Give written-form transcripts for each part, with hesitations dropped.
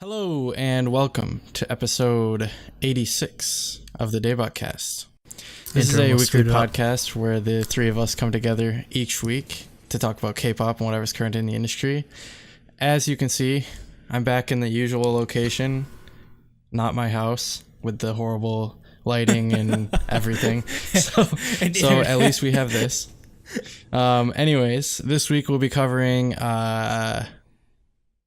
Hello and welcome to episode 86 of the DaebakCast. This is a weekly podcast where the three of us come together each week to talk about K-pop and whatever's current in the industry. As you can see, I'm back in the usual location, not my house, with the horrible lighting and everything. So at least we have this. Anyways, this week we'll be covering an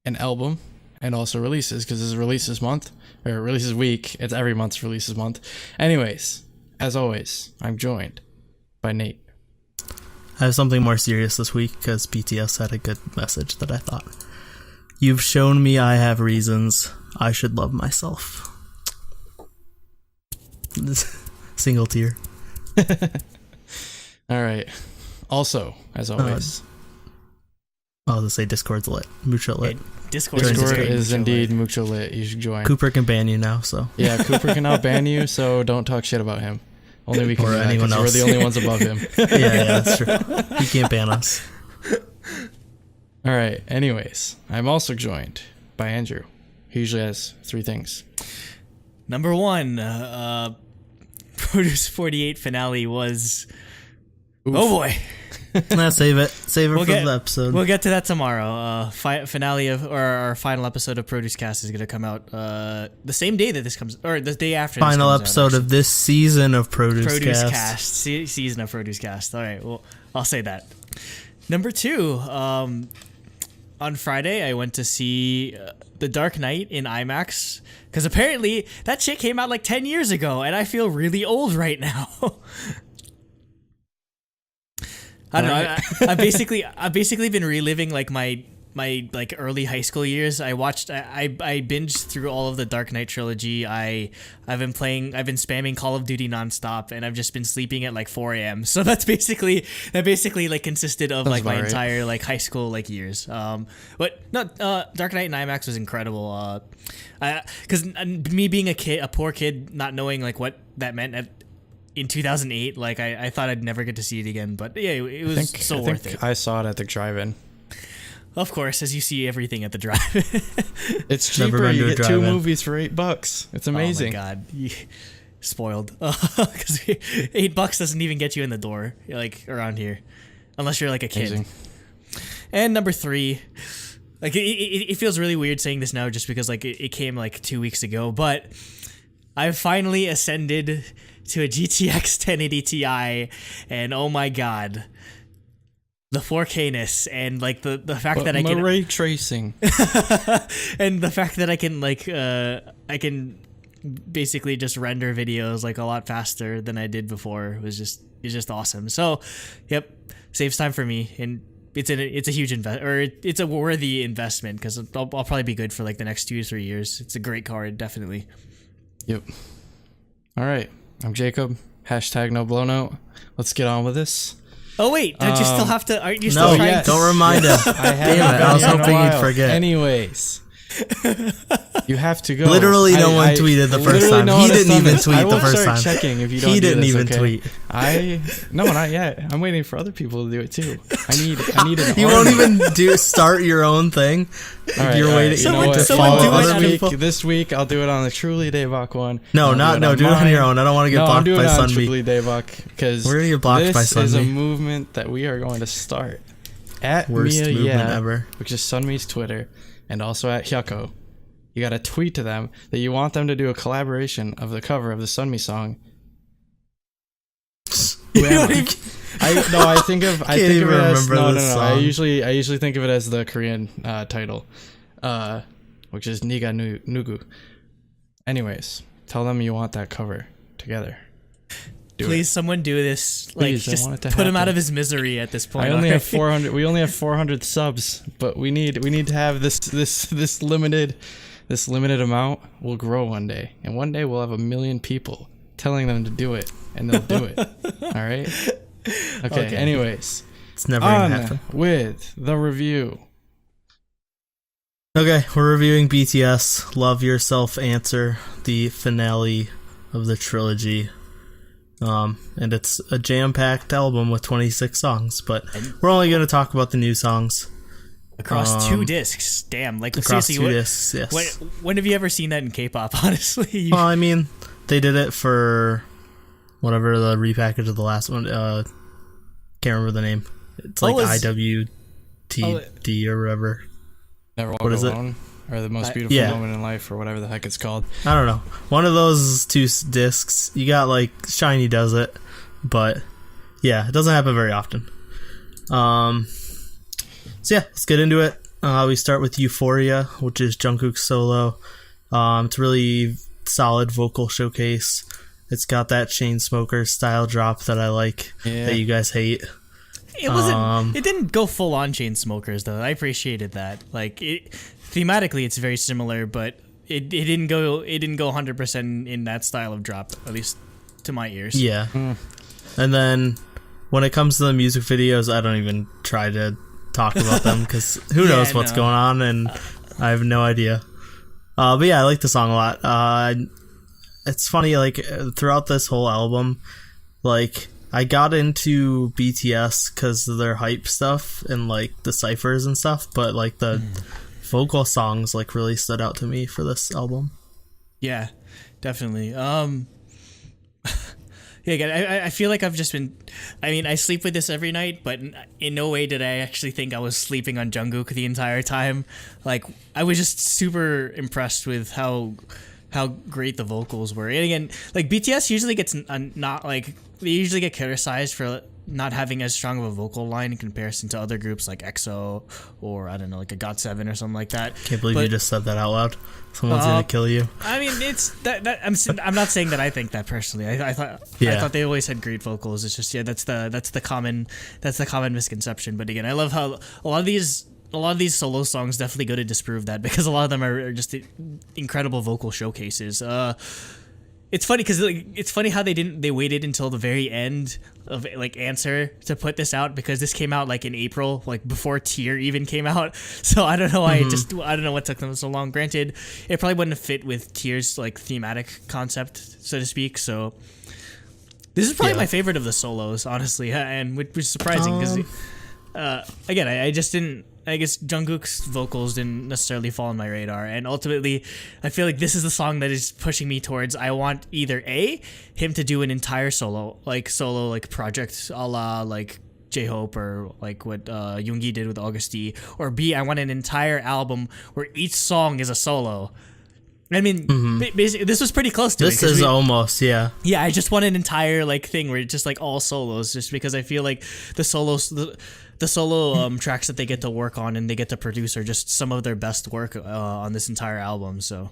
album. And also releases, because it's releases month, or releases week. It's every month's releases month. Anyways, as always, I'm joined by Nate. I have something more serious this week, because BTS had a good message that I thought. You've shown me I have reasons. I should love myself. Single tear. Alright. Also, as always. I'll just say Discord's lit. Mucho lit. Discord is indeed mucho lit. You should join. Cooper can ban you now, so. Yeah, Cooper can now ban you, so don't talk shit about him. Only we can or do that, anyone else. We're the only ones above him. Yeah, that's true. He can't ban us. Alright, anyways. I'm also joined by Andrew. He usually has three things. Number one, Produce 48 finale was... Oof. Oh boy. Nah, save it for the episode. We'll get to that tomorrow. Finale of or our final episode of Produce Cast is going to come out the same day that this comes, or the day after. Final episode of this season of Produce Cast. Season of Produce Cast. All right, well, I'll say that. Number two, on Friday I went to see The Dark Knight in IMAX because apparently that shit came out like 10 years ago, and I feel really old right now. I don't know. I've basically been reliving like my like early high school years. I binged through all of the Dark Knight trilogy. I've been spamming Call of Duty nonstop, and I've just been sleeping at like 4 a.m. So that basically like consisted of like my entire like high school like years. But no, Dark Knight in IMAX was incredible. Because me being a poor kid, not knowing like what that meant in 2008, like I thought I'd never get to see it again, but yeah, it was so worth it. I saw it at the drive-in. Of course, as you see everything at the drive-in. It's cheaper. You get two movies for $8. It's amazing. Oh my god, spoiled. Because $8 doesn't even get you in the door, like around here, unless you're like a kid. Amazing. And number three, like it feels really weird saying this now, just because like it came like 2 weeks ago, but I've finally ascended to a GTX 1080 Ti, and oh my god, the 4K-ness and like the fact that I can ray tracing, and the fact that I can like I can basically just render videos like a lot faster than I did before is just awesome. So, yep, saves time for me, and it's a huge it's a worthy investment because I'll probably be good for like the next 2 to 3 years. It's a great card, definitely. Yep. All right. I'm Jacob. Hashtag no blow note. Let's get on with this. Oh wait, don't you still have to? Aren't you still trying to? Don't remind him. I was hoping you'd forget. Anyways, you have to go. Literally, no one tweeted the first time. He didn't even tweet the first time. Checking if you don't. He didn't even tweet. No, not yet. I'm waiting for other people to do it too. I need an You won't even start your own thing. Right, you're waiting. This week I'll do it on the Truly Daebak one. No, do it on your own. I don't want to get blocked by Sunbeam. Truly Daebak, because we're gonna get blocked by Sunbeam. This is a movement that we are going to start at worst movement ever, which is Sunmi's Twitter, and also at Hyoko. You got to tweet to them that you want them to do a collaboration of the cover of the Sunmi song. I think of I usually think of it as the Korean title, which is Niga Nugu. Anyways, tell them you want that cover together. Please, someone do this. Like, please, just put him out of his misery at this point. I only have 400. We only have 400 subs, but we need to have this limited amount. Will grow one day, and one day we'll have 1 million people telling them to do it, and they'll do it. All right. Okay. Anyways, it's never gonna happen. With the review. Okay, we're reviewing BTS Love Yourself Answer, the finale of the trilogy. And it's a jam-packed album with 26 songs, but we're only going to talk about the new songs. Across 2 discs, damn! Like across seriously, 2 discs, yes. When have you ever seen that in K-pop? Honestly, Well, I mean, they did it for whatever the repackage of the last one. Can't remember the name. It's like IWTD or whatever. Never Walk What is it? Alone, or The Most Beautiful Moment in Life, or whatever the heck it's called. I don't know. One of those 2 discs. You got like Shiny does it, but yeah, it doesn't happen very often. So yeah, let's get into it. We start with Euphoria, which is Jungkook's solo. It's a really solid vocal showcase. It's got that Chainsmokers style drop that I like, that you guys hate. It wasn't. It didn't go full on Chainsmokers though. I appreciated that. Like thematically, it's very similar, but it didn't go. It didn't go 100% in that style of drop, at least to my ears. Yeah. And then when it comes to the music videos, I don't even try to talk about them because who knows what's going on, and I have no idea. But yeah, I like the song a lot. It's funny, like throughout this whole album, like I got into BTS because of their hype stuff and like the ciphers and stuff, but like the vocal songs like really stood out to me for this album. Yeah, definitely. Yeah, again, I feel like I've just been... I mean, I sleep with this every night, but in no way did I actually think I was sleeping on Jungkook the entire time. Like, I was just super impressed with how great the vocals were. And again, like, BTS usually gets not, like... They usually get criticized for not having as strong of a vocal line in comparison to other groups like EXO or, I don't know, like a GOT7 or something like that. Can't believe you just said that out loud. Someone's gonna kill you. I mean, it's that I'm not saying that I think that personally. I thought they always had great vocals. It's just that's the common misconception. But again, I love how a lot of these solo songs definitely go to disprove that, because a lot of them are just incredible vocal showcases. It's funny because it's funny how they waited until the very end of like Answer to put this out, because this came out like in April, like before Tear even came out. So I don't know why I don't know what took them so long. Granted, it probably wouldn't have fit with Tear's like thematic concept, so to speak. So this is probably my favorite of the solos, honestly, and which is surprising because again, I just didn't. I guess Jungkook's vocals didn't necessarily fall on my radar, and ultimately, I feel like this is the song that is pushing me towards. I want either him to do an entire solo project, a la like J-Hope or like what Yoongi did with August D, or B, I want an entire album where each song is a solo. I mean, basically, this was pretty close to it. This is almost, yeah. Yeah, I just want an entire like thing where it's just like all solos, just because I feel like the solo tracks that they get to work on and they get to produce are just some of their best work on this entire album. So,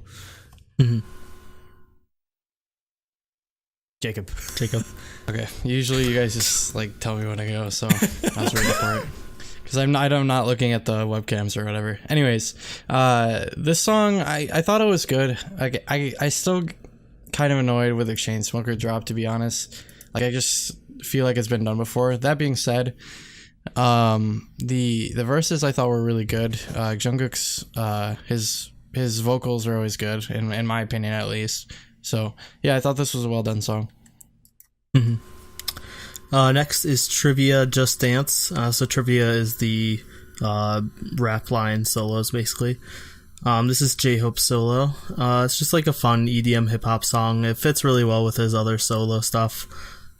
Jacob. Okay. Usually you guys just like tell me when to go, so I was ready for it. Because I'm not looking at the webcams or whatever. Anyways, this song I thought it was good. I still kind of annoyed with the Chainsmoker drop, to be honest. Like I just feel like it's been done before. That being said, the verses I thought were really good. Jungkook's his vocals are always good in my opinion, at least. So yeah, I thought this was a well done song. Next is Trivia Just Dance. So Trivia is the rap line solos, basically. This is J-Hope's solo. It's just like a fun EDM hip-hop song. It fits really well with his other solo stuff.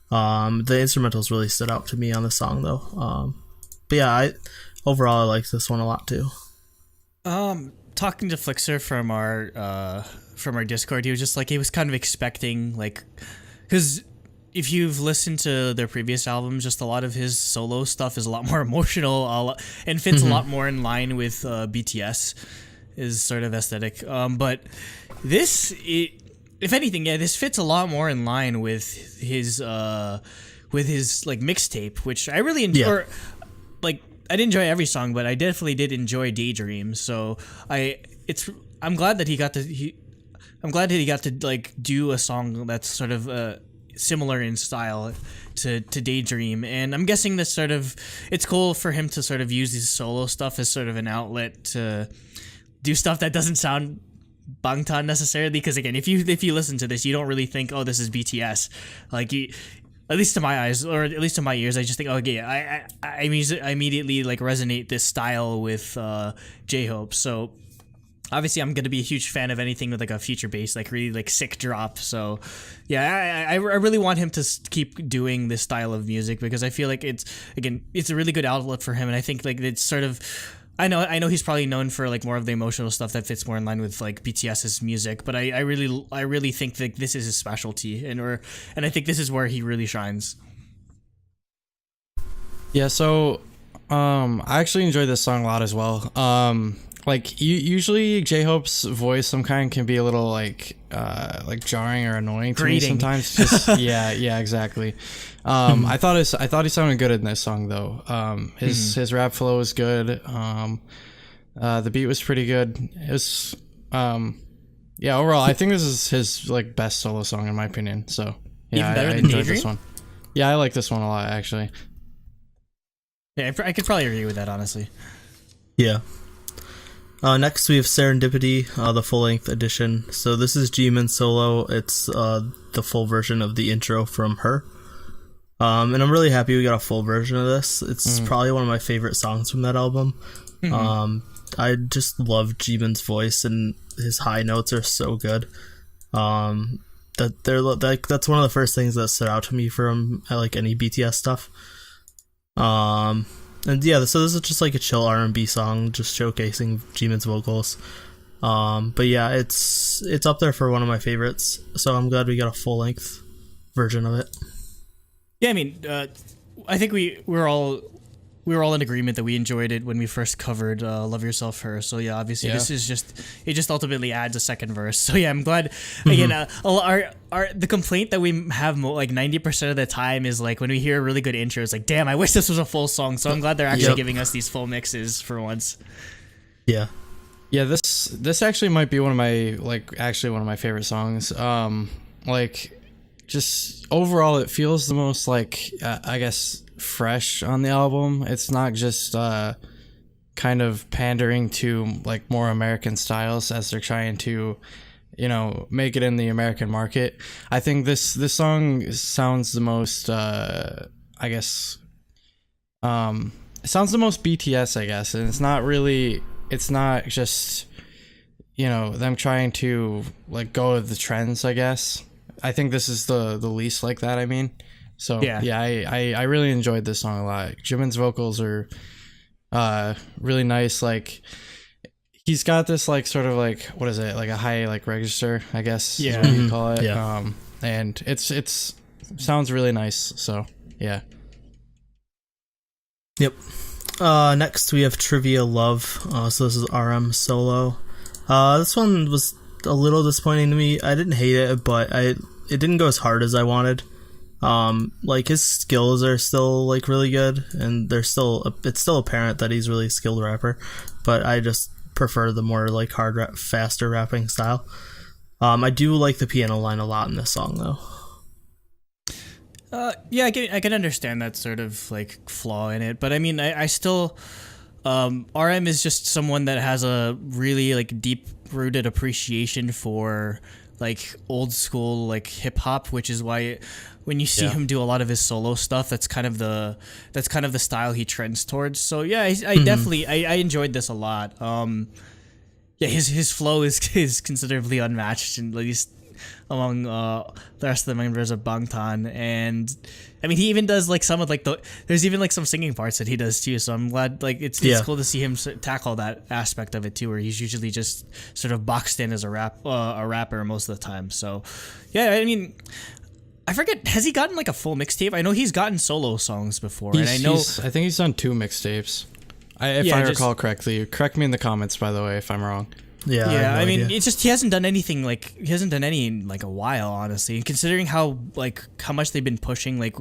The instrumentals really stood out to me on the song, though. But yeah, overall I like this one a lot, too. Talking to Flixer from our Discord, he was kind of expecting, like, because if you've listened to their previous albums, just a lot of his solo stuff is a lot more emotional and fits a lot more in line with BTS, is sort of aesthetic. But this, if anything, this fits a lot more in line with his like mixtape, which I really enjoy. Yeah. Like, I didn't enjoy every song, but I definitely did enjoy Daydream. So I'm glad that he got to like do a song that's sort of similar in style to Daydream, and I'm guessing this it's cool for him to sort of use his solo stuff as sort of an outlet to do stuff that doesn't sound Bangtan necessarily, because again, if you listen to this, you don't really think, oh, this is BTS. at least to my eyes, or at least to my ears, I just think, okay, I immediately like resonate this style with J-Hope. So obviously I'm gonna be a huge fan of anything with like a future bass, like really like sick drop. So yeah, I really want him to keep doing this style of music, because I feel like it's a really good outlet for him, and I think like it's sort of, I know he's probably known for like more of the emotional stuff that fits more in line with like BTS's music, but I really think that this is his specialty, and I think this is where he really shines. Yeah, so I actually enjoyed this song a lot as well. Like usually J-Hope's voice sometimes can be a little like jarring or annoying to me sometimes. Just yeah, exactly. I thought he sounded good in this song though. His rap flow was good. The beat was pretty good. It was overall I think this is his like best solo song in my opinion. So yeah, even better I than enjoyed Daydream? this one. Yeah, I like this one a lot actually. Yeah, I could probably agree with that, honestly. Yeah. Next we have Serendipity, the full-length edition. So this is Jimin's solo. It's the full version of the intro from Her. And I'm really happy we got a full version of this. It's probably one of my favorite songs from that album. I just love Jimin's voice, and his high notes are so good. That's one of the first things that stood out to me from like any BTS stuff. And yeah, so this is just like a chill R&B song, just showcasing Jimin's vocals. But yeah, it's up there for one of my favorites. So I'm glad we got a full length version of it. Yeah, I mean, I think we were all in agreement that we enjoyed it when we first covered "Love Yourself, Her." So yeah, obviously this is just ultimately adds a second verse. So yeah, I'm glad. Again, the complaint that we have like 90% of the time is like when we hear a really good intro, it's like, damn, I wish this was a full song. So I'm glad they're actually giving us these full mixes for once. Yeah. Yeah, this actually might be one of my favorite songs. Like, just overall, it feels the most like I guess fresh on the album. It's not just kind of pandering to like more American styles as they're trying to, make it in the American market. I think this song sounds the most it sounds the most BTS, I guess, and it's not just them trying to like go with the trends, I guess. I think this is the least like that, I mean. So I really enjoyed this song a lot. Jimin's vocals are really nice. Like, he's got this like sort of like, what is it, like a high like register, I guess is what you call it. Yeah. And it's sounds really nice. So yeah. Yep. Next we have Trivia Love. So this is RM solo. This one was a little disappointing to me. I didn't hate it, but it didn't go as hard as I wanted. Like, his skills are still like really good, and it's still apparent that he's really a skilled rapper, but I just prefer the more like faster rapping style. I do like the piano line a lot in this song though. Yeah, I can understand that sort of like flaw in it, but I mean, I still, RM is just someone that has a really like deep rooted appreciation for like old school like hip hop, which is why when you see him do a lot of his solo stuff, that's kind of the style he trends towards. So yeah, I definitely I enjoyed this a lot. Yeah, his flow is considerably unmatched, at least among the rest of the members of Bangtan. And I mean, he even does like some of like there's even like some singing parts that he does too. So I'm glad, like it's cool to see him tackle that aspect of it too, where he's usually just sort of boxed in as a rapper most of the time. So yeah, I mean, I forget, has he gotten like a full mixtape? I know he's gotten solo songs before, and I think he's done 2 mixtapes. If I recall correctly. Correct me in the comments, by the way, if I'm wrong. Yeah, I mean, it's just he hasn't done any in like a while, honestly. And considering how much they've been pushing, like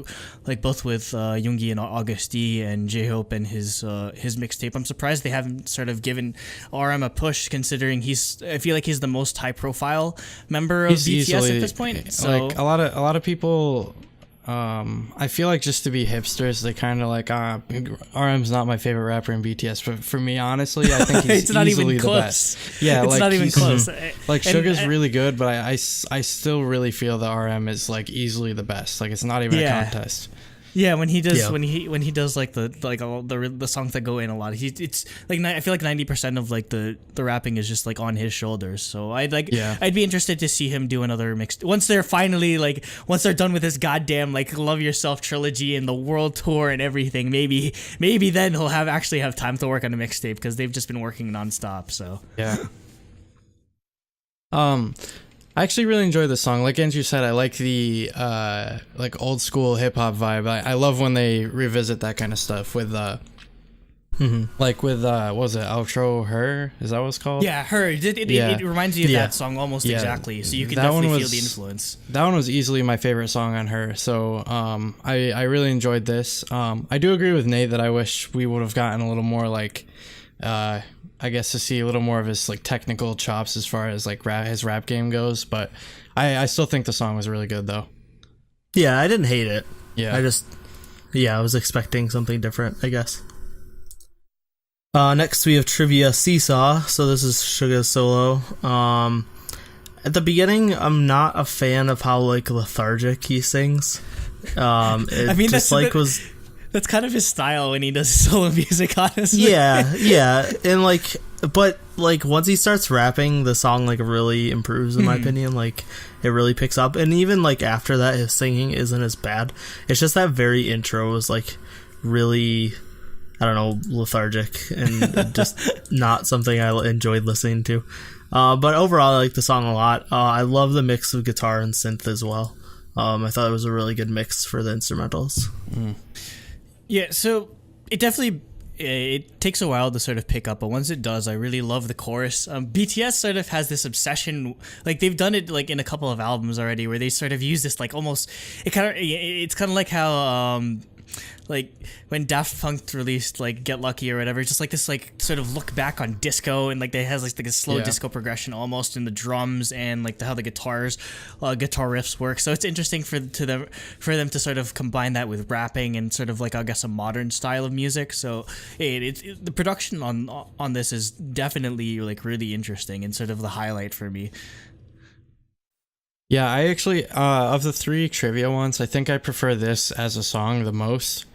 both with Yoongi and Augusti and J-Hope and his mixtape, I'm surprised they haven't sort of given RM a push. Considering I feel like he's the most high profile member of BTS at this point. So like a lot of people I feel like just to be hipsters, they kind of like, RM's not my favorite rapper in BTS, but for me, honestly, I think he's it's not easily even the close. best. Yeah, it's like not even close. Like Suga's really good, but I still really feel that RM is like easily the best. Like it's not even a contest. Yeah, when he does when he does like the songs that go in a lot, it's like I feel like 90% of like the rapping is just like on his shoulders. So I'd be interested to see him do another mix once they're done with this goddamn like Love Yourself trilogy and the world tour and everything. Maybe then he'll actually have time to work on a mixtape because they've just been working nonstop. So yeah. I actually really enjoy the song. Like Andrew said, I like the like old school hip hop vibe. I love when they revisit that kind of stuff with like with what was it, outro Her? Is that what it's called? Yeah, Her. It reminds me of that song almost exactly. So you can definitely feel the influence. That one was easily my favorite song on Her. So I really enjoyed this. I do agree with Nate that I wish we would have gotten a little more like I guess to see a little more of his like technical chops as far as like his rap game goes, but I still think the song was really good though. Yeah, I didn't hate it. Yeah, I was expecting something different, I guess. Next we have Trivia Seesaw. So this is Suga's solo. At the beginning, I'm not a fan of how like lethargic he sings. That's kind of his style when he does solo music, honestly. Yeah, and like, but like once he starts rapping, the song like really improves in my opinion. Like it really picks up, and even like after that, his singing isn't as bad. It's just that very intro was like really, I don't know, lethargic and just not something I enjoyed listening to. But overall, I like the song a lot. I love the mix of guitar and synth as well. I thought it was a really good mix for the instrumentals. Yeah, so it definitely it takes a while to sort of pick up, but once it does, I really love the chorus. BTS sort of has this obsession, like they've done it like in a couple of albums already, where they sort of use this like almost it's kind of like how like when Daft Punk released like Get Lucky or whatever, just like this like sort of look back on disco, and like they has like a slow disco progression almost in the drums and like how the guitar riffs work. So it's interesting for them to sort of combine that with rapping and sort of like I guess a modern style of music. So the production on this is definitely like really interesting and sort of the highlight for me. Yeah, I actually of the three trivia ones, I think I prefer this as a song the most.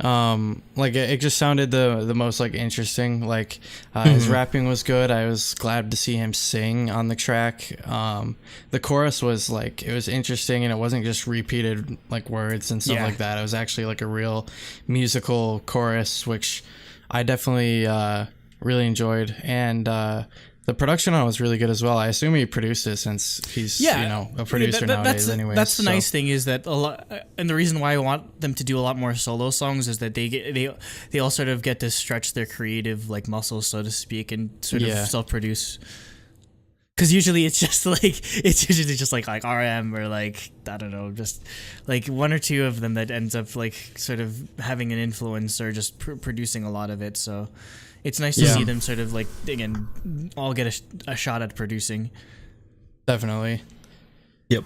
Like it just sounded the most like interesting. Like his rapping was good. I was glad to see him sing on the track. The chorus was like, it was interesting, and it wasn't just repeated like words and stuff like that. It was actually like a real musical chorus, which I definitely really enjoyed. And the production on it was really good as well. I assume he produced it since he's a producer nowadays anyway. That's the nice thing is that a lot, and the reason why I want them to do a lot more solo songs is that they all sort of get to stretch their creative like muscles, so to speak, and sort of self-produce. Because usually it's usually just like RM or like I don't know, just like one or two of them that ends up like sort of having an influence or just producing a lot of it. So it's nice to see them sort of like again all get a shot at producing. Definitely. Yep.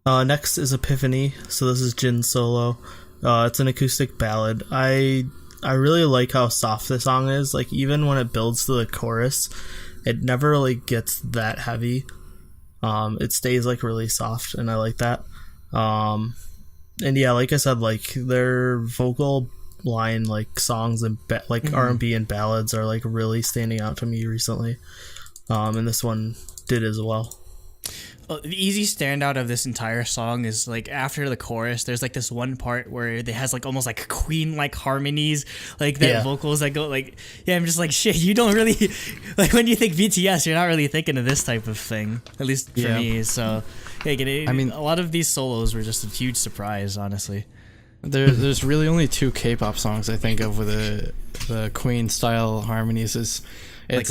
Next is Epiphany. So this is Jin's solo. It's an acoustic ballad. I really like how soft the song is. Like even when it builds to the chorus, it never really gets that heavy. It stays like really soft, and I like that. And yeah, like I said, like their vocal line, like songs and like R&B and ballads are like really standing out to me recently. And this one did as well. The easy standout of this entire song is like after the chorus, there's like this one part where it has like almost like Queen like harmonies, like that vocals that go like, I'm just like, shit, you don't really like when you think BTS, you're not really thinking of this type of thing, at least for me. So I mean, a lot of these solos were just a huge surprise, honestly. There's really only two K-pop songs I think of with the Queen style harmonies. It's like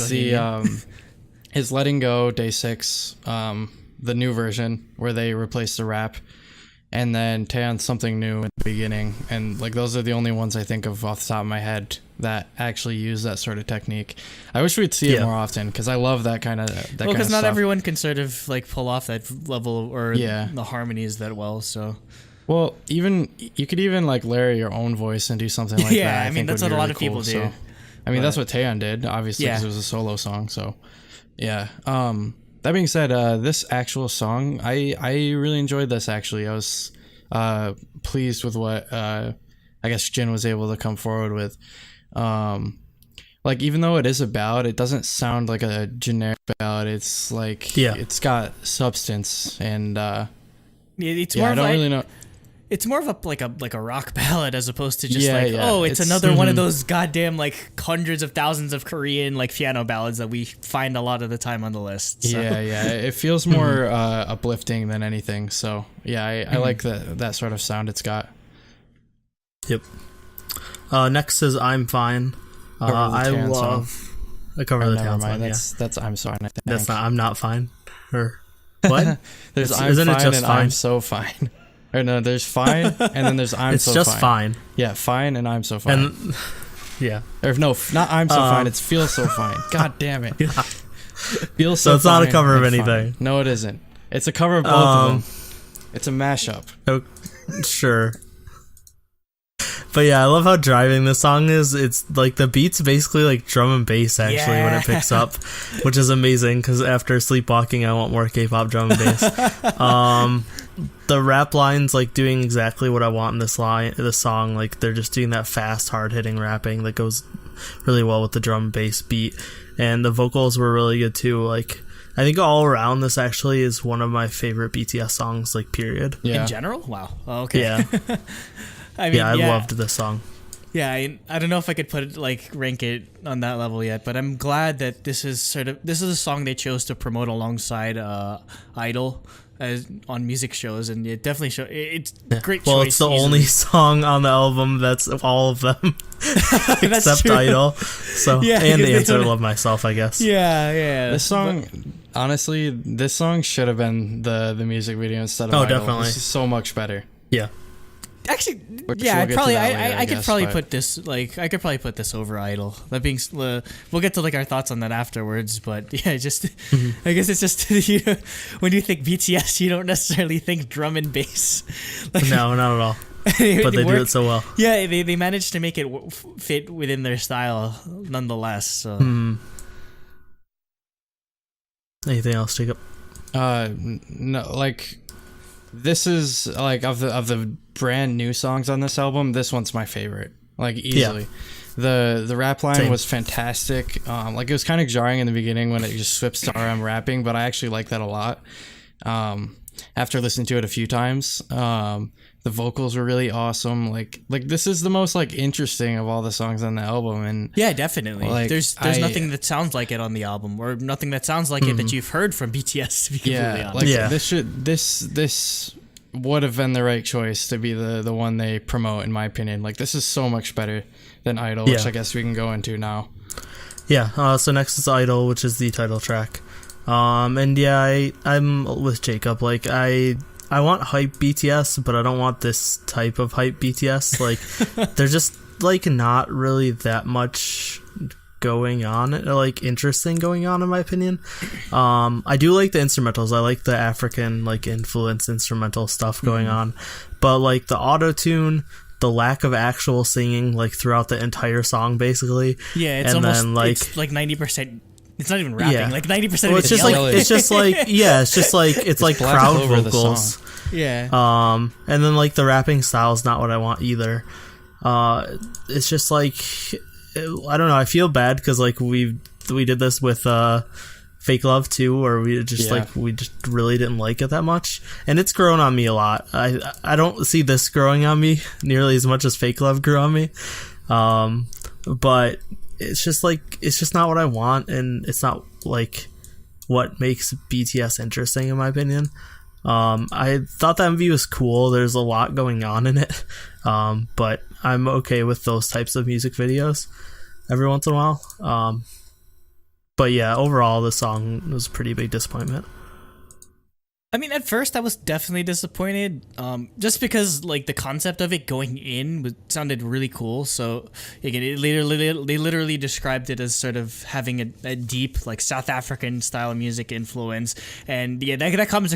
his Letting Go, Day 6, the new version where they replaced the rap, and then Taeyeon's Something New at the beginning, and like those are the only ones I think of off the top of my head that actually use that sort of technique. I wish we'd see it more often because I love that kind of because not everyone can sort of like pull off that level or the harmonies that well. So Well, even you could even like layer your own voice and do something like that. Yeah, I mean that's what a lot of people do. So, I mean that's what Taeyeon did, obviously, because it was a solo song. So, yeah. That being said, this actual song, I really enjoyed this. Actually, I was pleased with what I guess Jin was able to come forward with. Like, even though it is a ballad, it doesn't sound like a generic ballad. It's like, it's got substance, and it's more I don't really know. It's more of a rock ballad as opposed to just it's another one of those goddamn like hundreds of thousands of Korean like piano ballads that we find a lot of the time on the list. So. Yeah, it feels more uplifting than anything. So I like that sort of sound it's got. Yep. Next is I'm Fine. I love a cover of the Taeyeon song. That's I'm Fine. I think. That's not I'm Not Fine. Or what? There's I'm Fine and fine? I'm So Fine. Or no, there's Fine and then there's I'm So Fine. It's just Fine. Yeah, Fine and I'm So Fine. And, yeah. Or no, not I'm So Fine. It's Feel So Fine. God damn it. Feel So. So it's not a cover of anything. Fine. No, it isn't. It's a cover of both of them. It's a mashup. Oh, sure. But yeah, I love how driving this song is. It's like the beat's basically like drum and bass actually when it picks up, which is amazing because after Sleepwalking, I want more K-pop drum and bass. The rap lines like doing exactly what I want in this song. Like they're just doing that fast, hard-hitting rapping that goes really well with the drum and bass beat, and the vocals were really good too. Like I think all around this actually is one of my favorite BTS songs. Like period. Yeah. In general, wow. Oh, okay. Yeah. I mean, I loved this song. Yeah, I don't know if I could rank it on that level yet, but I'm glad that this is a song they chose to promote alongside I-DLE on music shows, and it definitely it's great. Well, choice. It's the only song on the album that's all of them except I-DLE. So and the answer Love Myself, I guess. Yeah. This song, honestly, this song should have been the music video instead of I-DLE. Definitely. This is so much better. Yeah. Actually, I could probably put this over I-DLE. That being, we'll get to like our thoughts on that afterwards. But yeah, just I guess it's just when you think BTS, you don't necessarily think drum and bass. Like, no, not at all. But they do it so well. Yeah, they managed to make it fit within their style, nonetheless. So. Anything else, Jacob? No, like. This is like of the brand new songs on this album. This one's my favorite, like easily. Yeah. The rap line was fantastic. Like it was kind of jarring in the beginning when it just switched to RM rapping, but I actually like that a lot. After listening to it a few times, the vocals were really awesome. Like this is the most like interesting of all the songs on the album, and yeah, definitely. Like, there's nothing that sounds like it on the album, or nothing that sounds like it that you've heard from BTS. To be completely honest, like this would have been the right choice to be the one they promote, in my opinion. Like this is so much better than I-DLE, which I guess we can go into now. Yeah. So next is I-DLE, which is the title track. And yeah, I'm with Jacob. Like I want hype BTS, but I don't want this type of hype BTS. Like they're just like not really that much going on, like interesting going on in my opinion. I do like the instrumentals. I like the African like influence instrumental stuff going on, but like the auto-tune, the lack of actual singing like throughout the entire song basically. Yeah, it's and almost then, like, it's like 90%. It's not even rapping. Yeah. Like 90% well, of it's like crowd vocals. Yeah. And then like the rapping style is not what I want either. It's just like I don't know. I feel bad because like we did this with Fake Love too, or we just really didn't like it that much, and it's grown on me a lot. I don't see this growing on me nearly as much as Fake Love grew on me. But it's just not what I want, and it's not like what makes BTS interesting in my opinion. I thought the MV was cool. There's a lot going on in it, but I'm okay with those types of music videos every once in a while. But yeah, overall the song was a pretty big disappointment. I mean, at first I was definitely disappointed, just because like the concept of it going in sounded really cool. So again, they literally described it as sort of having a deep like South African style music influence, and yeah, that comes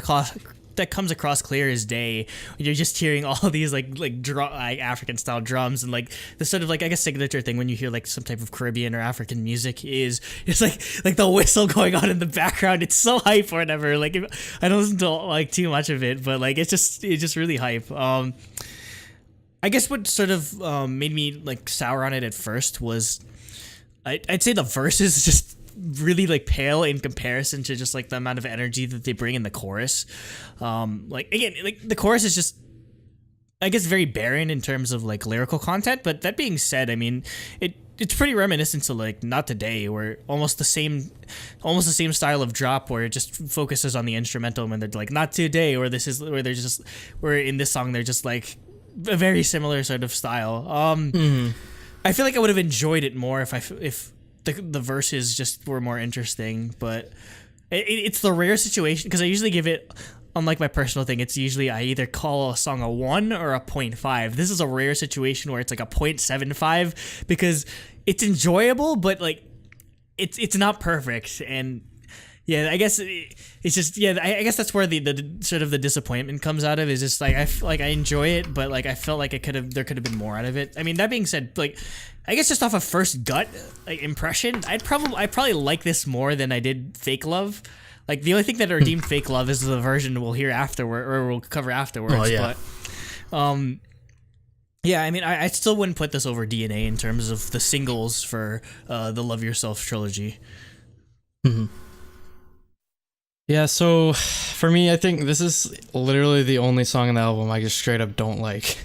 that comes across clear as day. You're just hearing all these like African style drums, and like the sort of like, I guess, signature thing when you hear like some type of Caribbean or African music is it's like the whistle going on in the background. It's so hype or whatever. Like I don't listen to like too much of it, but like it's just really hype. I guess what sort of made me like sour on it at first was I'd say the verses just really like pale in comparison to just like the amount of energy that they bring in the chorus. Like again, like the chorus is just, I guess, very barren in terms of like lyrical content. But that being said, I mean, it's pretty reminiscent to like Not Today, where almost the same style of drop where it just focuses on the instrumental when they're like Not Today, or this is where they're just, where in this song they're just like a very similar sort of style. I feel like I would have enjoyed it more if the verses just were more interesting, but it's the rare situation, because I usually give it, unlike my personal thing, it's usually I either call a song a 1 or a 0.5. This is a rare situation where it's like a 0.75 because it's enjoyable, but like it's not perfect. And yeah, I guess it's just, yeah, I guess that's where the sort of the disappointment comes out of, is just like I enjoy it, but like I felt like there could have been more out of it. I mean, that being said, like I guess just off a first gut like impression, I probably like this more than I did Fake Love. Like the only thing that redeemed Fake Love is the version we'll hear afterward, or we'll cover afterwards. Oh, yeah. But yeah, I mean, I still wouldn't put this over DNA in terms of the singles for the Love Yourself trilogy. Mm-hmm. Yeah, so for me, I think this is literally the only song on the album I just straight up don't like.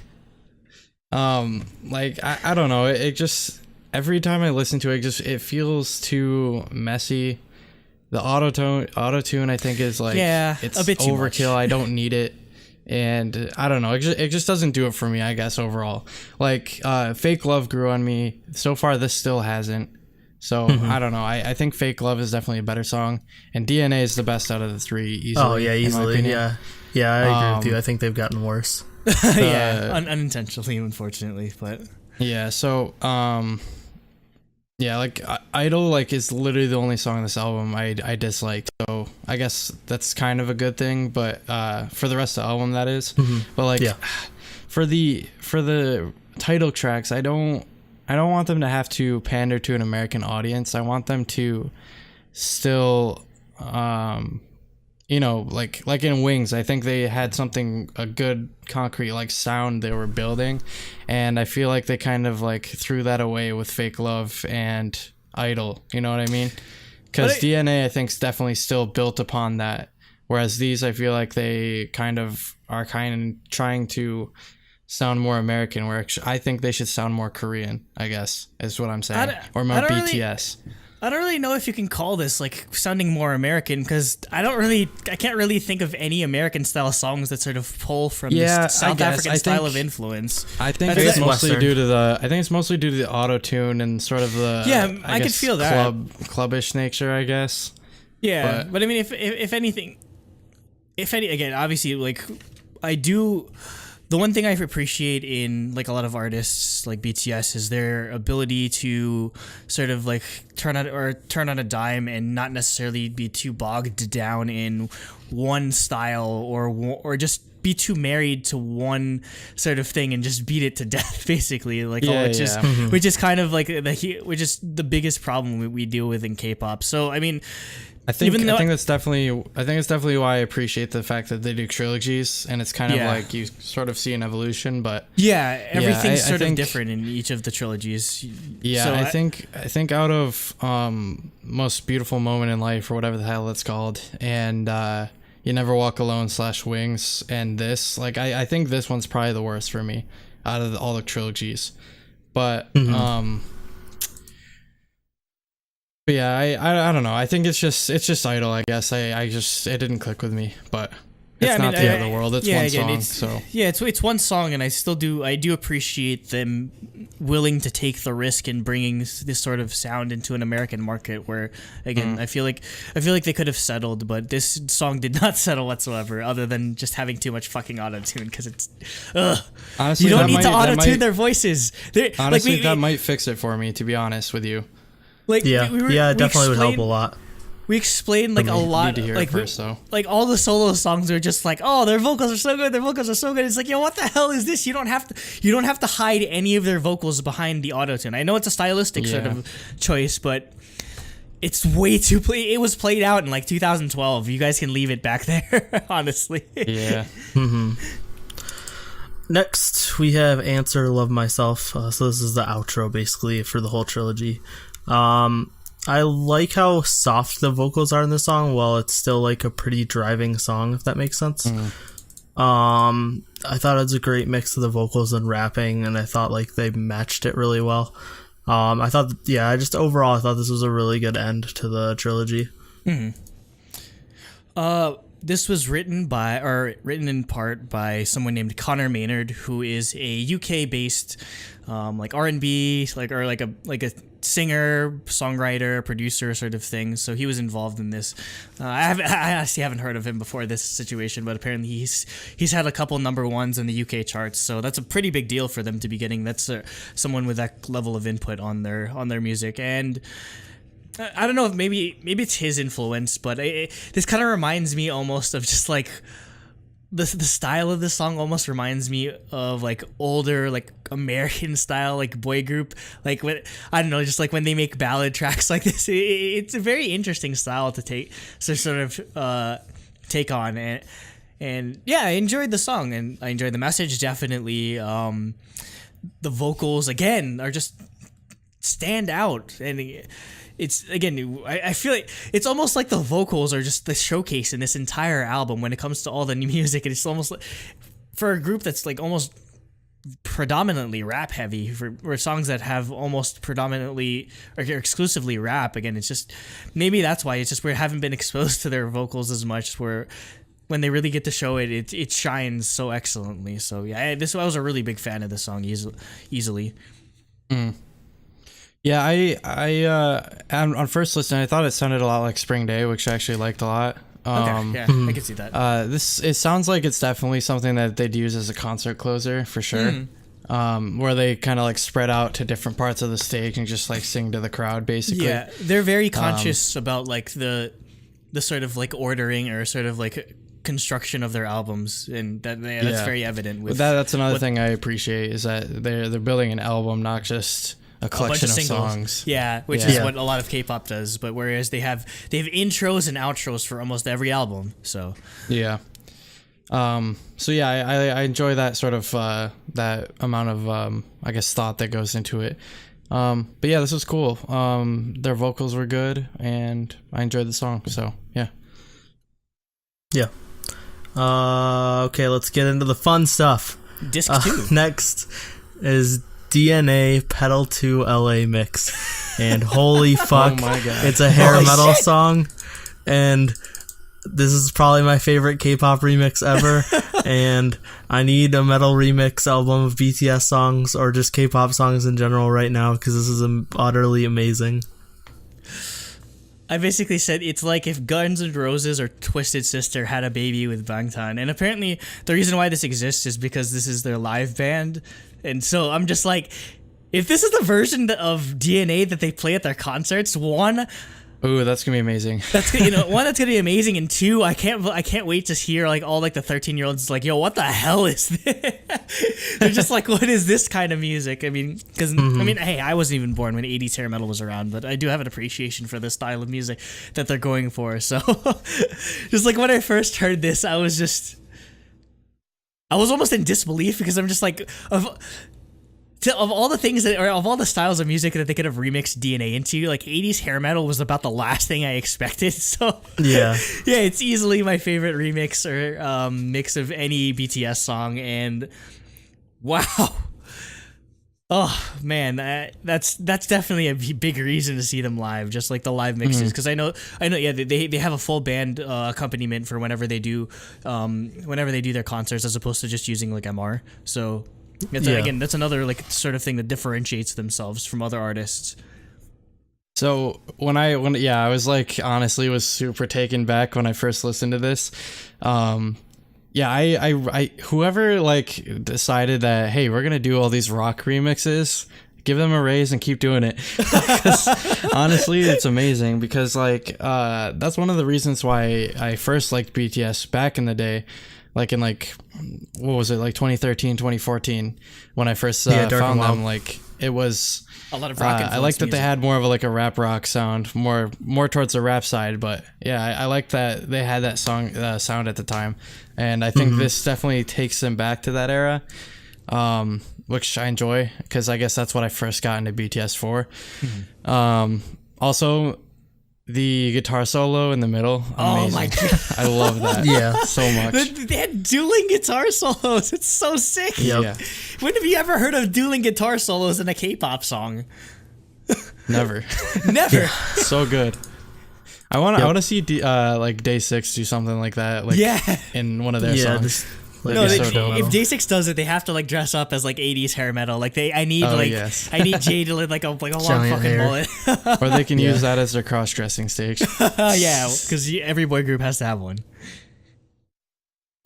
Like I don't know, it just, every time I listen to it, it feels too messy. The auto-tune I think is like, yeah, it's a bit too overkill. much. I don't need it. And I don't know, it just doesn't do it for me, I guess, overall. Like Fake Love grew on me. So far this still hasn't. So I don't know. I think Fake Love is definitely a better song, and DNA is the best out of the three easily. Oh yeah, easily. Yeah, I agree with you. I think they've gotten worse. Yeah, unintentionally, unfortunately, but yeah. So yeah, like I-DLE like is literally the only song on this album I dislike. So I guess that's kind of a good thing, but for the rest of the album, that is. But like for the title tracks, I don't want them to have to pander to an American audience. I want them to still, you know, like in Wings, I think they had a good concrete like sound they were building, and I feel like they kind of like threw that away with Fake Love and I-DLE. You know what I mean? Because DNA, I think, is definitely still built upon that, whereas these, I feel like they are trying to sound more American, where I think they should sound more Korean, I guess, is what I'm saying. Or more BTS. I don't really know if you can call this like sounding more American, because I can't really think of any American style songs that sort of pull from this South African style of influence. I think it's mostly due to the auto tune and sort of the I could feel that clubbish nature, I guess. Yeah, but I mean, if anything, again, obviously, like I do. The one thing I appreciate in like a lot of artists like BTS is their ability to sort of like turn on a dime and not necessarily be too bogged down in one style, or just be too married to one sort of thing and just beat it to death, basically. Like, which is kind of like which is the biggest problem we deal with in K-pop. So I mean, I think it's definitely why I appreciate the fact that they do trilogies, and it's kind of like you sort of see an evolution. But everything's sort of different in each of the trilogies. Yeah, so I think out of Most Beautiful Moment in Life, or whatever the hell it's called, and You Never Walk Alone / Wings, and this, like I think this one's probably the worst for me out of all the trilogies. But But yeah, I don't know. I think it's just I-DLE, I guess. It didn't click with me, but it's not the end of the world. It's one song, so yeah, it's one song, and I do appreciate them willing to take the risk in bringing this sort of sound into an American market, where again I feel like they could have settled, but this song did not settle whatsoever, other than just having too much fucking auto-tune, because it's honestly, you don't need to auto-tune their voices. Honestly, that might fix it for me, to be honest with you. Like, it definitely would help a lot. we explained like a lot. Need to hear like it first, though. like all the solo songs are just like, oh, their vocals are so good. Their vocals are so good. It's like, yo, what the hell is this? You don't have to hide any of their vocals behind the autotune. I know it's a stylistic sort of choice, but it's way too it was played out in like 2012. You guys can leave it back there, honestly. Yeah. Next, we have Answer Love Myself. So this is the outro, basically, for the whole trilogy. I like how soft the vocals are in this song, while it's still like a pretty driving song, if that makes sense. I thought it was a great mix of the vocals and rapping, and I thought like they matched it really well. I thought, I just overall, I thought this was a really good end to the trilogy. This was written in part by someone named Connor Maynard, who is a UK-based like R&B, like a singer, songwriter, producer sort of thing. So he was involved in this. I actually haven't heard of him before this situation, but apparently he's had a couple number ones in the UK charts. So that's a pretty big deal for them to be getting. That's someone with that level of input on their music. And I don't know if maybe it's his influence, but this kind of reminds me almost of just like the style of this song almost reminds me of like older like American style like boy group, like when I don't know, just like when they make ballad tracks like this. It's a very interesting style to take on, and yeah, I enjoyed the song and I enjoyed the message definitely. The vocals again are just stand out, and it's again, I feel like it's almost like the vocals are just the showcase in this entire album when it comes to all the new music. And it's almost like, for a group that's like almost predominantly rap heavy, for songs that have almost predominantly or exclusively rap, again, it's just maybe that's why it's just we haven't been exposed to their vocals as much, where when they really get to show it shines so excellently. So yeah, I was a really big fan of this song easily. Yeah, I on first listen, I thought it sounded a lot like Spring Day, which I actually liked a lot. Okay, yeah, I can see that. It sounds like it's definitely something that they'd use as a concert closer for sure. Where they kind of like spread out to different parts of the stage and just like sing to the crowd, basically. Yeah, they're very conscious about like the sort of like ordering or sort of like construction of their albums, and that's very evident. With that's another thing I appreciate, is that they're building an album, not just a collection of songs. Yeah, which is what a lot of K-pop does. But whereas they have intros and outros for almost every album. So yeah. So yeah, I enjoy that sort of that amount of I guess thought that goes into it. But yeah, this was cool. Their vocals were good, and I enjoyed the song. So yeah. Yeah. Okay, let's get into the fun stuff. Disc 2. Next is DNA Pedal 2 LA Mix. And holy fuck, oh my God. It's a hair metal song. And this is probably my favorite K-pop remix ever. And I need a metal remix album of BTS songs, or just K-pop songs in general right now, because this is utterly amazing. I basically said it's like if Guns N' Roses or Twisted Sister had a baby with Bangtan. And apparently the reason why this exists is because this is their live band. And so I'm just like, if this is the version of DNA that they play at their concerts, one, ooh, that's gonna be amazing. That's one, that's gonna be amazing, and two, I can't wait to hear like all like the 13-year-olds like, yo, what the hell is this? They're just like, what is this kind of music? I mean, because I mean, hey, I wasn't even born when 80s hair metal was around, but I do have an appreciation for the style of music that they're going for. So, just like when I first heard this, I was almost in disbelief, because I'm just like, of all the things that, or of all the styles of music that they could have remixed DNA into, like 80s hair metal was about the last thing I expected. So yeah, it's easily my favorite remix or mix of any BTS song. And wow, oh man, that's definitely a big reason to see them live, just like the live mixes, because I know, yeah, they have a full band accompaniment for whenever they do their concerts, as opposed to just using like MR. So. Again, that's another like sort of thing that differentiates themselves from other artists. So when I was like, honestly was super taken back when I first listened to this. I whoever like decided that, hey, we're gonna do all these rock remixes, give them a raise and keep doing it. Because honestly, it's amazing. Because like that's one of the reasons why I first liked BTS back in the day. Like in like, what was it, like 2013, 2014, when I first found them. Like it was a lot of rock I liked that they had more of a rap rock sound, more towards the rap side. But yeah, I like that they had that sound at the time, and I think this definitely takes them back to that era, which I enjoy because I guess that's what I first got into BTS for. Also, the guitar solo in the middle, amazing. Oh my god, I love that so much. They had dueling guitar solos. It's so sick. Yeah. When have you ever heard of dueling guitar solos in a K-pop song? Never. Never. So good. I want to see like Day 6 do something like that. Like in one of their songs. No, if Day6 does it, they have to like dress up as like 80s hair metal. Like I need Jay to like a long fucking mullet. Or they can use that as their cross-dressing stage. Yeah, because every boy group has to have one.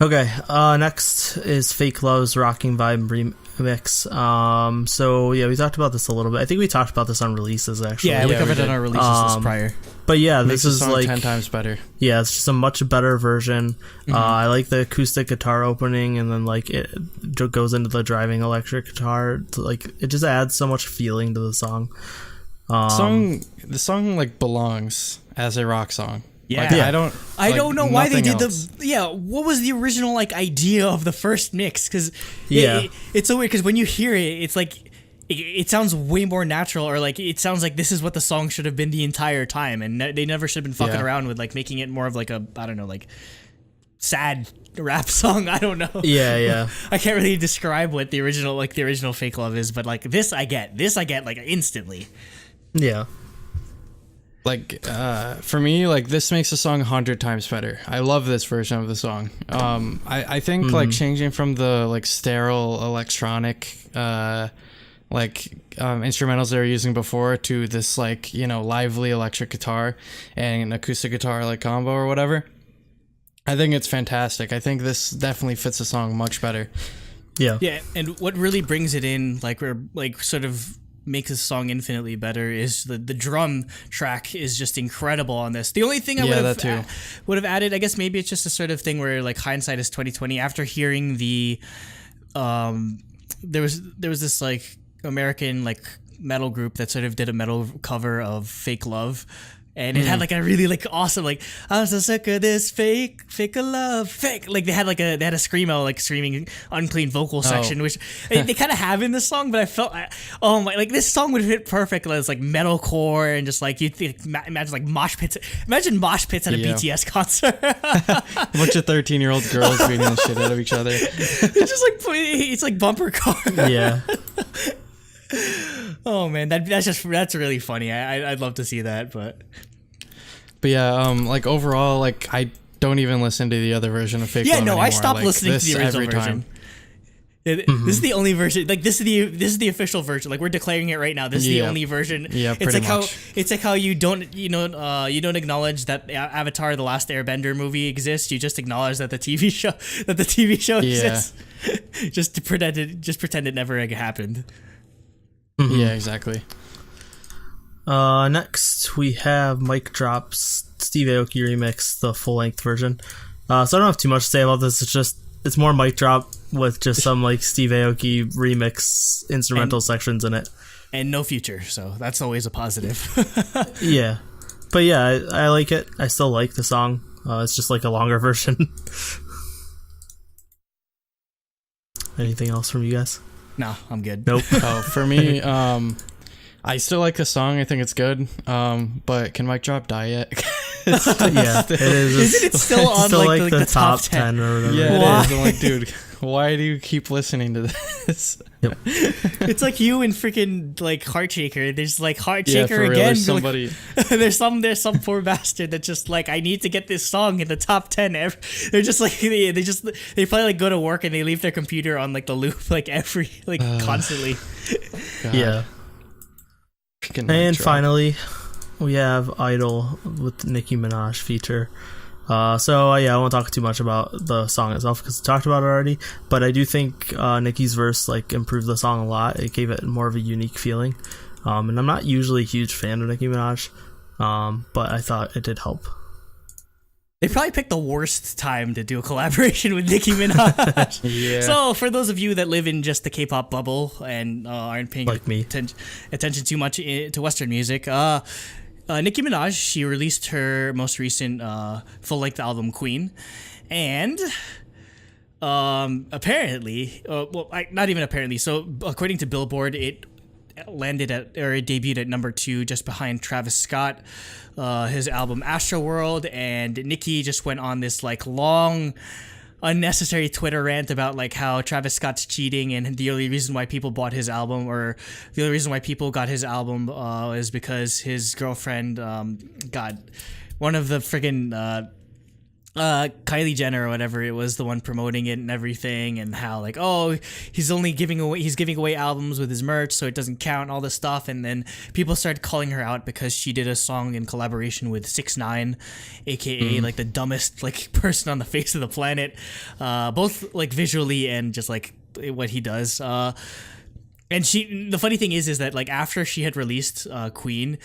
Okay, next is Fake Love's Rocking Vibe remix. So yeah, we talked about this a little bit. I think we talked about this on releases actually. Yeah, we covered it on our releases prior. But yeah, this is like 10 times better. Yeah, it's just a much better version. I like the acoustic guitar opening, and then like it goes into the driving electric guitar. Like it just adds so much feeling to the song. The song like belongs as a rock song. Yeah, like, I don't know why they did else. what was the original like idea of the first mix? Because it's so weird. Because when you hear it, it's like it sounds way more natural, or like it sounds like this is what the song should have been the entire time, and they never should have been fucking around with like making it more of like a, I don't know, like sad rap song. I don't know. Yeah. I can't really describe what the original Fake Love is, but like this I get like instantly. Yeah. Like, for me, like, this makes the song 100 times better. I love this version of the song. I think, like, changing from the, like, sterile electronic, instrumentals they were using before to this, like, you know, lively electric guitar and an acoustic guitar, like, combo or whatever, I think it's fantastic. I think this definitely fits the song much better. Yeah. Yeah, and what really brings it in, like, or, like, sort of makes this song infinitely better is the drum track is just incredible on this. The only thing I would have added, I guess maybe it's just a sort of thing where like hindsight is 2020. After hearing the there was this like American like metal group that sort of did a metal cover of Fake Love. And it had like a really like awesome like, I'm so sick of this fake love, fake. Like they had a screamo, like screaming unclean vocal section, which they kind of have in this song. But I felt like this song would fit perfect as like metalcore and just like you imagine like mosh pits. Imagine mosh pits at a BTS concert. A bunch of 13-year-old girls beating the shit out of each other. It's just like it's like bumper car. Yeah. Oh man, that's really funny. I'd love to see that, but yeah, like overall, like I don't even listen to the other version of Fake Love anymore. I stopped like, listening to the original version. This is the only version. Like this is the official version. Like we're declaring it right now. This is the only version. Yeah, pretty much. It's like how you don't acknowledge that Avatar: The Last Airbender movie exists. You just acknowledge that the TV show exists. just pretend it never happened. Yeah, exactly. Next we have Mic Drop's Steve Aoki remix, the full-length version. So I don't have too much to say about this. It's more Mic Drop with just some like Steve Aoki remix instrumental sections in it. And no Future, so that's always a positive. Yeah. But yeah, I like it. I still like the song. It's just like a longer version. Anything else from you guys? No, I'm good. Nope. For me, I still like the song. I think it's good. But can Mic Drop die yet? It is. Isn't it still on like the top 10 or whatever? Yeah, it is. I'm like, dude, why do you keep listening to this? Yep. It's like you and freaking like Heartshaker. There's like Heartshaker again. There's somebody. there's some poor bastard that just like, I need to get this song in the top 10. They're just like they probably like go to work and they leave their computer on like the loop like constantly. God. Yeah. And finally, we have I-DLE with Nicki Minaj feature. Yeah, I won't talk too much about the song itself because I talked about it already. But I do think Nicki's verse like improved the song a lot. It gave it more of a unique feeling. And I'm not usually a huge fan of Nicki Minaj, but I thought it did help. They probably picked the worst time to do a collaboration with Nicki Minaj. Yeah. So for those of you that live in just the K-pop bubble and aren't paying Like me. attention too much to Western music, Nicki Minaj, she released her most recent full-length album, Queen, and apparently, not even apparently, so according to Billboard, it debuted at number 2 just behind Travis Scott, his album Astroworld, and Nicki just went on this like long unnecessary Twitter rant about like how Travis Scott's cheating, and the only reason why people bought his album, or the only reason why people got his album is because his girlfriend got one of the friggin' Kylie Jenner or whatever it was, the one promoting it and everything, and how like, oh, he's giving away albums with his merch, so it doesn't count, all this stuff. And then people started calling her out because she did a song in collaboration with 6ix9ine, aka like the dumbest like person on the face of the planet, both like visually and just like what he does. And the funny thing is that like after she had released Queen,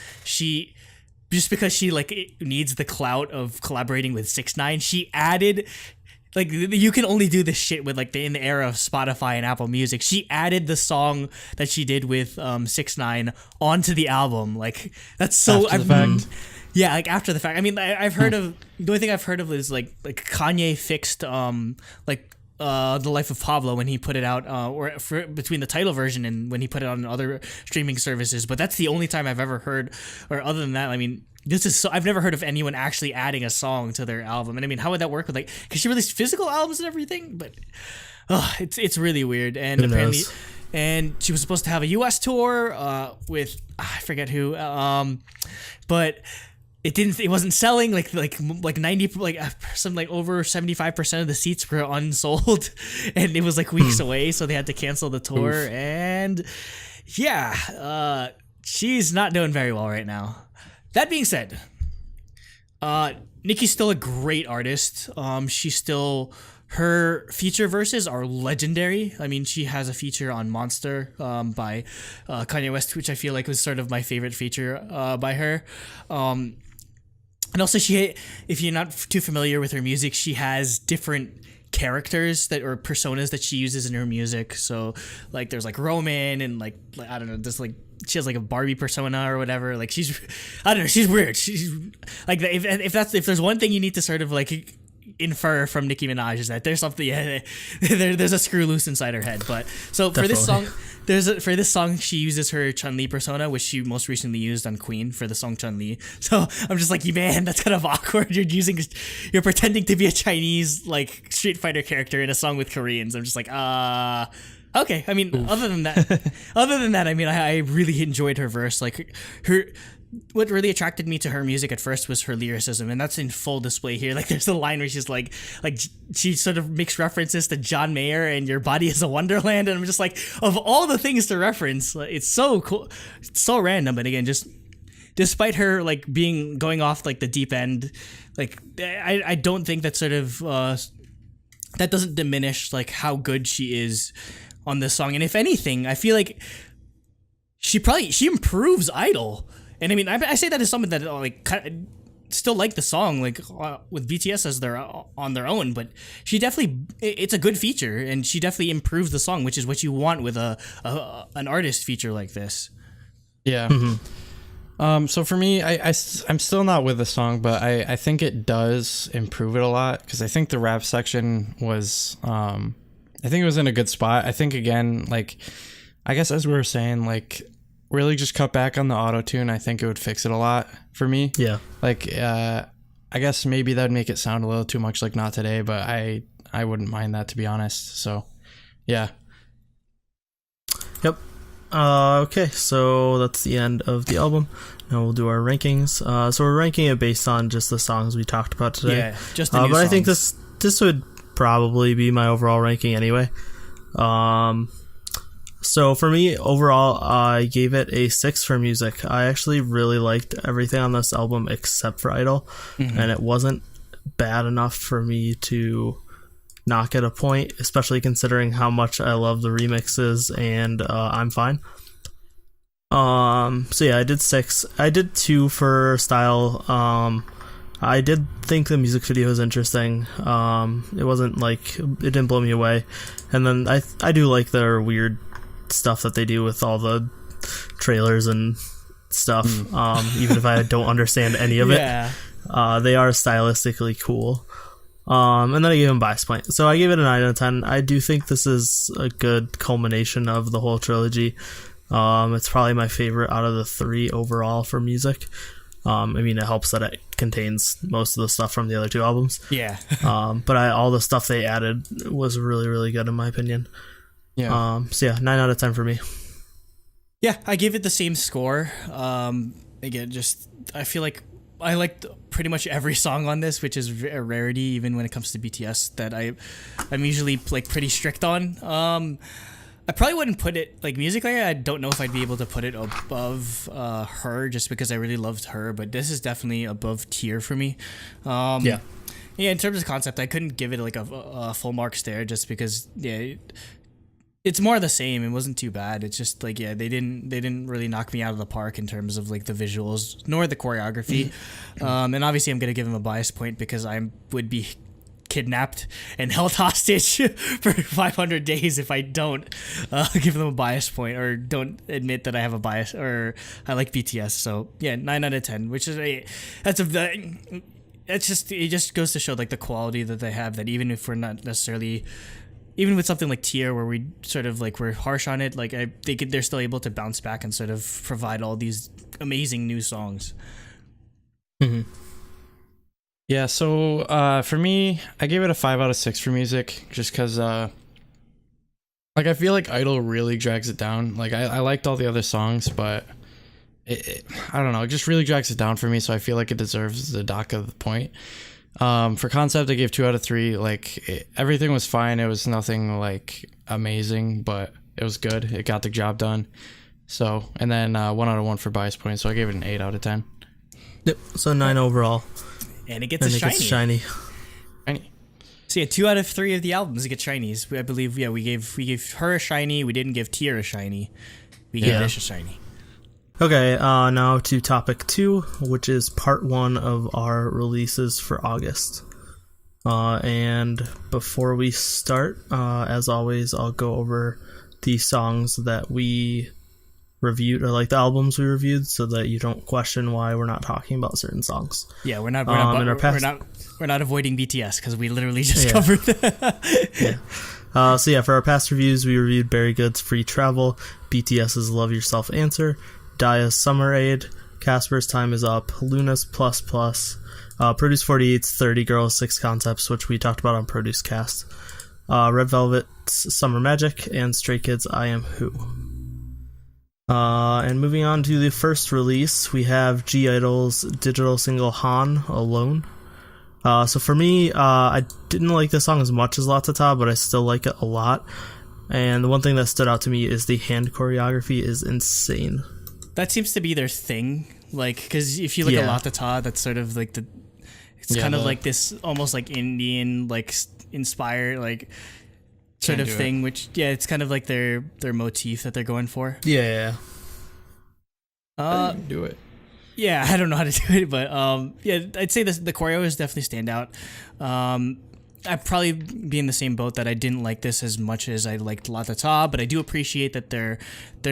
just because she like needs the clout of collaborating with 6ix9ine, she added, like, you can only do this shit with like in the era of Spotify and Apple Music. She added the song that she did with 6ix9ine onto the album. Like that's so After the fact. Yeah, like after the fact. I mean, I've heard of, the only thing I've heard of is like Kanye fixed The Life of Pablo when he put it out, between the title version and when he put it on other streaming services. But that's the only time I've ever heard, or other than that, I mean, I've never heard of anyone actually adding a song to their album. And I mean, how would that work with like, because she released physical albums and everything, but it's really weird. And apparently, and she was supposed to have a US tour with I forget who, but it wasn't selling, like 90, like some like over 75% of the seats were unsold, and it was like weeks away, so they had to cancel the tour. Oof. And yeah, she's not doing very well right now. That being said, Nicki's still a great artist. Her feature verses are legendary. I mean, she has a feature on Monster by Kanye West, which I feel like was sort of my favorite feature by her. And also, if you're not too familiar with her music, she has different characters or personas that she uses in her music. So, like, there's like Roman, and like I don't know, just like she has like a Barbie persona or whatever. Like she's weird. She's like, if there's one thing you need to sort of like infer from Nicki Minaj, is that there's something, there's a screw loose inside her head. But so for this song, she uses her Chun-Li persona, which she most recently used on Queen for the song Chun-Li. So I'm just like, man, that's kind of awkward. You're pretending to be a Chinese like Street Fighter character in a song with Koreans. I'm just like, okay. I mean, other than that, I mean, I really enjoyed her verse. Like what really attracted me to her music at first was her lyricism, and that's in full display here. Like there's a line where she's like she sort of makes references to John Mayer and Your Body is a Wonderland, and I'm just like, of all the things to reference, it's so cool, it's so random. But again, just despite her like going off like the deep end, like I don't think that sort of that doesn't diminish like how good she is on this song. And if anything, I feel like she improves I-DLE. And I mean, I say that as someone that like still like the song, like with BTS as on their own, but she definitely, it's a good feature, and she definitely improves the song, which is what you want with an artist feature like this. Yeah. Mm-hmm. So for me, I'm still not with the song, but I think it does improve it a lot, because I think the rap section was, I think it was in a good spot. I think, again, like, I guess as we were saying, like, really just cut back on the auto-tune. I think it would fix it a lot for me. Yeah. Like, I guess maybe that would make it sound a little too much like Not Today, but I wouldn't mind that, to be honest. So, yeah. Yep. Okay, so that's the end of the album. Now we'll do our rankings. So we're ranking it based on just the songs we talked about today. Yeah, just the new songs. But I think this would probably be my overall ranking anyway. So for me, overall, I gave it a 6 for music. I actually really liked everything on this album except for I-DLE, and it wasn't bad enough for me to not get a point, especially considering how much I love the remixes, and I'm fine. So yeah, I did 6. I did 2 for style. I did think the music video was interesting. It wasn't like, it didn't blow me away. And then I do like their weird stuff that they do with all the trailers and stuff. Even if I don't understand any of it, they are stylistically cool. And then I gave him bias point. So I gave it a 9 out of 10. I do think this is a good culmination of the whole trilogy. It's probably my favorite out of the 3 overall for music. I mean, it helps that it contains most of the stuff from the other 2 albums. Yeah. But all the stuff they added was really, really good in my opinion. Yeah. So yeah, 9 out of 10 for me. Yeah, I gave it the same score. Again, just I feel like I liked pretty much every song on this, which is a rarity even when it comes to BTS that I'm usually like pretty strict on. I probably wouldn't put it like musically. I don't know if I'd be able to put it above her just because I really loved her, but this is definitely above tier for me. Yeah, in terms of concept, I couldn't give it like a full marks there just because it's more of the same. It wasn't too bad. It's just like they didn't really knock me out of the park in terms of like the visuals nor the choreography. And obviously I'm gonna give him a bias point because I would be kidnapped and held hostage for 500 days if I don't give them a bias point or don't admit that I have a bias or I like BTS. So yeah, 9 out of 10, which is it just goes to show like the quality that they have, that even if we're not necessarily, even with something like Tier where we sort of like we're harsh on it, like they're still able to bounce back and sort of provide all these amazing new songs. Yeah, so for me, I gave it a 5 out of 6 for music, just because like I feel like I-DLE really drags it down. Like I liked all the other songs, but I don't know, it just really drags it down for me, so I feel like it deserves the dock of the point. For concept, I gave 2 out of 3. Like everything was fine. It was nothing like amazing, but it was good. It got the job done. So, and then 1 out of 1 for bias points, so I gave it an 8 out of 10. Yep, so 9 overall. And it gets shiny. So yeah, 2 out of 3 of the albums get shinies. I believe we gave her a shiny. We didn't give Tier a shiny. We gave Dish a shiny. Okay, now to topic 2, which is part 1 of our releases for August. And before we start, as always, I'll go over the songs that we reviewed, or like the albums we reviewed, so that you don't question why we're not talking about certain songs. Yeah, we're not avoiding BTS because we literally just covered that. So yeah, for our past reviews, we reviewed Berry Good's Free Travel, BTS's Love Yourself Answer, Daya's Summer Aid, Casper's Time Is Up, Luna's Plus Plus, Produce 48's 30 Girls 6 Concepts, which we talked about on Produce Cast, Red Velvet's Summer Magic, and Stray Kids' I Am Who. And moving on to the first release, we have (G)I-DLE's digital single Han Alone. So for me, I didn't like this song as much as La Ta Ta, but I still like it a lot. And the one thing that stood out to me is the hand choreography is insane. That seems to be their thing, like, because if you look at La Ta Ta, that's sort of like it's kind of like this almost like Indian, like inspired, like sort of thing, which it's kind of like their motif that they're going for. Yeah. Do it. Yeah, I don't know how to do it, but I'd say the choreo is definitely stand out. I'd probably be in the same boat that I didn't like this as much as I liked La Ta Ta, but I do appreciate that they're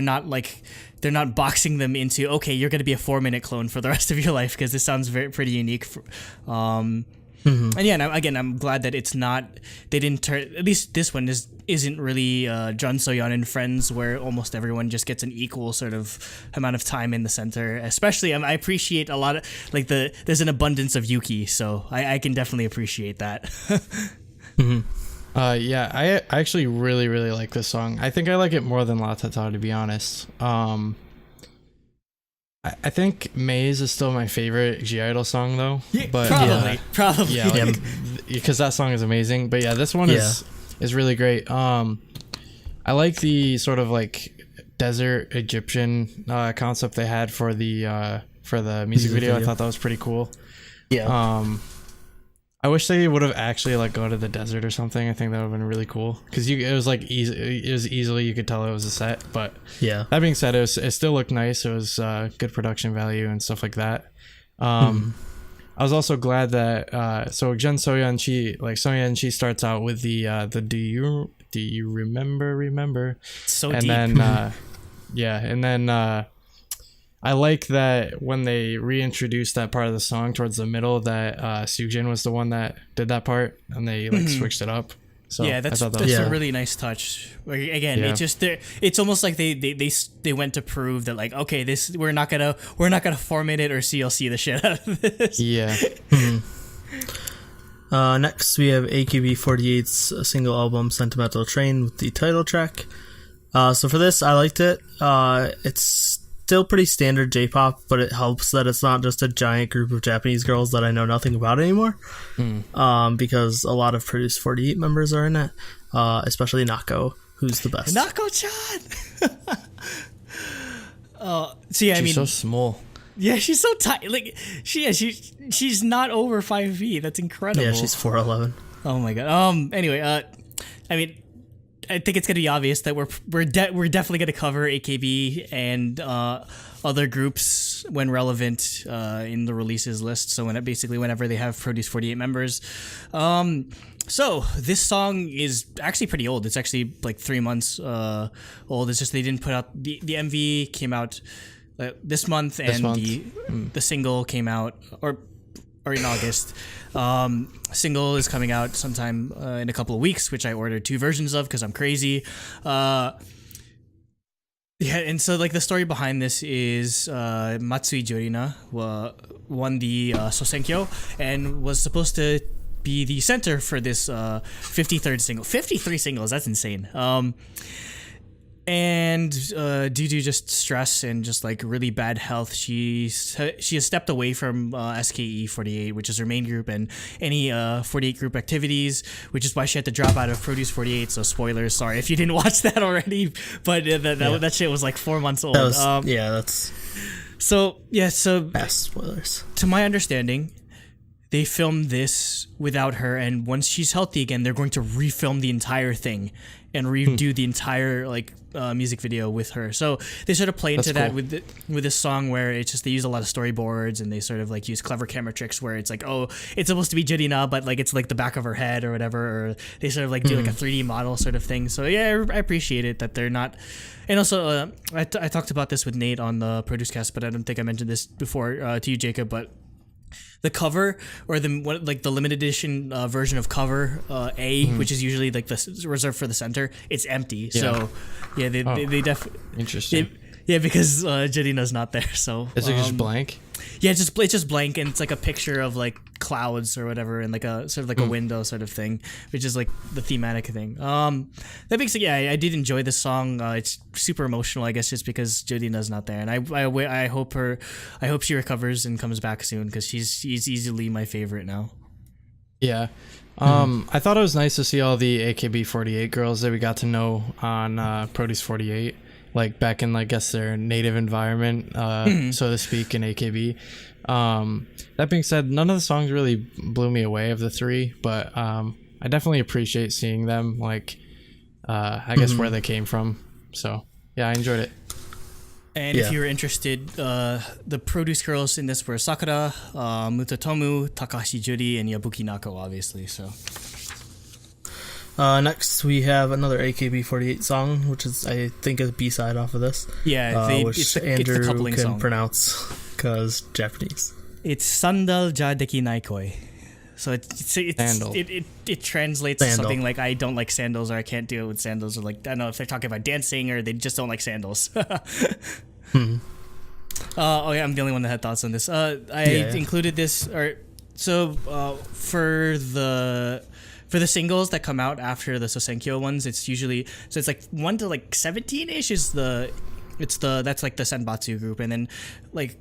not boxing them into, okay, you're going to be a 4-minute clone for the rest of your life, because this sounds pretty unique. And again, I'm glad that it's not, they didn't turn, at least this one isn't really Jun So-yeon and Friends, where almost everyone just gets an equal sort of amount of time in the center. Especially, I appreciate a lot of, like, there's an abundance of Yuki, so I can definitely appreciate that. I actually really, really like this song. I think I like it more than La Ta Ta, to be honest. I think Maze is still my favorite (G)I-DLE song, though. Yeah, but probably. Yeah, because that song is amazing. But yeah, this one is really great. I like the sort of like desert Egyptian concept they had for the music video. I thought that was pretty cool. Yeah. I wish they would have actually like gone to the desert or something. I think that would have been really cool because it was like easy. It was easily you could tell it was a set. But Yeah. that being said, it still looked nice. It was good production value and stuff like that. I was also glad that so Jun Soyeon she starts out with the do you remember So and deep. then and then I like that when they reintroduced that part of the song towards the middle that Sujin was the one that did that part and they like switched it up. So yeah, that's I thought that was a really nice touch. Like, again, it's almost like they went to prove that like, okay, this we're not gonna format it or CLC the shit out of this. Yeah. Next, we have AKB48's single album Sentimental Train with the title track. So for this, I liked it. It's still pretty standard J-pop, but it helps that it's not just a giant group of Japanese girls that I know nothing about anymore. Because a lot of Produce 48 members are in it, especially Nako, who's the best. Nako-chan! She's so small. Yeah, she's so tight. Like she's not over 5 feet. That's incredible. Yeah, she's 4'11". Oh my god. Anyway, I mean, I think it's gonna be obvious that we're definitely gonna cover AKB and other groups when relevant in the releases list. So whenever they have Produce 48 members. So this song is actually pretty old. It's actually like 3 months old. It's just they didn't put out the MV came out this month, and the single came out or in August. Single is coming out sometime in a couple of weeks, which I ordered 2 versions of because I'm crazy. And so like the story behind this is Matsui Jorina won the Sosenkyo and was supposed to be the center for this 53rd single. 53 singles, that's insane. And due to just stress and just like really bad health, she has stepped away from SKE48, which is her main group, and any 48 group activities, which is why she had to drop out of Produce 48. So spoilers, sorry if you didn't watch that already, but that shit was like 4 months old. That's so best spoilers. To my understanding, they filmed this without her, and once she's healthy again, they're going to refilm the entire thing and redo the entire like music video with her. So they sort of play into that with this song where it's just they use a lot of storyboards and they sort of like use clever camera tricks where it's like, oh, it's supposed to be Jurina, but like it's like the back of her head or whatever, or they sort of like do like a 3D model sort of thing. So yeah, I appreciate it that they're not. And also, I talked about this with Nate on the Produce Cast, but I don't think I mentioned this before to you, Jacob, but the cover or the limited edition version of cover which is usually like the reserved for the center, it's empty. Yeah. So yeah, they definitely interesting. Because Jurina's not there. So is it just blank? Yeah, it's just blank, and it's like a picture of like clouds or whatever, and like a sort of like a window sort of thing, which is like the thematic thing. That makes it. Yeah, I did enjoy this song. It's super emotional, I guess, just because Jurina's not there, and I hope she recovers and comes back soon because she's easily my favorite now. Yeah. I thought it was nice to see all the AKB48 girls that we got to know on Produce 48. Like back in, I guess, their native environment, so to speak, in AKB. That being said, none of the songs really blew me away of the 3, but I definitely appreciate seeing them, like, I guess where they came from. So, yeah, I enjoyed it. And if you're interested, the Produce girls in this were Sakura, Mutatomu, Takahashi Juri, and Yabuki Nako, obviously, so... Next, we have another AKB48 song, which is, I think, a B-side off of this. Yeah, which Andrew can song. Pronounce, because Japanese. It's Sandal Ja Deki Nai Koi. So it translates to something like, I don't like sandals, or I can't deal with sandals, or like, I don't know if they're talking about dancing, or they just don't like sandals. Oh yeah, I'm the only one that had thoughts on this. I included this, for the singles that come out after the Sosenkyo ones, it's usually it's like 1 to like 17-ish is that's like the Senbatsu group, and then like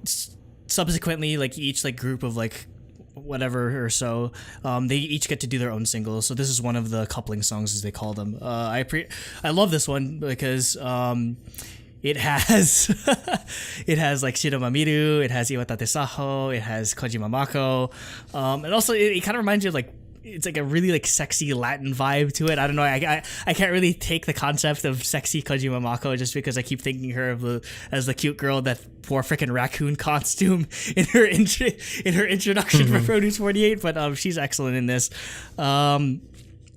subsequently like each like group of like whatever or so, they each get to do their own singles. So this is one of the coupling songs, as they call them. I love this one because it has it has like Shiromamiru, it has Iwatate Saho, it has Kojima Mako, and also it kind of reminds you of like, it's like a really like sexy Latin vibe to it. I don't know. I can't really take the concept of sexy Kojima Mako just because I keep thinking her as the cute girl that wore a freaking raccoon costume in her introduction for Produce 48. But she's excellent in this. Yeah,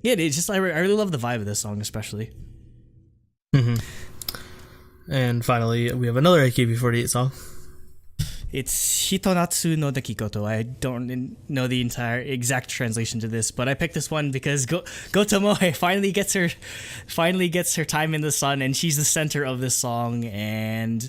it's just I really love the vibe of this song, especially. And finally, we have another AKB48 song. It's Hitonatsu no Dekikoto. I don't know the entire exact translation to this, but I picked this one because Gotomoe finally gets her time in the sun, and she's the center of this song. And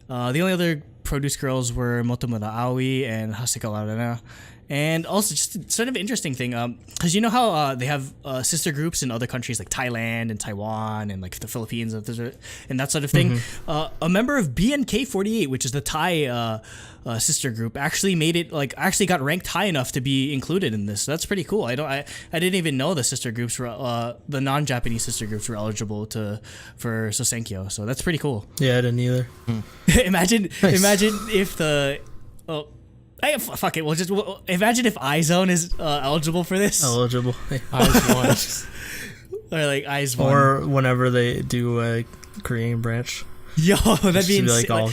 the only other Produce girls were Motomura Aoi and Hasekawa Arana. And also, just a sort of interesting thing, because you know how they have sister groups in other countries like Thailand and Taiwan and like the Philippines and that sort of thing. A member of BNK48, which is the Thai sister group, actually got ranked high enough to be included in this. So that's pretty cool. I didn't even know the sister groups were the non-Japanese sister groups were eligible for Sosenkyo. So that's pretty cool. Yeah, I didn't either. Imagine if fuck it. Imagine if iZone is eligible for this. Eligible. IZ*ONE. Or like IZ*ONE. Or whenever they do a Korean branch. Yo, that'd be like insane. all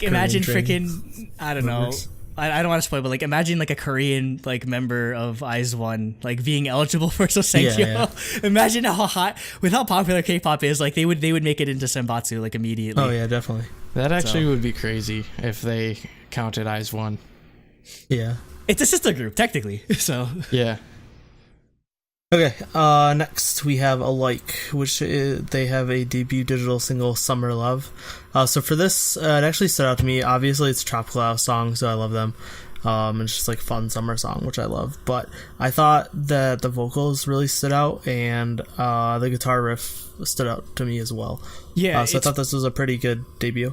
Imagine freaking, I don't know. I don't want to spoil, but like imagine like a Korean like member of IZ*ONE like being eligible for Sosenkyo. Yeah. Imagine how hot, with how popular K-pop is, like they would make it into Senbatsu like immediately. Oh yeah, definitely. That actually would be crazy if they counted IZ*ONE. Yeah. It's a sister group technically, so Yeah. Okay, next we have Alike, which they have a debut digital single, Summer Love. So for this, it actually stood out to me. Obviously, it's a Tropical House song, so I love them. It's just like a fun summer song, which I love. But I thought that the vocals really stood out, and the guitar riff stood out to me as well. Yeah, so I thought this was a pretty good debut.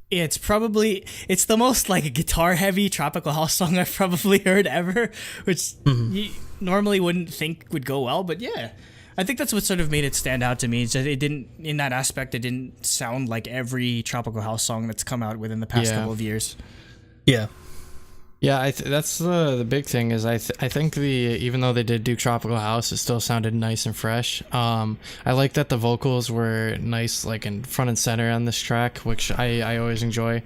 It's the most like guitar heavy tropical house song I've probably heard ever, which you normally wouldn't think would go well, but yeah, I think that's what sort of made it stand out to me. It's just, it didn't sound like every tropical house song that's come out within the past couple of years. Yeah. Yeah, that's the big thing is I think even though they did do Tropical House, it still sounded nice and fresh. I like that the vocals were nice, like in front and center on this track, which I always enjoy,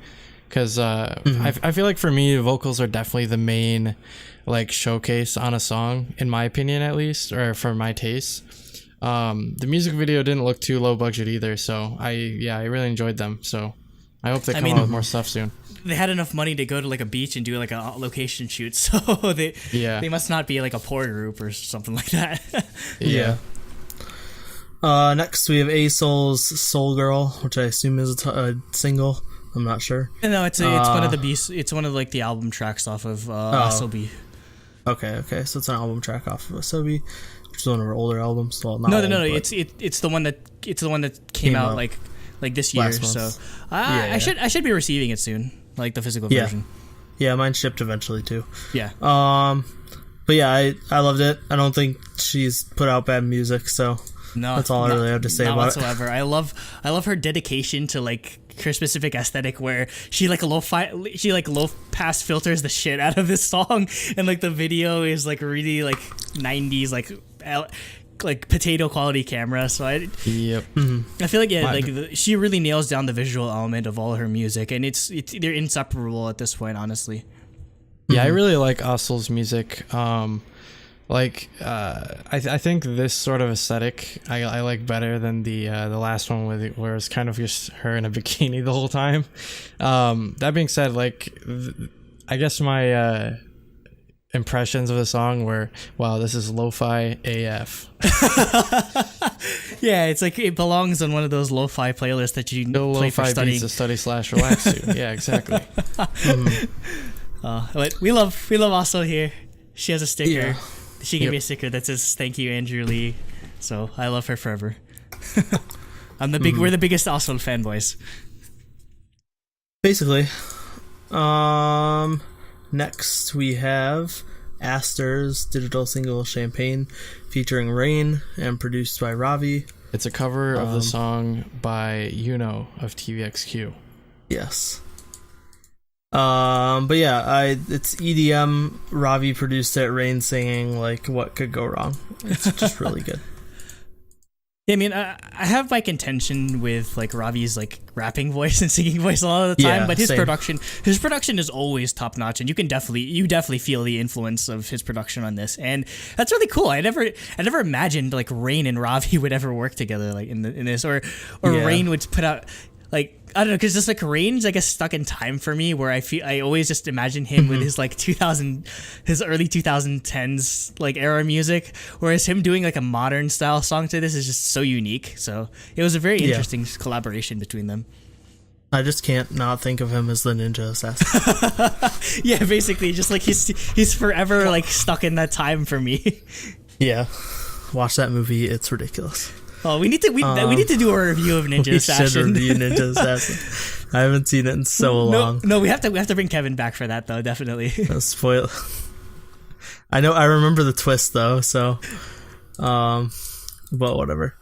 because I feel like for me, vocals are definitely the main like showcase on a song, in my opinion at least, or for my taste. The music video didn't look too low budget either, so I really enjoyed them. So I hope they come out with more stuff soon. They had enough money to go to like a beach and do like a location shoot, so they must not be like a poor group or something like that. Yeah. Next we have A-Soul's Soul Girl, which I assume is a single. I'm not sure. No, it's one of the B's. It's one of like the album tracks off of Asobi. Okay, so it's an album track off of Asobi, which is one of her older albums. Well, no. It's the one that came out like this year. So I should be receiving it soon. Like the physical version. Yeah, mine shipped eventually too. Yeah. But yeah, I loved it. I don't think she's put out bad music, so that's all I really have to say about whatsoever. It. I love her dedication to like her specific aesthetic, where she like low pass filters the shit out of this song, and like the video is like really like 90s like potato quality camera. So I feel like she really nails down the visual element of all her music, and they're inseparable at this point, honestly. Yeah, I really like Asol's music. I think this sort of aesthetic I like better than the last one where it's kind of just her in a bikini the whole time. That being said, I guess my impressions of the song were, wow, this is lo-fi AF. Yeah, it's like it belongs on one of those lo-fi playlists that you play for studying. Beats to study/relax to. Yeah, exactly. But we love Aso here. She has a sticker. Yeah. She gave me a sticker that says "Thank you, Andrew Lee." So I love her forever. We're the biggest Aso fanboys. Basically. Next we have Aster's digital single Champagne, featuring Rain and produced by Ravi. It's a cover of the song by of TVXQ. Yes. But yeah, it's EDM. Ravi produced it. Rain singing. Like, what could go wrong? It's just really good. Yeah, I mean, I have my contention with like Ravi's like rapping voice and singing voice a lot of the time, but his production is always top notch, and you definitely feel the influence of his production on this, and that's really cool. I never imagined like Rain and Ravi would ever work together like in this, or Rain would put out like. I don't know, because just like Rain's like a stuck in time for me, where I always just imagine him with his like his early 2010s like era music, whereas him doing like a modern style song to this is just so unique. So it was a very interesting collaboration between them. I just can't not think of him as the ninja assassin. Yeah, basically, just like he's forever like stuck in that time for me. Yeah, watch that movie; it's ridiculous. Oh, we need to do a review of Ninja Assassin. We should review Ninja Assassin. I haven't seen it in so long. No, we have to bring Kevin back for that though, definitely. No, spoil. I remember the twist though, so but whatever.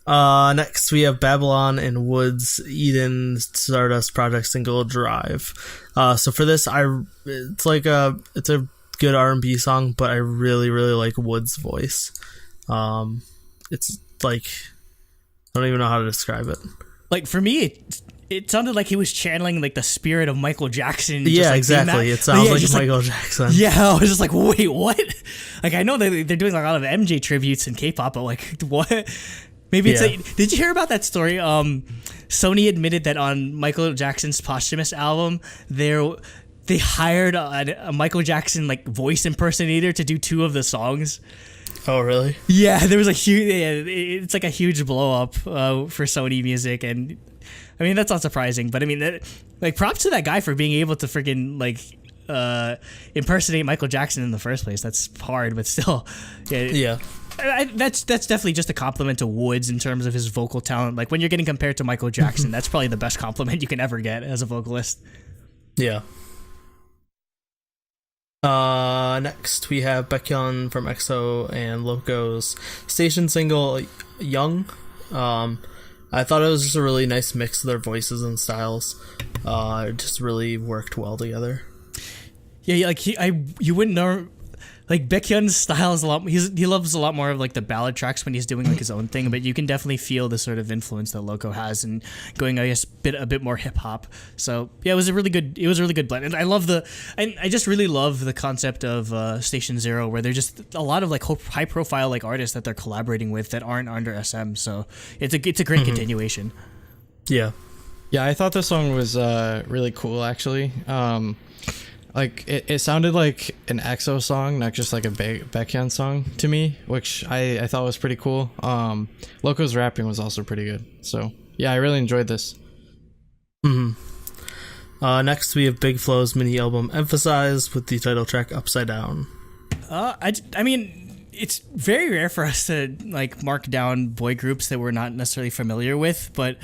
Next we have Babylon and Woods Eden Stardust Project single Drive. So for this it's a good R&B song, but I really, really like Woods' voice. It's like, I don't even know how to describe it. Like for me, it sounded like he was channeling like the spirit of Michael Jackson. Yeah, like, exactly. It sounds like Michael Jackson. Yeah, I was just like, wait, what? Like I know they're doing a lot of MJ tributes in K-pop, but like what? Maybe it's like, did you hear about that story? Sony admitted that on Michael Jackson's posthumous album, they hired a Michael Jackson like voice impersonator to do 2 of the songs. Oh, really? Yeah, there was a huge. It's like a huge blow up for Sony Music, and I mean that's not surprising. But I mean, like props to that guy for being able to freaking like impersonate Michael Jackson in the first place. That's hard, but still, yeah. That's definitely just a compliment to Woods in terms of his vocal talent. Like when you're getting compared to Michael Jackson, that's probably the best compliment you can ever get as a vocalist. Yeah. Next we have Baekhyun from EXO and Loco's station single Young. I thought it was just a really nice mix of their voices and styles. It just really worked well together. Yeah, like you wouldn't know. Like Baekhyun's style is a lot. He loves a lot more of like the ballad tracks when he's doing like his own thing, but you can definitely feel the sort of influence that Loco has and going, I guess, a bit more hip hop. So yeah, it was a really good blend, and I just really love the concept of Station Zero, where they're just a lot of like high profile like artists that they're collaborating with that aren't under SM. So it's a great continuation. Yeah, I thought the song was really cool actually. Like it sounded like an EXO song, not just like a Baekhyun song to me, which I thought was pretty cool. Loco's rapping was also pretty good. So yeah, I really enjoyed this. Next we have Big Flow's mini album Emphasize with the title track Upside Down. I mean, it's very rare for us to like mark down boy groups that we're not necessarily familiar with, but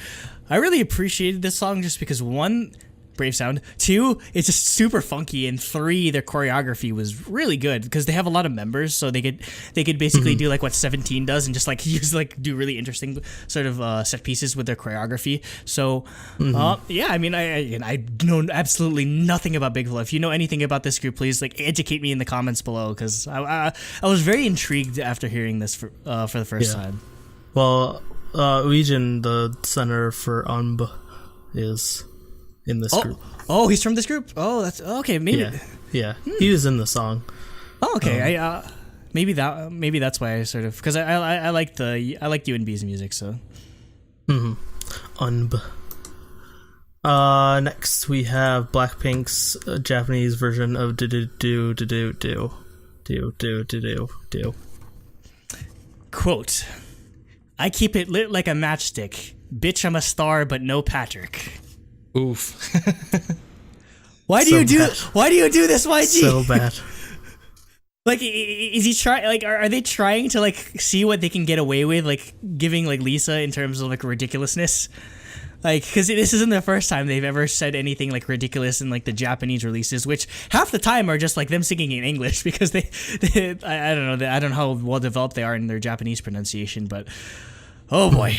I really appreciated this song just because 1, brave sound, 2, it's just super funky, and 3, their choreography was really good because they have a lot of members, so they could basically do like what 17 does and just like do really interesting sort of set pieces with their choreography. So yeah, I mean I know absolutely nothing about Big Flow. If you know anything about this group, please like educate me in the comments below, because I was very intrigued after hearing this for the first time. Well, Uijin, the center for UNB, is in this group. Oh, he's from this group? Oh, that's okay. Maybe. Yeah. He was in the song. Oh, okay. Maybe that's why I sort of, because I like UNB's music, so. UNB. Next we have Blackpink's Japanese version of do. Quote, I keep it lit like a matchstick. Bitch, I'm a star, but no Patrick. Oof. Why do you do this, YG? So bad. Like, is he trying? Like, are they trying to like see what they can get away with, like giving like Lisa in terms of like ridiculousness? Like, because this isn't the first time they've ever said anything like ridiculous in like the Japanese releases, which half the time are just like them singing in English because they I don't know how well developed they are in their Japanese pronunciation, but Oh boy.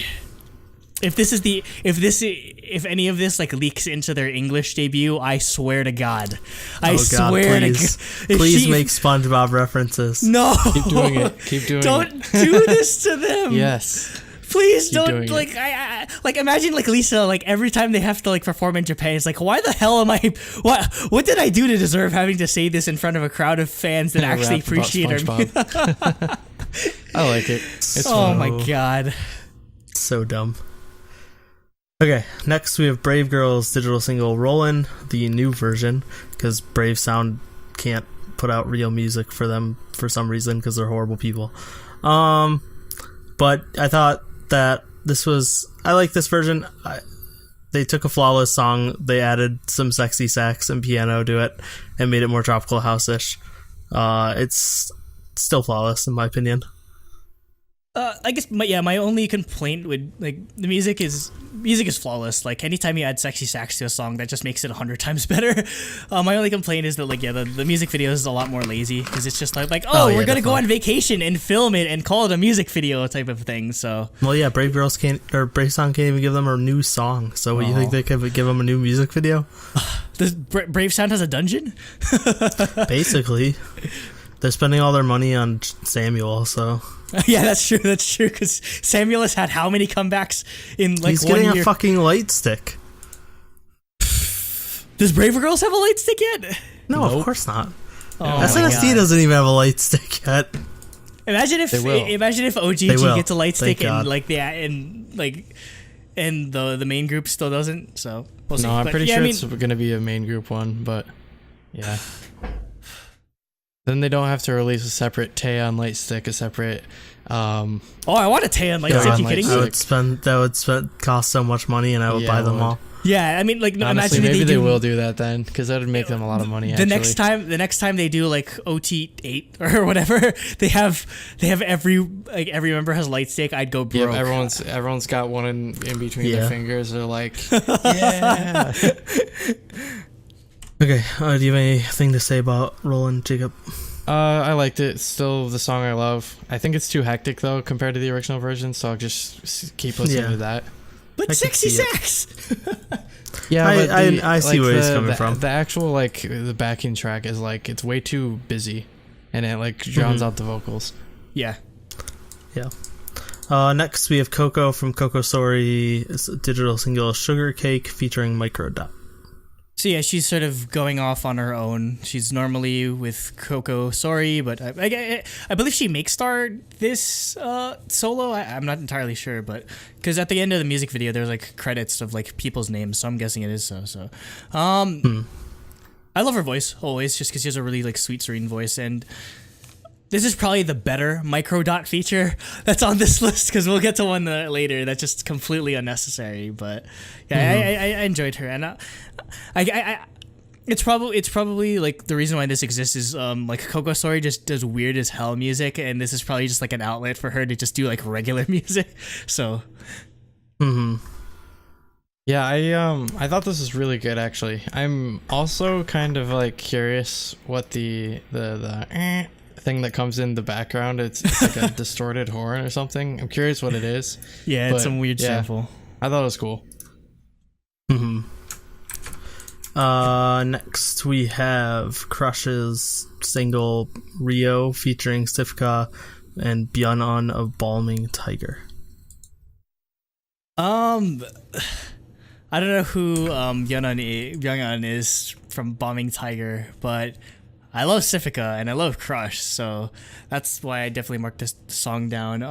If any of this like leaks into their English debut, I swear to God, please make SpongeBob references. No, keep doing it. Keep doing don't it. Don't do this to them. Yes. Please don't like I like imagine like Lisa like every time they have to like perform in Japan, it's like why the hell am I what did I do to deserve having to say this in front of a crowd of fans that actually appreciate our music? I like it. It's fun. My God, so dumb. Okay, next we have Brave Girl's digital single Rollin', the new version, because Brave Sound can't put out real music for them for some reason because they're horrible people. But I thought that I like this version. They took a flawless song, they added some sexy sax and piano to it, and made it more tropical house-ish. It's still flawless in my opinion. I guess my only complaint would like the music is flawless. Like anytime you add sexy sax to a song, that just makes it 100 times better. My only complaint is that like the music video is a lot more lazy because it's just like we're gonna go on vacation and film it and call it a music video type of thing. So Brave Sound can't even give them a new song. So you think they could give them a new music video? Does Brave Sound has a dungeon? Basically, they're spending all their money on Samuel. So. Yeah, that's true. That's true. Because Samuel has had how many comebacks in like 1 year? He's getting a fucking light stick. Does Braver Girls have a light stick yet? No, of course not. Oh SNSD doesn't even have a light stick yet. Imagine if OGG gets a light stick and like the main group still doesn't. So we'll see. No, I'm pretty sure it's going to be a main group one, but yeah. Then they don't have to release a separate Taeyeon light stick, a separate. I want a Taeyeon light stick. Are you kidding me? That would cost so much money, and I would buy them all. Yeah, I mean, like, honestly, imagine maybe they will do that then, because that would make them a lot of money. The next time they do like OT8 or whatever, they have every member has a light stick. I'd go broke. Yeah, everyone's got one in between their fingers. They're like, yeah. Okay, do you have anything to say about Rollin', Jacob? I liked it. It's still the song I love. I think it's too hectic though compared to the original version, so I'll just keep listening to that. But sexy sax. Yeah, I see where he's coming from. The actual the backing track is it's way too busy, and it drowns out the vocals. Yeah. Yeah. Next we have Coco from Coco Story's digital single Sugar Cake featuring Microdot. So yeah, she's sort of going off on her own. She's normally with Coco Sorry, but I believe she makes star this solo. I'm not entirely sure, but because at the end of the music video, there's credits of people's names, so I'm guessing it is so. I love her voice always, just because she has a really sweet, serene voice, and this is probably the better Microdot feature that's on this list, because we'll get to one later that's just completely unnecessary. But yeah, I enjoyed her, and it's probably the reason why this exists is Coco Story just does weird as hell music, and this is probably just an outlet for her to just do regular music. So. Yeah, I thought this was really good actually. I'm also kind of curious what the thing that comes in the background. It's like a distorted horn or something. I'm curious what it is. Yeah, it's some weird sample. I thought it was cool. Next we have Crush's single Rio featuring Sifka and Byun-on of Balming Tiger. I don't know who Byun-on is from Bombing Tiger, but I love Sifka and I love Crush, so that's why I definitely marked this song down.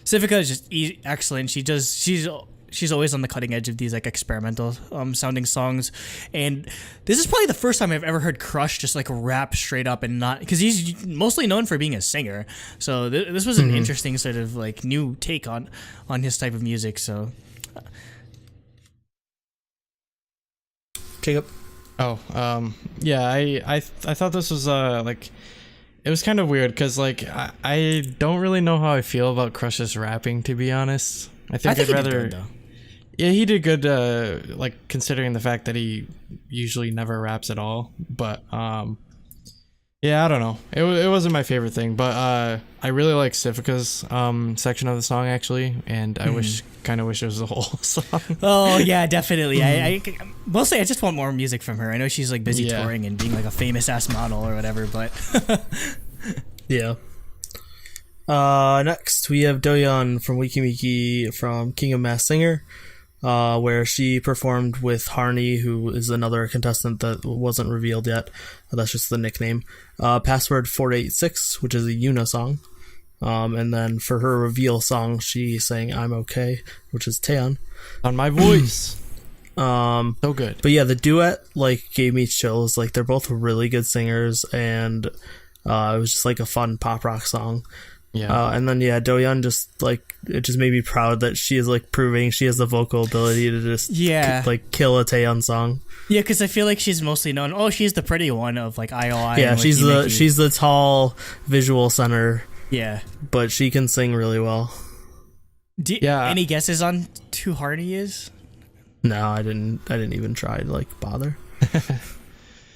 Sifka is just excellent. She's always on the cutting edge of these experimental sounding songs, and this is probably the first time I've ever heard Crush just rap straight up and not, because he's mostly known for being a singer. So this was an interesting sort of new take on his type of music. So, Jacob. Yeah, I thought this was it was kind of weird because I don't really know how I feel about Crush's rapping, to be honest. I think I'd rather. He did good, though. Yeah, he did good. Considering the fact that he usually never raps at all, but Yeah, I don't know. It wasn't my favorite thing, but I really like Sifika's section of the song actually, and I kind of wish it was the whole song. Oh yeah, definitely. I mostly I just want more music from her. I know she's like busy touring and being like a famous ass model or whatever, but yeah. Next we have Doyeon from Wiki Wiki from King of Masked Singer, where she performed with Harney, who is another contestant that wasn't revealed yet. That's just the nickname. Password 486, which is a Yuna song. And then for her reveal song, she sang I'm Okay, which is Taeyeon. On My Voice. So good. But yeah, the duet like gave me chills. Like they're both really good singers, and it was just like a fun pop rock song. Yeah. And then Doyeon just like it just made me proud that she is like proving she has the vocal ability to just like kill a Taeyeon song. Yeah, because I feel like she's mostly known. Oh, she's the pretty one of like I-DLE. Yeah, she's the tall visual center. Yeah, but she can sing really well. Any guesses on who Harney is? No, I didn't even try to like bother.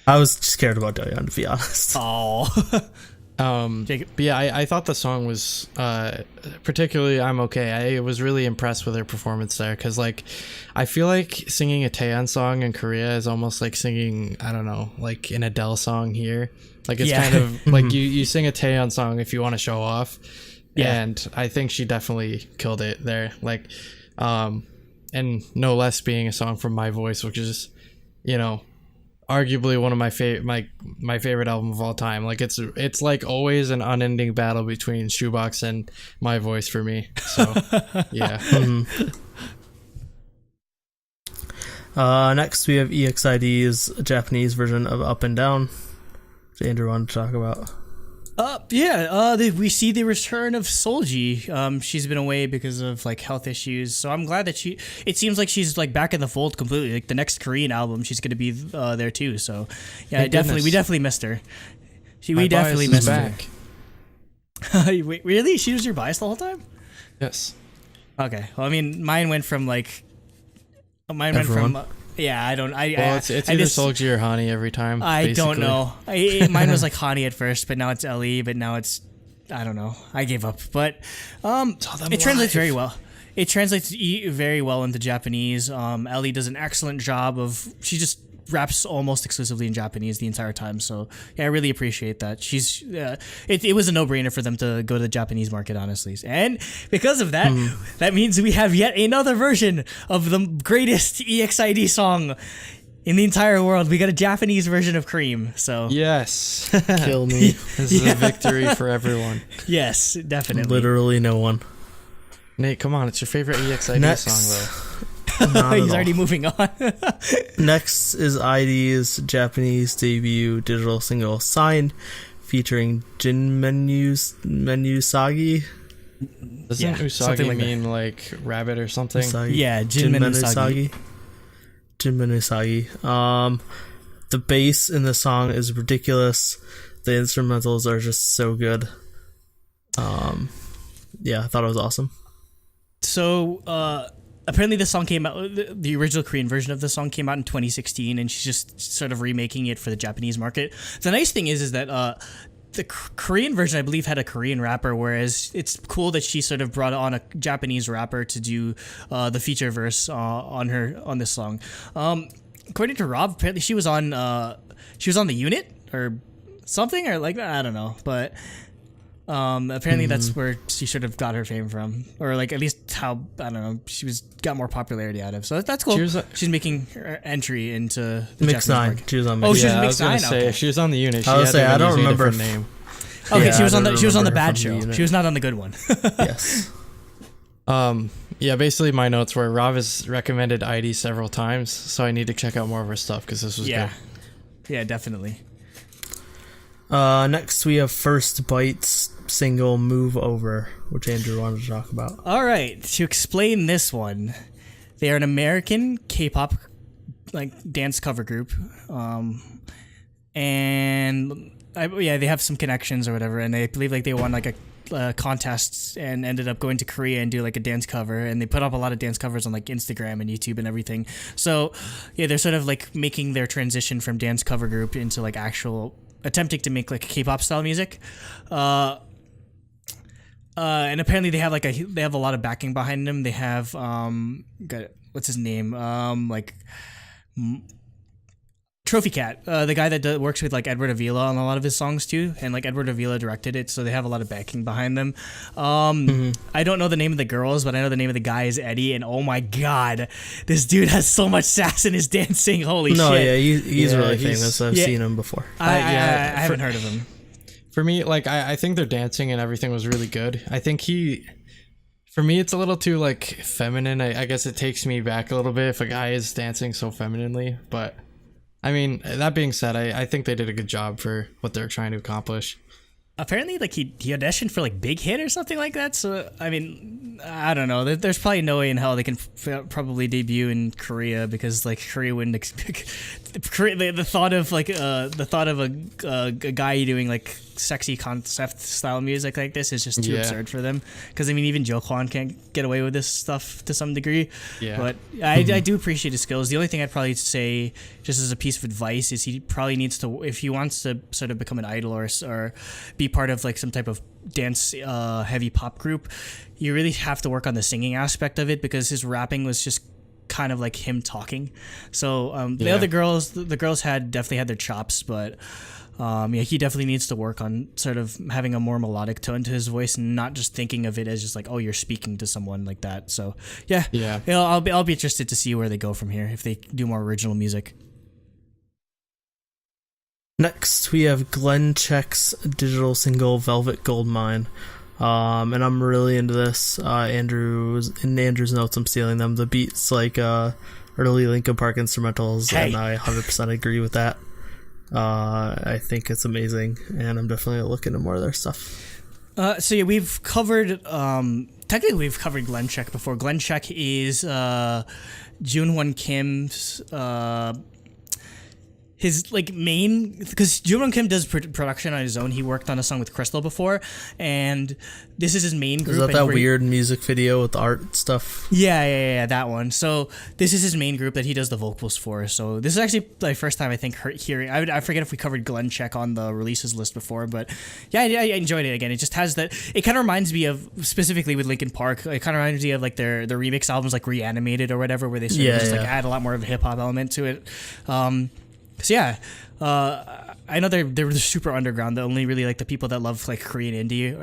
I was scared about Doyeon, to be honest. Oh. But yeah, I thought the song was particularly I'm Okay. I was really impressed with her performance there, because like I feel like singing a Taeyeon song in Korea is almost like singing, I don't know, like an Adele song here. Like it's kind of like you sing a Taeyeon song if you want to show off. And I think she definitely killed it there. Like and no less being a song from My Voice, which is, you know, arguably one of my favorite album of all time. Like it's like always an unending battle between Shoebox and My Voice for me. So yeah. Next we have EXID's Japanese version of Up and Down, which Andrew wanted to talk about. We see the return of Solji. She's been away because of like health issues, so I'm glad that it seems like she's like back in the fold completely. Like the next Korean album, she's gonna be there too. So yeah, we definitely missed her. We definitely missed her. Wait, really? She was your bias the whole time? Yes. Okay. Well, I mean, mine went from yeah, I don't. It's either Solji or Hani every time. I don't know. Mine was like Hani at first, but now it's LE. But now it's, I don't know. I gave up. But it translates very well. It translates very well into Japanese. LE does an excellent job of. She just raps almost exclusively in Japanese the entire time. So yeah, I really appreciate that. She's. It was a no-brainer for them to go to the Japanese market, honestly. And because of that, that means we have yet another version of the greatest EXID song in the entire world. We got a Japanese version of Cream. So yes, kill me. This is a victory for everyone. Yes, definitely. Literally no one. Nate, come on! It's your favorite EXID song, though. He's already moving on. Next is I-DLE's Japanese debut digital single Sign, featuring Jin Menusagi. Doesn't Usagi mean like rabbit or something? Usagi. Yeah, Jin Menusagi. Jin Menusagi. The bass in the song is ridiculous. The instrumentals are just so good. Yeah, I thought it was awesome. So, apparently the song came out, the original Korean version of the song came out in 2016, and she's just sort of remaking it for the Japanese market. The nice thing is that the Korean version, I believe, had a Korean rapper, whereas it's cool that she sort of brought on a Japanese rapper to do the feature verse on this song. According to Rob, apparently she was on the unit or something, or like I don't know, but apparently that's where she should have got her fame from, or like at least how, I don't know, she got more popularity out of. So that's cool. She's making her entry into the Mix 9. market. She was on. She was Mix 9. Okay. She was on the unit. I don't remember her name. Okay, she was on the bad show. She was not on the good one. Yes. Yeah, basically my notes were Rob has recommended I-DLE several times, so I need to check out more of her stuff because this was good. Yeah, definitely. Next we have First Bite's single Move Over, which Andrew wanted to talk about. All right, to explain this one, they are an American K-pop like dance cover group, and they have some connections or whatever, and they believe like they won like a contest and ended up going to Korea and do like a dance cover, and they put up a lot of dance covers on like Instagram and YouTube and everything. So yeah, they're sort of like making their transition from dance cover group into like actual attempting to make like K-pop style music. And apparently they have a lot of backing behind them. They have what's his name? Trophy Cat, the guy that works with like Edward Avila on a lot of his songs too, and like Edward Avila directed it, so they have a lot of backing behind them. I don't know the name of the girls, but I know the name of the guy is Eddie, and oh my god, this dude has so much sass in his dancing. Holy shit! No, yeah, he's really famous. I've seen him before. I haven't heard of him. For me, like I think their dancing and everything was really good. I think for me, it's a little too like feminine. I guess it takes me back a little bit if a guy is dancing so femininely, but. I mean, that being said, I think they did a good job for what they're trying to accomplish. Apparently, like he auditioned for like Big Hit or something like that. So I mean, I don't know. There's probably no way in hell they can probably debut in Korea because like Korea wouldn't. The thought of like a guy doing like sexy concept style music like this is just too absurd for them. Because I mean, even Joe Kwan can't get away with this stuff to some degree. Yeah. But I do appreciate his skills. The only thing I'd probably say, just as a piece of advice, is he probably needs to, if he wants to sort of become an idol or be part of like some type of dance heavy pop group, you really have to work on the singing aspect of it because his rapping was just kind of like him talking. So the other girls, the girls definitely had their chops, but he definitely needs to work on sort of having a more melodic tone to his voice and not just thinking of it as just like, oh, you're speaking to someone like that. So I'll be interested to see where they go from here if they do more original music. Next, we have Glenn Check's digital single Velvet Goldmine. And I'm really into this. In Andrew's notes, I'm stealing them. The beats like early Linkin Park instrumentals, and I 100% agree with that. I think it's amazing, and I'm definitely looking into more of their stuff. We've covered technically we've covered Glenn Check before. Glenn Check is Junwon Kim's his like main, because Junwon Kim does production on his own. He worked on a song with Crystal before, and this is his main group. Is that weird music video with art stuff? Yeah, that one. So this is his main group that he does the vocals for. So this is actually the first time I think hearing. I forget if we covered Glenn Check on the releases list before, but yeah, I enjoyed it again. It just has that. It kind of reminds me of, specifically with Linkin Park. It kind of reminds me of like their remix albums, like Reanimated or whatever, where they sort of just like add a lot more of a hip hop element to it. I know they're super underground. They're only really like the people that love like Korean indie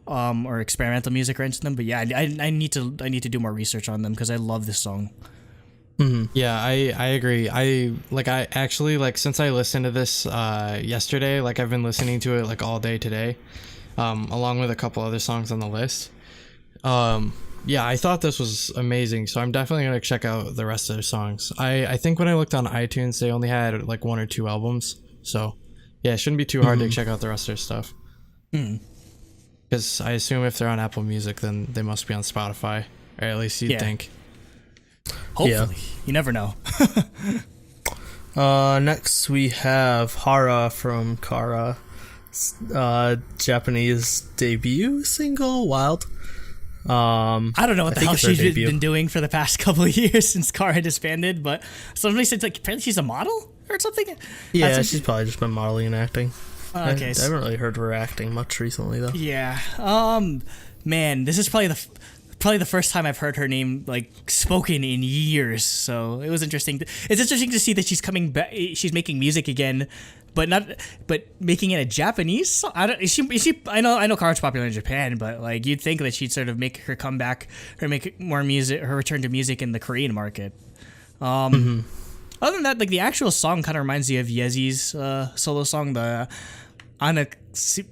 or experimental music are into them. But yeah, I need to do more research on them because I love this song. Mm-hmm. Yeah, I agree. I actually since I listened to this yesterday, like I've been listening to it like all day today, along with a couple other songs on the list. Yeah, I thought this was amazing, so I'm definitely going to check out the rest of their songs. I think when I looked on iTunes, they only had like 1 or 2 albums, so yeah, it shouldn't be too hard to check out the rest of their stuff. Because I assume if they're on Apple Music, then they must be on Spotify, or at least you'd think. Hopefully. You never know. Next, we have Hara from Kara, Japanese debut single, Wild. I don't know what the hell she's been doing for the past couple of years since Kara disbanded, but somebody said like apparently she's a model or something. Yeah, she's probably just been modeling and acting. Okay, I haven't really heard her acting much recently though. Yeah. Man, this is probably the first time I've heard her name like spoken in years. So it was interesting. It's interesting to see that she's coming back. She's making music again. But making it a Japanese song? I know Kara's popular in Japan, but like you'd think that she'd sort of make her comeback or make more music, her return to music in the Korean market. Other than that, like the actual song kind of reminds me of Yezi's solo song, the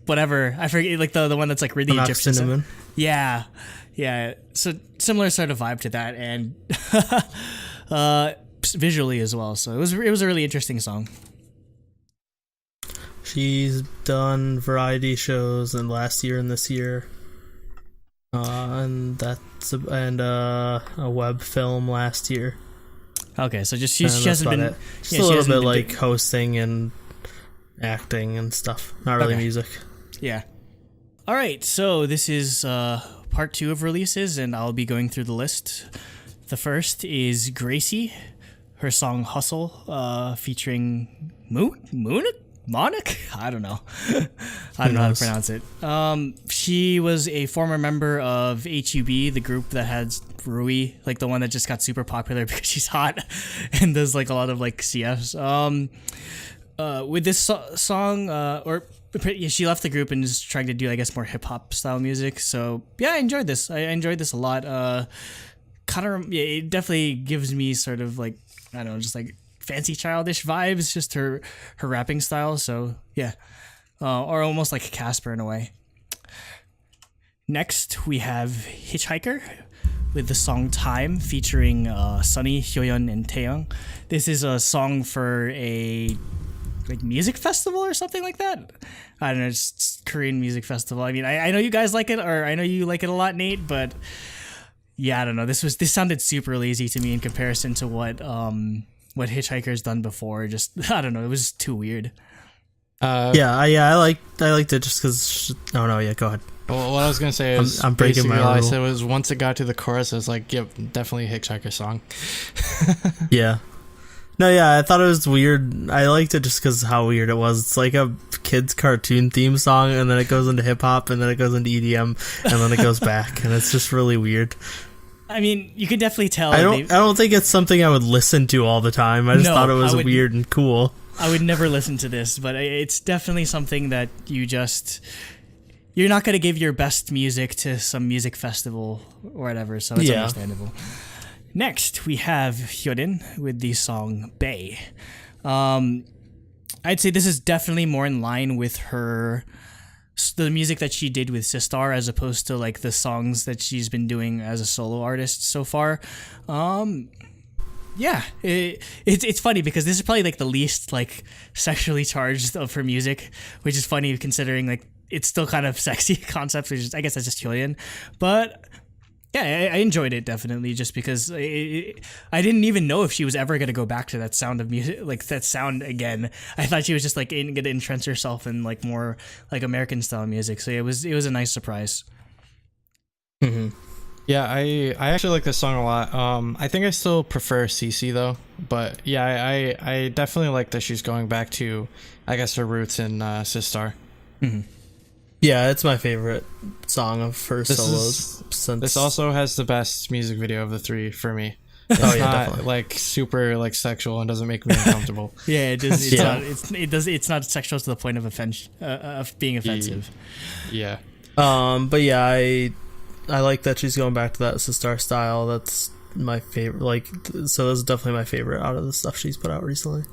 whatever, I forget, like the one that's like really Egyptian. Yeah. So similar sort of vibe to that, and visually as well. So it was a really interesting song. She's done variety shows in last year and this year, and a web film last year. Okay, so just she hasn't been just a little bit like hosting and acting and stuff, not really music. Yeah. All right, so this is part 2 of releases, and I'll be going through the list. The first is Gracie, her song "Hustle," featuring Moon. Monik? I don't know. I don't know how to pronounce it. She was a former member of HUB, the group that had Rui, like the one that just got super popular because she's hot and does like a lot of like CFs. With this song, she left the group and is trying to do, I guess, more hip hop style music. So yeah, I enjoyed this. I enjoyed this a lot. It definitely gives me sort of like, I don't know, just like fancy childish vibes, just her rapping style. So yeah, or almost like Casper in a way. Next we have Hitchhiker with the song Time featuring Sunny, Hyolyn, and Taeyong. This is a song for a like music festival or something like that. I don't know, just Korean music festival. I mean, I know you guys like it, or I know you like it a lot, Nate, but yeah, I don't know. This sounded super lazy to me in comparison to what Hitchhiker's done before. Just, I don't know, it was too weird. I liked it just because. Oh no, yeah, go ahead. Well, what I was gonna say is, I'm breaking my rule. I said was once it got to the chorus, I was like, yep, definitely a Hitchhiker song. Yeah. No, yeah, I thought it was weird. I liked it just because how weird it was. It's like a kid's cartoon theme song, and then it goes into hip hop, and then it goes into EDM, and then it goes back, and it's just really weird. I mean, you can definitely tell. I don't think it's something I would listen to all the time. I just thought it was weird and cool. I would never listen to this, but it's definitely something that you're not going to give your best music to some music festival or whatever, so it's understandable. Next, we have Hyolyn with the song Bae. I'd say this is definitely more in line with the music that she did with Sistar, as opposed to like the songs that she's been doing as a solo artist so far. Yeah, it's funny because this is probably like the least like sexually charged of her music, which is funny considering like it's still kind of sexy concept, which is, I guess that's just Hyolyn. But yeah, I enjoyed it definitely, just because I didn't even know if she was ever going to go back to that sound of music, like that sound again. I thought she was just like going to entrench herself in like more like American style music. So it was a nice surprise. Mm-hmm. Yeah, I actually like this song a lot. I think I still prefer CC though, but yeah, I definitely like that she's going back to, I guess, her roots in Sistar. Mm-hmm. Yeah, it's my favorite song of her solos. This also has the best music video of the three for me. It's not definitely like super like sexual and doesn't make me uncomfortable. Yeah, it does. It's not sexual to the point of being offensive. Yeah. But yeah, I like that she's going back to that Sistar style. That's my favorite. Like, so that's definitely my favorite out of the stuff she's put out recently.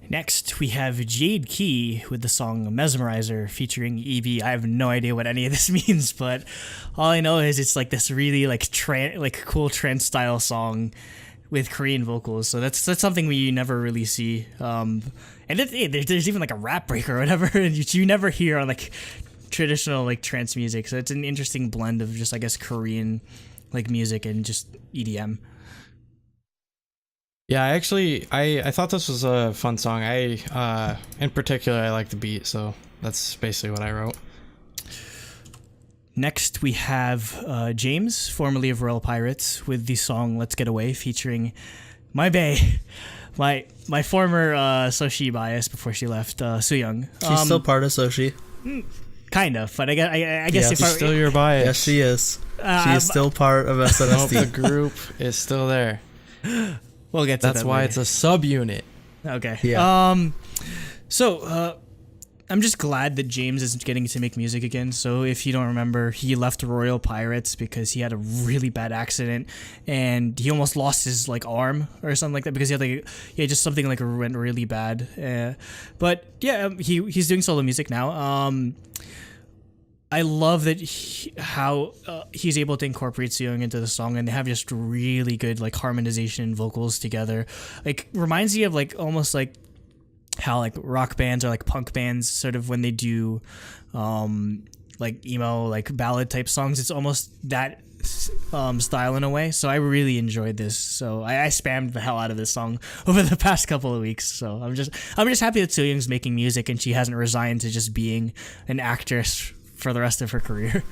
Next, we have Jade Key with the song Mesmerizer featuring EB. I have no idea what any of this means, but all I know is it's like this really like cool trance style song with Korean vocals. So that's something we never really see. And there's even like a rap break or whatever, and you never hear on like traditional like trance music. So it's an interesting blend of just, I guess, Korean like music and just EDM. Yeah, I thought this was a fun song. In particular, I like the beat, so that's basically what I wrote. Next, we have James, formerly of Royal Pirates, with the song "Let's Get Away" featuring my bae, my former Soshi bias before she left, Sooyoung. She's still part of Soshi. Kind of, but I guess if she's still your bias. Yes, she is. She is still part of SNSD. The group is still there. We'll get to that. That's why it's a subunit. Okay. Yeah. So I'm just glad that James is getting to make music again. So if you don't remember, he left Royal Pirates because he had a really bad accident and he almost lost his like arm or something like that because he had just something like went really bad. But yeah, he's doing solo music now. I love that how he's able to incorporate Sooyoung into the song, and they have just really good like harmonization and vocals together. Like reminds me of like almost like how like rock bands or like punk bands sort of when they do like emo like ballad type songs. It's almost that style in a way. So I really enjoyed this. So I spammed the hell out of this song over the past couple of weeks. So I'm just happy that Sooyoung's making music and she hasn't resigned to just being an actress for the rest of her career.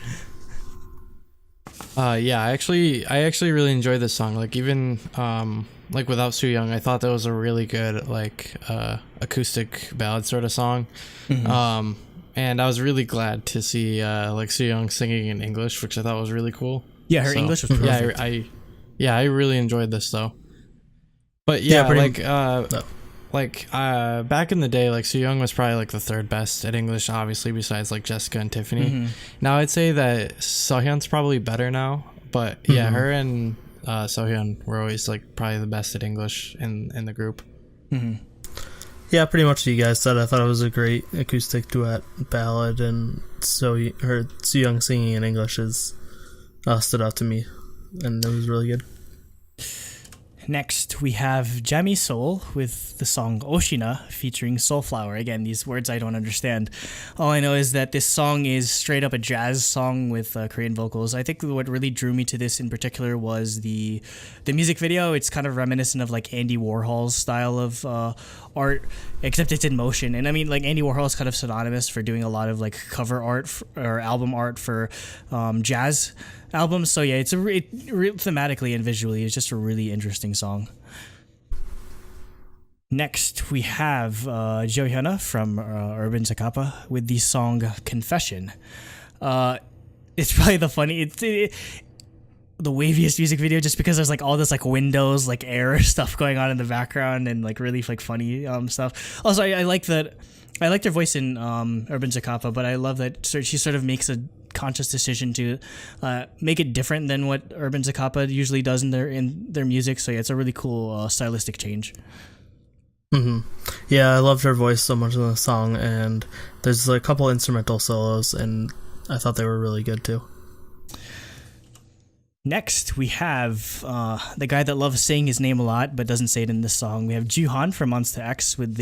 Yeah, I actually really enjoyed this song. Like even like without Soo Young, I thought that was a really good like acoustic ballad sort of song. And I was really glad to see like Soo Young singing in English, which I thought was really cool. Yeah, her English was perfect. I really enjoyed this though. But yeah, back in the day, like Soo Young was probably like the third best at English, obviously, besides like Jessica and Tiffany. Now I'd say that Sohyun's probably better now, but yeah, her and Sohyun were always like probably the best at English in the group. Yeah, pretty much what you guys said. I thought it was a great acoustic duet ballad, and Soo Young singing in English stood out to me, and it was really good. Next, we have Jamie Soul with the song Oshina featuring Soulflower. Again, these words I don't understand. All I know is that this song is straight up a jazz song with Korean vocals. I think what really drew me to this in particular was the music video. It's kind of reminiscent of like Andy Warhol's style of art, except it's in motion. And I mean, like Andy Warhol is kind of synonymous for doing a lot of like cover art or album art for jazz albums. So yeah, thematically and visually, it's just a really interesting song. Next, we have Jo Hyuna from Urban Zakapa with the song Confession. It's probably the waviest music video, just because there's like all this like windows, like air stuff going on in the background, and like really like funny stuff. Also, I like that. I liked her voice in Urban Zakapa, but I love that she sort of makes a conscious decision to make it different than what Urban Zakapa usually does in their music. So yeah, it's a really cool stylistic change. Yeah, I loved her voice so much in the song, and there's a couple instrumental solos, and I thought they were really good too. Next, we have the guy that loves saying his name a lot but doesn't say it in this song. We have Juhan from Monsta X with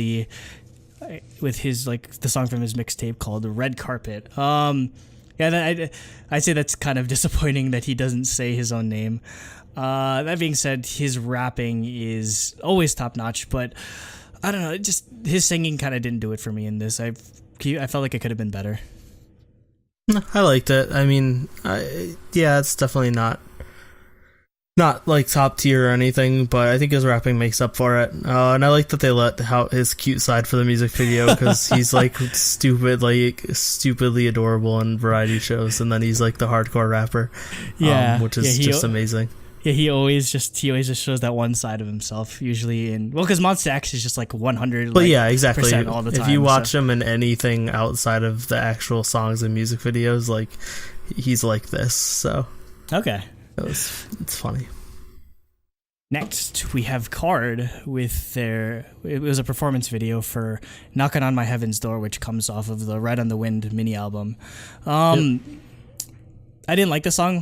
his like the song from his mixtape called Red Carpet. Yeah, I'd say that's kind of disappointing that he doesn't say his own name. That being said, his rapping is always top notch, but I don't know, just his singing kind of didn't do it for me in this. I felt like it could have been better. I liked it. I mean, it's definitely not like top tier or anything, but I think his rapping makes up for it. And I like that they let out his cute side for the music video, because he's like stupidly adorable in variety shows, and then he's like the hardcore rapper, which is just amazing. Yeah, he always just shows that one side of himself, usually because Monsta X is just like 100. But yeah, exactly. All the time, if you watch him in anything outside of the actual songs and music videos, like he's like this. So okay. It's funny. Next, we have Card with it was a performance video for Knockin' on My Heaven's Door, which comes off of the Red on the Wind mini album. I didn't like the song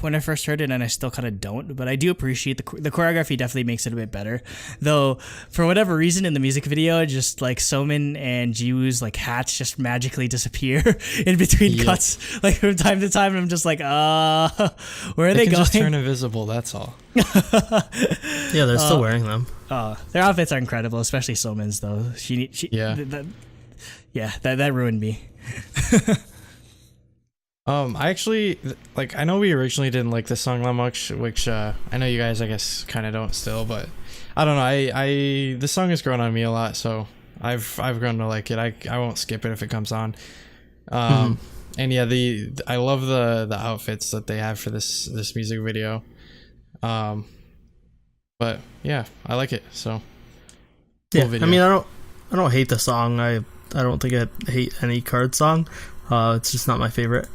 when I first heard it, and I still kind of don't, but I do appreciate the choreography. Definitely makes it a bit better, though. For whatever reason, in the music video, just like Somin and Jiwoo's like hats just magically disappear in between cuts, like from time to time. And I'm just like, where are they going? Just turn invisible. That's all. Yeah, they're still wearing them. Their outfits are incredible, especially Somin's though. That ruined me. I actually, like, I know we originally didn't like this song that much, which, I know you guys, I guess, kind of don't still, but I don't know, this song has grown on me a lot, so I've grown to like it. I won't skip it if it comes on. And yeah, I love the outfits that they have for this music video. But yeah, I like it, so. Yeah, I mean, I don't hate the song. I don't think I hate any Card song. It's just not my favorite.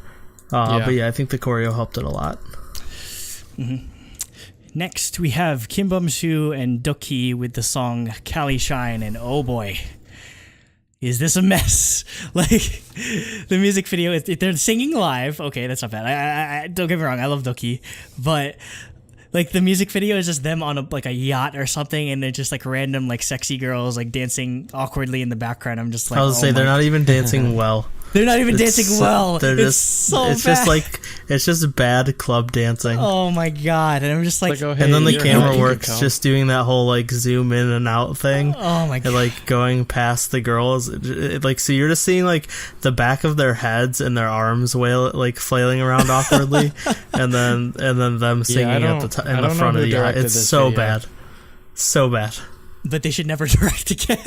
But yeah, I think the choreo helped it a lot. Next, we have Kim Bum-soo and Ducky with the song Cali Shine, and oh boy, is this a mess. Like, the music video, they're singing live. Okay, that's not bad. I don't get me wrong, I love Ducky, but like the music video is just them on a yacht or something, and they're just like random like sexy girls like dancing awkwardly in the background. I'm just like, I would say they're not even dancing well. They're not even dancing well. It's just bad club dancing. Oh my god! And I'm just like, oh, hey, and then the camera works just doing that whole like zoom in and out thing. Oh my god! And like going past the girls, so you're just seeing like the back of their heads and their arms flailing around awkwardly, and then them singing in the front of the yacht. It's so bad. So bad. But they should never direct again.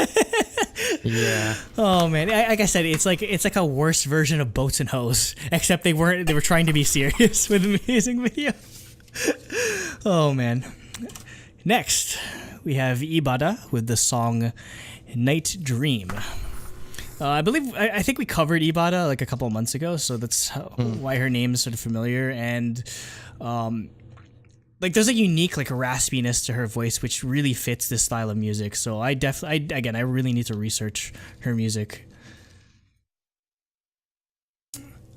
Yeah. Oh man, like I said, it's like a worse version of Boats and Hoes, except they were trying to be serious with the music video. Oh man. Next, we have Ibada with the song Night Dream. I think we covered Ibada like a couple of months ago, so that's why her name is sort of familiar. And like there's a unique like raspiness to her voice, which really fits this style of music. So I really need to research her music.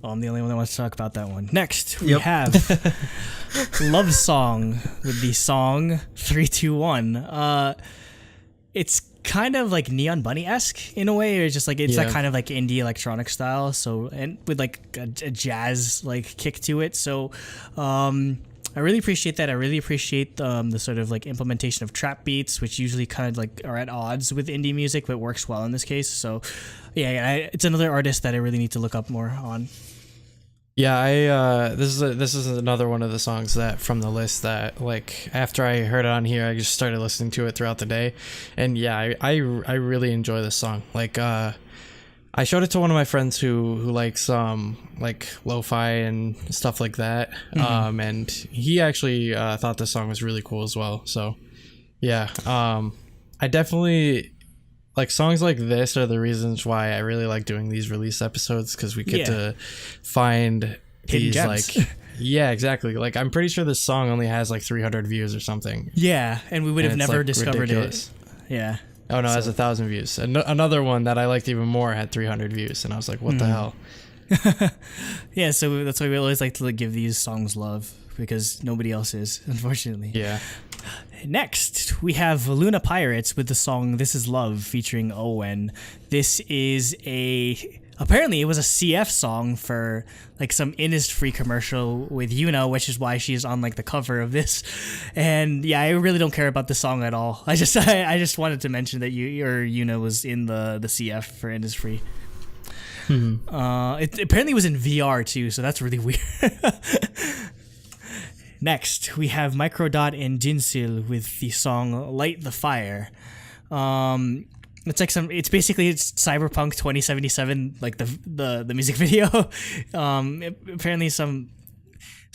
Oh, I'm the only one that wants to talk about that one. Next, we have Love Song with the song 321. It's kind of like Neon Bunny-esque in a way, or just like it's that kind of like indie electronic style. So, and with like a jazz like kick to it. So, I really appreciate that. I really appreciate the sort of like implementation of trap beats, which usually kind of like are at odds with indie music, but works well in this case. So, it's another artist that I really need to look up more on. Yeah, this is another one of the songs that from the list that like after I heard it on here, I just started listening to it throughout the day, and I really enjoy this song. Like I showed it to one of my friends who likes like lo-fi and stuff like that, and he actually thought this song was really cool as well. So yeah, I definitely. Like songs like this are the reasons why I really like doing these release episodes, because we get to find hidden these gems. like exactly. Like I'm pretty sure this song only has like 300 views or something. Yeah, and we would have never like discovered ridiculous. it. Yeah. Oh no, it has 1,000 views. Another one that I liked even more had 300 views, and I was like, what the hell? Yeah, so that's why we always like to like, give these songs love, because nobody else is, unfortunately. Yeah. Next, we have Luna Pirates with the song This Is Love featuring Owen. This is apparently it was a CF song for like some Innisfree commercial with Yuna, which is why she's on like the cover of this. And yeah, I really don't care about the song at all. I just wanted to mention that Yuna was in the CF for Innisfree. It apparently was in VR too, so that's really weird. Next, we have Microdot and Jinsil with the song Light the Fire. It's basically Cyberpunk 2077, like the music video. Apparently some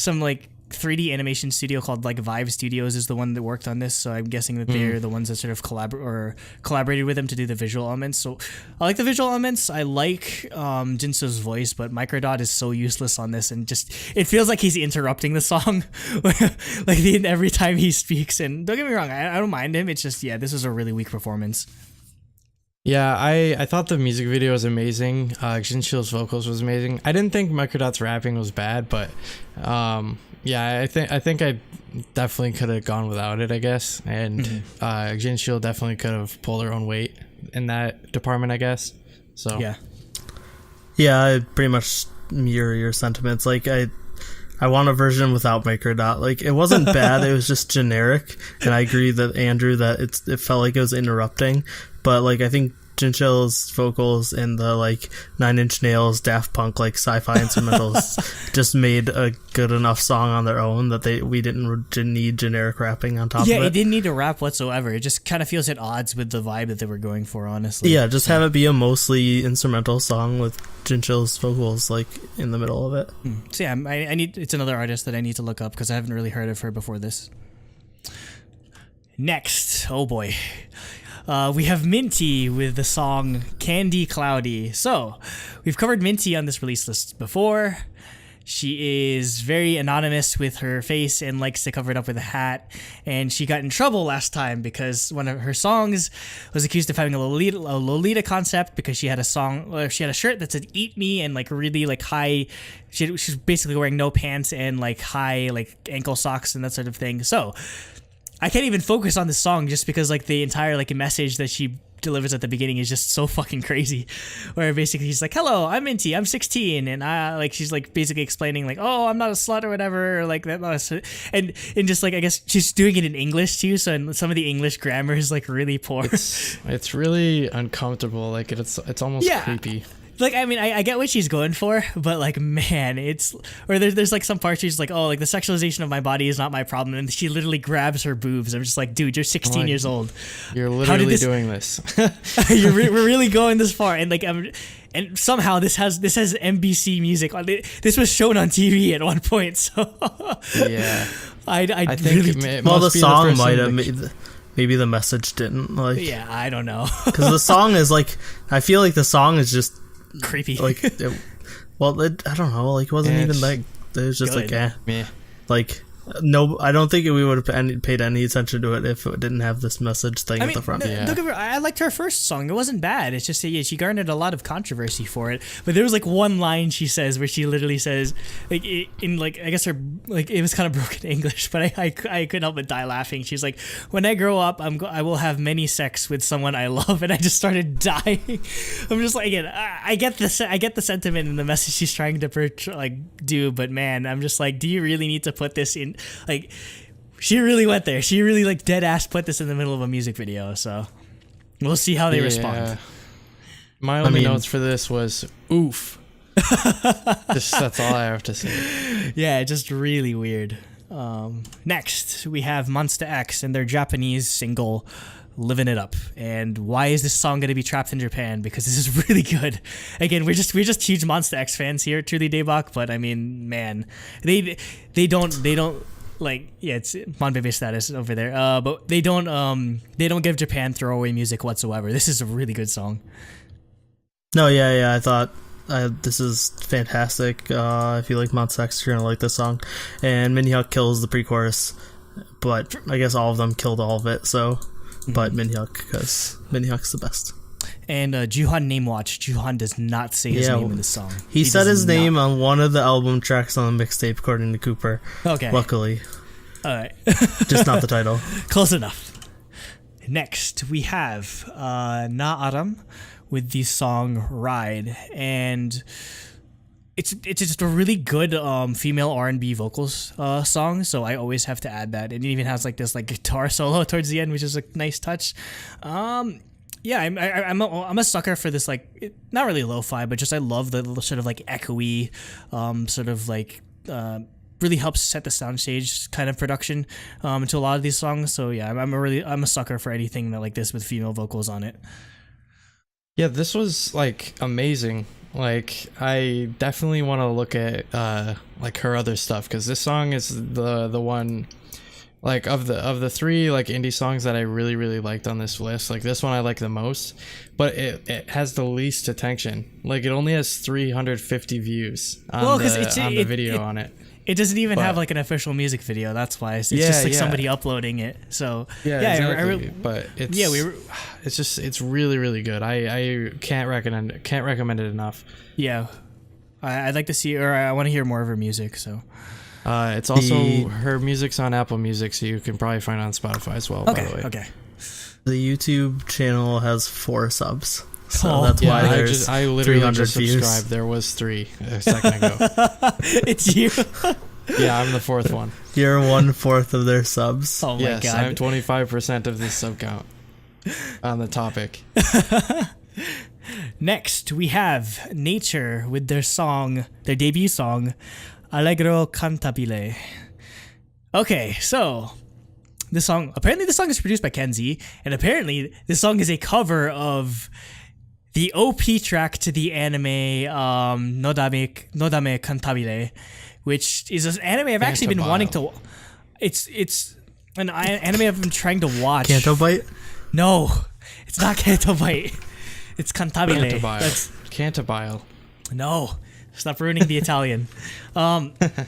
like 3D animation studio called like Vive Studios is the one that worked on this, so I'm guessing that they're the ones that sort of collaborated with them to do the visual elements. So I like the visual elements. I like Jinso's voice, but Microdot is so useless on this, and just it feels like he's interrupting the song like every time he speaks. And don't get me wrong, I don't mind him. It's just this was a really weak performance. Yeah, I thought the music video was amazing. Jinshil's vocals was amazing. I didn't think Microdot's rapping was bad, but I think I definitely could have gone without it, I guess. And Jinshil definitely could have pulled her own weight in that department, I guess. So yeah, I pretty much mirror your sentiments. Like I want a version without Microdot. Like it wasn't bad, it was just generic. And I agree that Andrew that it felt like it was interrupting. But like I think Jinshil's vocals and the like 9 Inch Nails, Daft Punk like sci-fi instrumentals just made a good enough song on their own that we didn't need generic rapping on top of it. Yeah, it didn't need to rap whatsoever. It just kind of feels at odds with the vibe that they were going for, honestly. Yeah, just have it be a mostly instrumental song with Jinshil's vocals like in the middle of it. So yeah, I need. It's another artist that I need to look up because I haven't really heard of her before this. Next, oh boy. We have Minty with the song Candy Cloudy. So, we've covered Minty on this release list before. She is very anonymous with her face and likes to cover it up with a hat. And she got in trouble last time because one of her songs was accused of having a Lolita concept because she had a shirt that said "Eat Me" and like really like high. She's basically wearing no pants and like high like ankle socks and that sort of thing. So I can't even focus on this song just because like the entire like message that she delivers at the beginning is just so fucking crazy, where basically she's like, "Hello, I'm Minty, I'm 16," and she's like basically explaining like, "Oh, I'm not a slut or whatever," or like that, and just like I guess she's doing it in English too, so some of the English grammar is like really poor. It's really uncomfortable. Like it's almost creepy. like, I mean, I get what she's going for, but like, man, it's, or there's like some parts she's like, oh, like the sexualization of my body is not my problem, and she literally grabs her boobs. I'm just like, dude, you're 16 years old. You're literally doing this. We're really going this far, and like, and somehow this has NBC music on it. This was shown on TV at one point, so yeah. I think really, well, the song might have maybe the message didn't, like, yeah, I don't know, because the song is like, I feel like the song is just creepy, like I don't know, like, it wasn't even like, it was just good. like Yeah. like, no, I don't think we would have paid any attention to it if it didn't have this message thing at the front. I liked her first song. It wasn't bad. It's just she garnered a lot of controversy for it. But there was like one line she says where she literally says, like, in like, I guess her, like, it was kind of broken English, but I couldn't help but die laughing. She's like, when I grow up, I will have many sex with someone I love, and I just started dying. I'm just like, again, I get the sentiment and the message she's trying to do, but man, I'm just like, do you really need to put this in? Like, she really went there. She really, like, dead ass put this in the middle of a music video. So we'll see how they respond. My only notes for this was oof. That's all I have to say. Yeah, just really weird. Next, we have Monsta X and their Japanese single "Living It Up." And why is this song going to be trapped in Japan? Because this is really good. Again, we're just huge Monsta X fans here, truly, Daebak. But I mean, man, they don't. Like, yeah, it's Monbebe status over there. But they don't give Japan throwaway music whatsoever. This is a really good song. No, yeah, I thought this is fantastic. If you like Monsta X, you're gonna like this song. And Minhyuk kills the pre-chorus, but I guess all of them killed all of it. So, but Minhyuk, because Minhyuk's the best. And Juhan name watch. Juhan does not say his name in the song. He said his name on one of the album tracks on the mixtape, according to Cooper. Okay. Luckily. All right. Just not the title. Close enough. Next, we have Na Aram with the song Ride. And it's just a really good female R&B vocals song, so I always have to add that. And it even has like this like guitar solo towards the end, which is a nice touch. Yeah, I'm a sucker for this, like, not really lo-fi, but just I love the sort of like echoey, sort of like really helps set the soundstage kind of production to a lot of these songs. So yeah, I'm a sucker for anything that like this with female vocals on it. Yeah, this was like amazing. Like, I definitely want to look at like her other stuff, because this song is the one. Like, of the three like indie songs that I really liked on this list, like this one I like the most, but it has the least attention. Like, it only has 350 views on the video on it. It doesn't even have like an official music video. That's why it's just like somebody uploading it. So exactly. But it's it's really good. I can't recommend it enough. Yeah, I'd like to see, or I want to hear more of her music. So. It's also her music's on Apple Music, so you can probably find it on Spotify as well. Okay, by the way. Okay. The YouTube channel has 4 subs, so that's why I literally just subscribed. There was 3 a second ago. It's you. Yeah, I'm the 4th one. You're 1/4 of their subs. Oh my god! Yes, I'm 25% of this sub count on the topic. Next, we have Nature with their debut song. Allegro Cantabile. Okay, so this song is produced by Kenzie, and apparently this song is a cover of the OP track to the anime Nodame Cantabile, which is an anime I've actually been wanting to. It's an anime I've been trying to watch. Cantobite? No, it's not Cantobite. It's Cantabile. Cantabile. No. Stop ruining the Italian.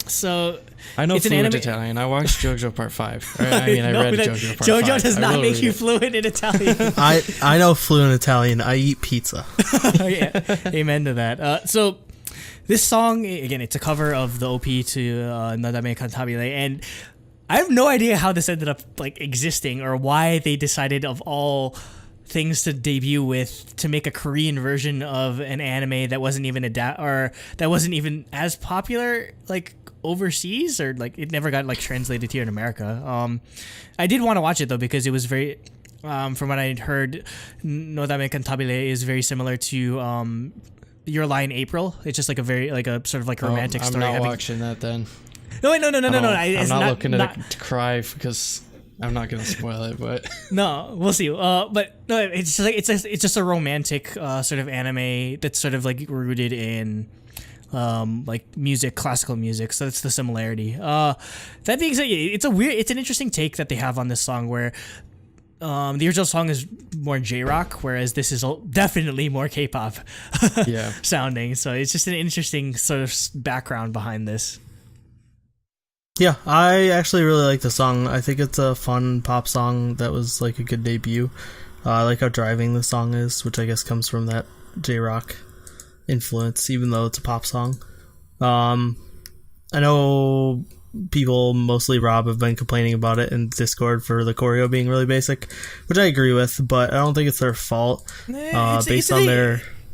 So I know fluent Italian. I watched JoJo Part 5. I read JoJo Part 5. JoJo does not make you fluent in Italian. I know fluent Italian. I eat pizza. Yeah, amen to that. So this song, again, it's a cover of the OP to Nodame Cantabile, and I have no idea how this ended up like existing, or why they decided, of all things to debut with, to make a Korean version of an anime that wasn't even that wasn't even as popular like overseas, or like it never got like translated here in America. I did want to watch it though, because it was very from what I heard, Nodame Cantabile is very similar to Your Lie in April. It's just like a very like a sort of like romantic story. I'm not watching that then. No, wait, no. I'm not looking to cry because I'm not gonna spoil it, but no, we'll see. But no, it's just like it's just a romantic sort of anime that's sort of like rooted in like music, classical music. So that's the similarity. That being said, it's an interesting take that they have on this song where the original song is more J-rock, whereas this is definitely more K-pop sounding. So it's just an interesting sort of background behind this. Yeah, I actually really like the song. I think it's a fun pop song that was like a good debut. I like how driving the song is, which I guess comes from that J-rock influence, even though it's a pop song. I know people, mostly Rob, have been complaining about it in Discord for the choreo being really basic, which I agree with, but I don't think it's their fault.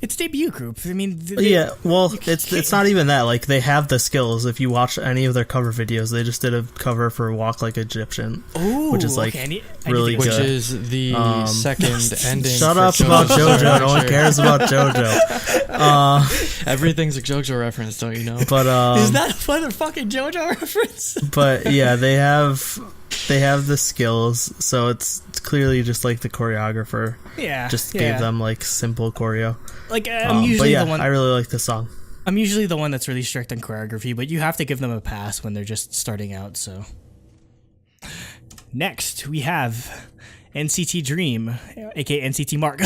It's debut group. I mean, it's not even that. Like, they have the skills. If you watch any of their cover videos, they just did a cover for "Walk Like Egyptian," which is like really good. Which is the second ending. Shut up about JoJo. No one cares about JoJo. Everything's a JoJo reference, don't you know? But is that a motherfucking JoJo reference? But yeah, they have the skills, so it's clearly just like the choreographer gave them like simple choreo. Like I'm usually the one. I really like this song. I'm usually the one that's really strict on choreography, but you have to give them a pass when they're just starting out. So next we have NCT Dream, aka NCT Mark,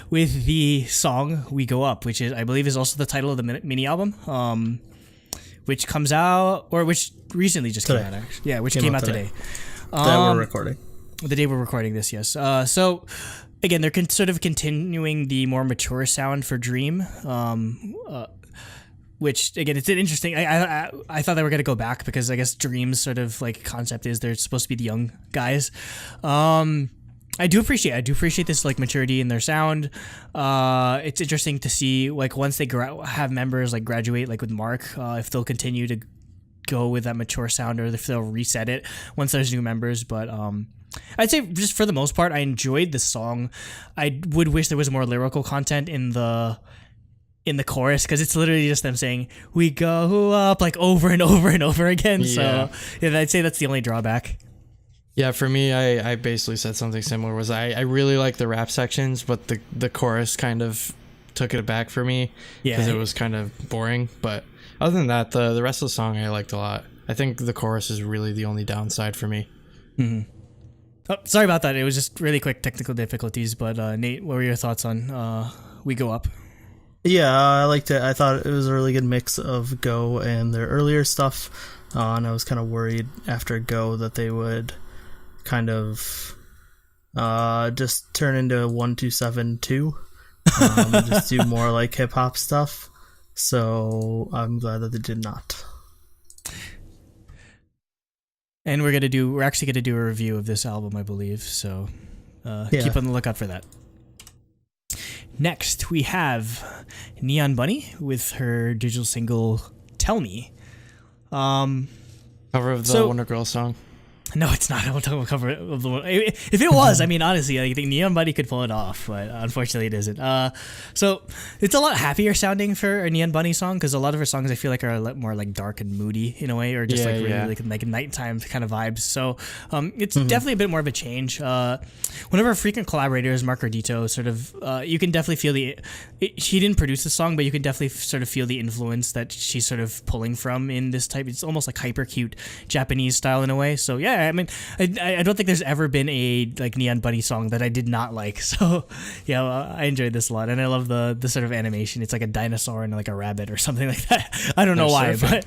with the song "We Go Up," which I believe is also the title of the mini album, which comes out which recently just came out. Actually. Yeah, which came out today. That we're recording. The day we're recording this, yes. So again, they're sort of continuing the more mature sound for Dream, which again, it's an interesting. I thought they were gonna go back because I guess Dream's sort of like concept is they're supposed to be the young guys. I do appreciate this like maturity in their sound. It's interesting to see like once they have members like graduate like with Mark, if they'll continue to go with that mature sound or if they'll reset it once there's new members. But I'd say just for the most part, I enjoyed the song. I would wish there was more lyrical content in the chorus because it's literally just them saying "we go up" like over and over and over again. Yeah. So yeah, I'd say that's the only drawback. Yeah, for me, I basically said something similar. Was I really like the rap sections, but the chorus kind of took it back for me because it was kind of boring. But other than that, the rest of the song I liked a lot. I think the chorus is really the only downside for me. Mm-hmm. Oh, sorry about that. It was just really quick technical difficulties. But Nate, what were your thoughts on "We Go Up"? Yeah, I liked it. I thought it was a really good mix of Go and their earlier stuff. And I was kind of worried after Go that they would kind of just turn into 1272. Just do more like hip hop stuff. So I'm glad that they did not. And we're actually gonna do a review of this album, I believe. So keep on the lookout for that. Next, we have Neon Bunny with her digital single "Tell Me." Cover of the Wonder Girls song. No, it's not. I won't talk about cover of the one. If it was, I mean, honestly, I think Neon Bunny could pull it off, but unfortunately it isn't. So it's a lot happier sounding for a Neon Bunny song because a lot of her songs I feel like are a lot more like dark and moody in a way, or just really like nighttime kind of vibes. So it's definitely a bit more of a change. One of our frequent collaborators, Mark Ardito, sort of you can definitely feel she didn't produce the song, but you can definitely sort of feel the influence that she's sort of pulling from in this type. It's almost like hyper cute Japanese style in a way. So yeah. I mean, I don't think there's ever been a like Neon Bunny song that I did not like. So yeah, I enjoyed this a lot, and I love the sort of animation. It's like a dinosaur and like a rabbit or something like that. I don't know why, but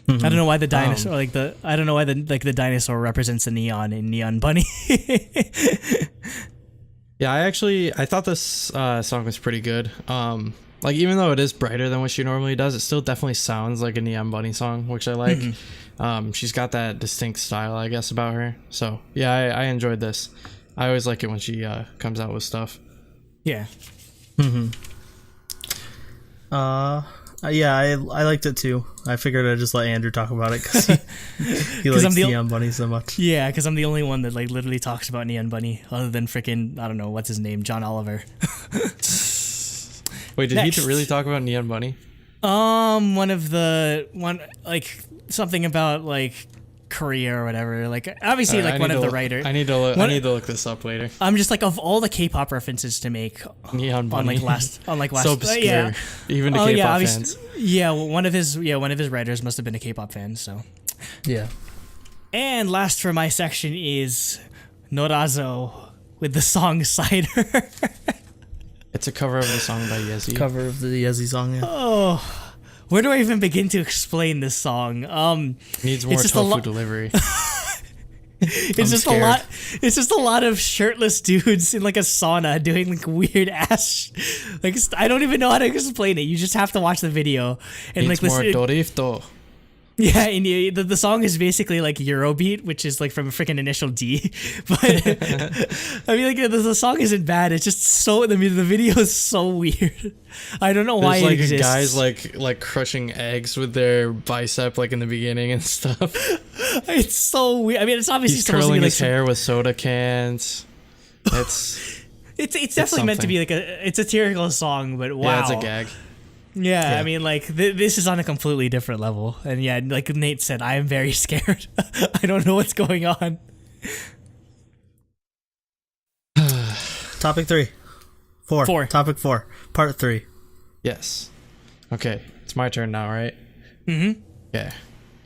I don't know why the dinosaur I don't know why the dinosaur represents the neon in Neon Bunny. Yeah, I thought this song was pretty good. Like even though it is brighter than what she normally does, it still definitely sounds like a Neon Bunny song, which I like. She's got that distinct style, I guess, about her. So yeah, I enjoyed this. I always like it when she comes out with stuff. Yeah. Yeah, I liked it too. I figured I'd just let Andrew talk about it because he likes Neon Bunny so much. Yeah, because I'm the only one that like literally talks about Neon Bunny, other than freaking I don't know what's his name, John Oliver. Wait, did he really talk about Neon Bunny? Something about like Korea or whatever. Like obviously, like one of the writers. I need to look this up later. I'm just like, of all the K-pop references to make Neon Bunny on last so obscure, even to K-pop fans. Yeah, well, one of his writers must have been a K-pop fan. So yeah. And last for my section is Norazo with the song Cider. It's a cover of the song by Yezi. Cover of the Yezi song, yeah. Oh. Where do I even begin to explain this song? Needs more tofu delivery. It's just a lot of shirtless dudes in like a sauna doing like weird ass. Like I don't even know how to explain it. You just have to watch the video and Needs like more Dorito. Yeah, and the song is basically like Eurobeat, which is like from a freaking Initial D. But I mean, like the song isn't bad. It's just so the video is so weird. I don't know why it exists. Guys like crushing eggs with their bicep like in the beginning and stuff. It's so weird. I mean, it's obviously he's supposed curling to be like his hair with soda cans. It's definitely meant to be like a satirical song, but wow, yeah, it's a gag. Yeah, I mean, like, this is on a completely different level. And yeah, like Nate said, I am very scared. I don't know what's going on. Topic 3. 4. Topic 4. Part 3. Yes. Okay, it's my turn now, right? Mm-hmm. Yeah.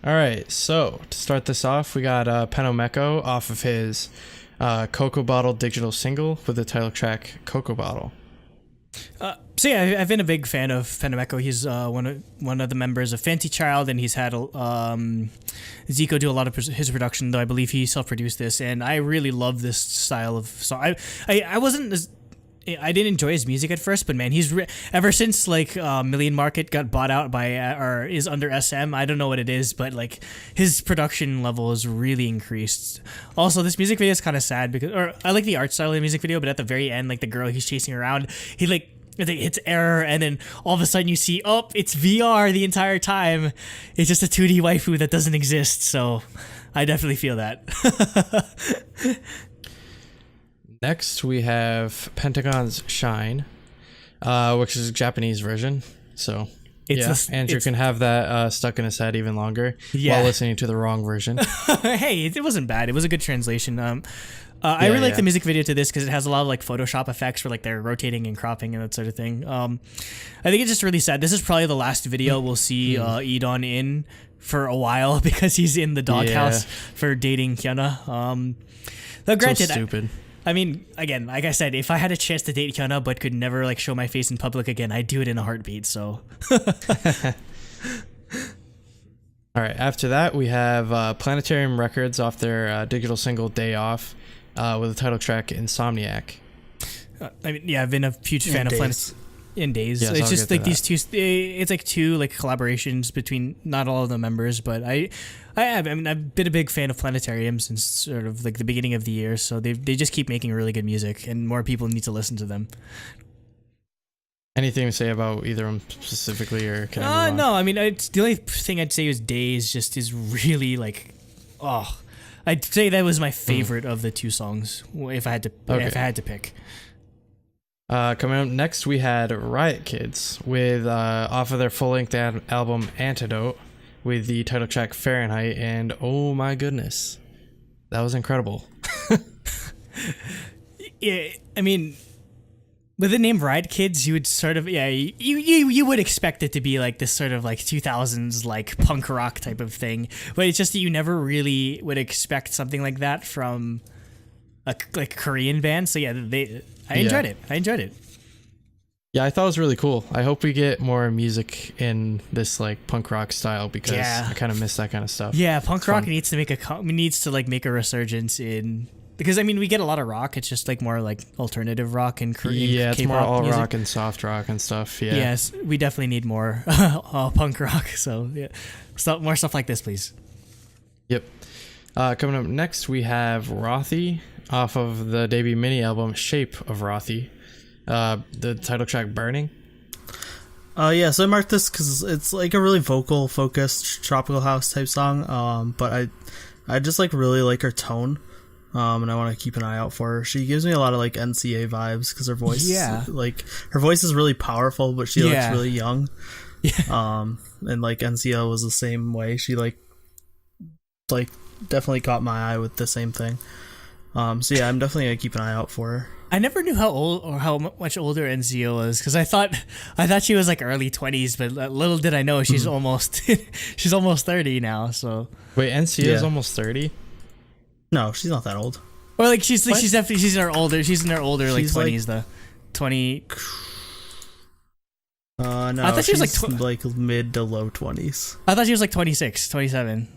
All right, so to start this off, we got Penomeko off of his Cocoa Bottle digital single with the title track Cocoa Bottle. So yeah, I've been a big fan of Penomeko. He's one of the members of Fenty Child, and he's had Zico do a lot of his production, though I believe he self-produced this, and I really love this style of song. I didn't enjoy his music at first, but man, he's ever since like Million Market got bought out by or is under SM. I don't know what it is, but like his production level is really increased. Also, this music video is kind of sad because, or I like the art style of the music video, but at the very end, like the girl he's chasing around, he like hits error, and then all of a sudden you see, oh, it's VR the entire time. It's just a 2D waifu that doesn't exist. So I definitely feel that. Next, we have Pentagon's Shine, which is a Japanese version. So, Andrew can have that stuck in his head even longer while listening to the wrong version. Hey, it wasn't bad. It was a good translation. I really like the music video to this because it has a lot of like Photoshop effects where like they're rotating and cropping and that sort of thing. I think it's just really sad. This is probably the last video we'll see Idon in for a while because he's in the doghouse for dating Hyuna. Granted, so stupid. I mean, again, like I said, if I had a chance to date Hyuna but could never like show my face in public again, I'd do it in a heartbeat. So. All right. After that, we have Planetarium Records off their digital single "Day Off" with the title track "Insomniac." I mean, yeah, I've been a huge fan of Planet in Days. Yes, it's just like these two. It's like two like collaborations between not all of the members, but I've been a big fan of Planetarium since sort of like the beginning of the year. So they just keep making really good music, and more people need to listen to them. Anything to say about either of them specifically, or can I move on? No, I mean, the only thing I'd say is Days just is really like, I'd say that was my favorite of the two songs if I had to pick. Coming up next, we had Riot Kids with off of their full-length album Antidote with the title track Fahrenheit, and oh my goodness, that was incredible. Yeah, I mean, with the name Riot Kids, you would sort of you would expect it to be like this sort of like 2000s like punk rock type of thing, but it's just that you never really would expect something like that from a like Korean band. So yeah, I enjoyed it. Yeah, I thought it was really cool. I hope we get more music in this like punk rock style because I kind of miss that kind of stuff. Yeah, punk rock needs to make a resurgence in. Because I mean, we get a lot of rock. It's just like more like alternative rock and Korean. Yeah, it's K-pop more all music. rock and soft rock and stuff. Yeah. Yes, we definitely need more punk rock. So yeah, more stuff like this, please. Yep. Coming up next, we have Rothy off of the debut mini album Shape of Rothy. The title track Burning. Yeah, so I marked this because it's like a really vocal focused tropical house type song. But I just like really like her tone. and I want to keep an eye out for her. She gives me a lot of like NCA vibes because her voice, her voice is really powerful, but she looks really young. Yeah. And like NCO was the same way. She like definitely caught my eye with the same thing. So yeah, I'm definitely gonna keep an eye out for her. I never knew how old or how much older NCO was, because I thought she was like early 20s, but little did I know she's almost 30 now. So wait, NCO is almost 30? No, she's not that old. Or like she's definitely in her older like 20s though. 20. No, I thought she was like mid to low 20s. I thought she was like 26, 27.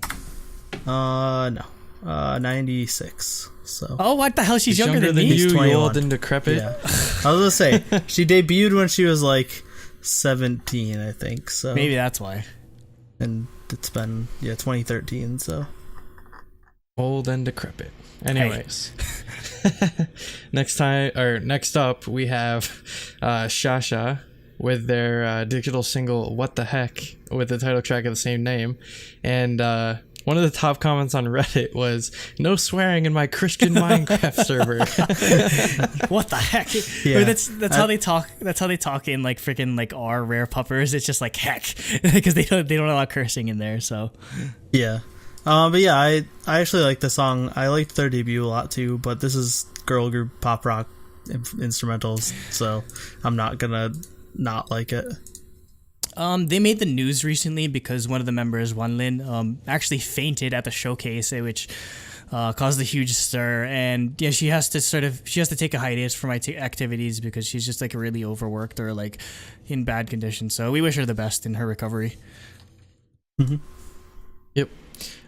No. 96. So. Oh, what the hell? She's younger than me. You old and decrepit. Yeah. I was gonna say she debuted when she was like 17, I think. So maybe that's why. And it's been 2013. So old and decrepit. Anyways, next up we have Shasha with their digital single "What the Heck" with the title track of the same name, and one of the top comments on Reddit was "No swearing in my Christian Minecraft server." What the heck? Yeah. That's how they talk. That's how they talk in like freaking like our rare puppers. It's just like heck, because they don't allow cursing in there. So yeah. But yeah, I actually like the song. I liked their debut a lot too, but this is girl group pop rock instrumentals, so I'm not gonna not like it. They made the news recently because one of the members, Hyolyn, actually fainted at the showcase, which caused a huge stir. And yeah, she has to take a hiatus from activities because she's just like really overworked or like in bad condition. So we wish her the best in her recovery. Mm-hmm. Yep.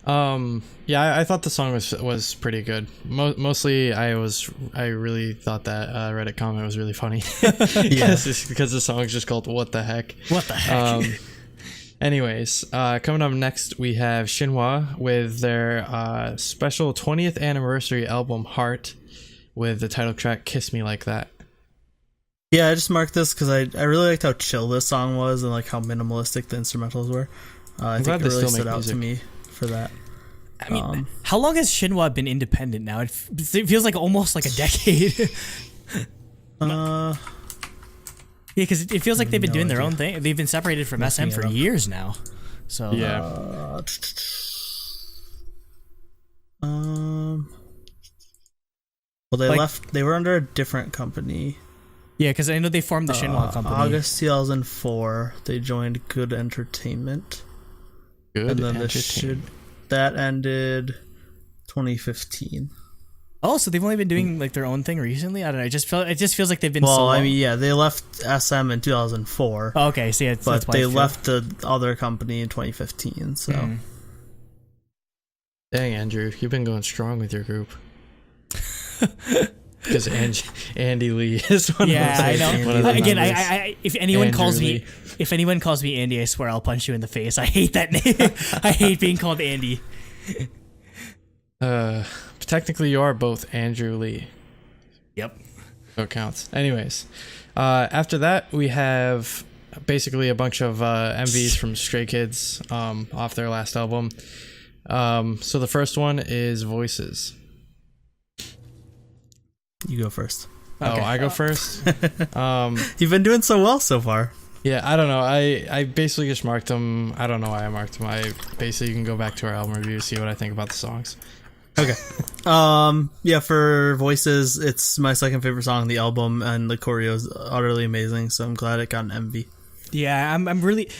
Yeah, I thought the song was pretty good. Mostly, I really thought that Reddit comment was really funny. because the song's just called "What the Heck." What the heck? Anyways, coming up next we have Shinhwa with their special 20th anniversary album "Heart" with the title track "Kiss Me Like That." Yeah, I just marked this because I really liked how chill this song was and like how minimalistic the instrumentals were. I think it really stood out to me for that. I mean, how long has Shinhwa been independent now? It feels like almost like a decade. Yeah, because it feels like they've been doing their own thing. They've been separated from SM for years now. So yeah. Well, they left. They were under a different company. Yeah, because I know they formed the Shinhwa company. August 2004, they joined Good Entertainment. Good and then Entertainment. That ended 2015. Oh, so they've only been doing like their own thing recently? I don't know. It just feels like they've been. Well, I mean, yeah, they left SM in 2004. Oh, okay, so yeah, but they left the other company in 2015. So, dang, Andrew, you've been going strong with your group. Because I-DLE is one of those. Yeah, I know. Again, if anyone calls me Andy, I swear I'll punch you in the face. I hate that name. I hate being called Andy. Technically, you are both Andrew Lee. Yep. So it counts. Anyways, after that, we have basically a bunch of MVs from Stray Kids off their last album. So the first one is Voices. You go first. Okay. Oh, I go first? You've been doing so well so far. Yeah, I don't know. I basically just marked them. I don't know why I marked them. I basically can go back to our album review to see what I think about the songs. Okay. Yeah, for Voices, it's my second favorite song on the album, and the choreo is utterly amazing, so I'm glad it got an MV. Yeah, I'm really...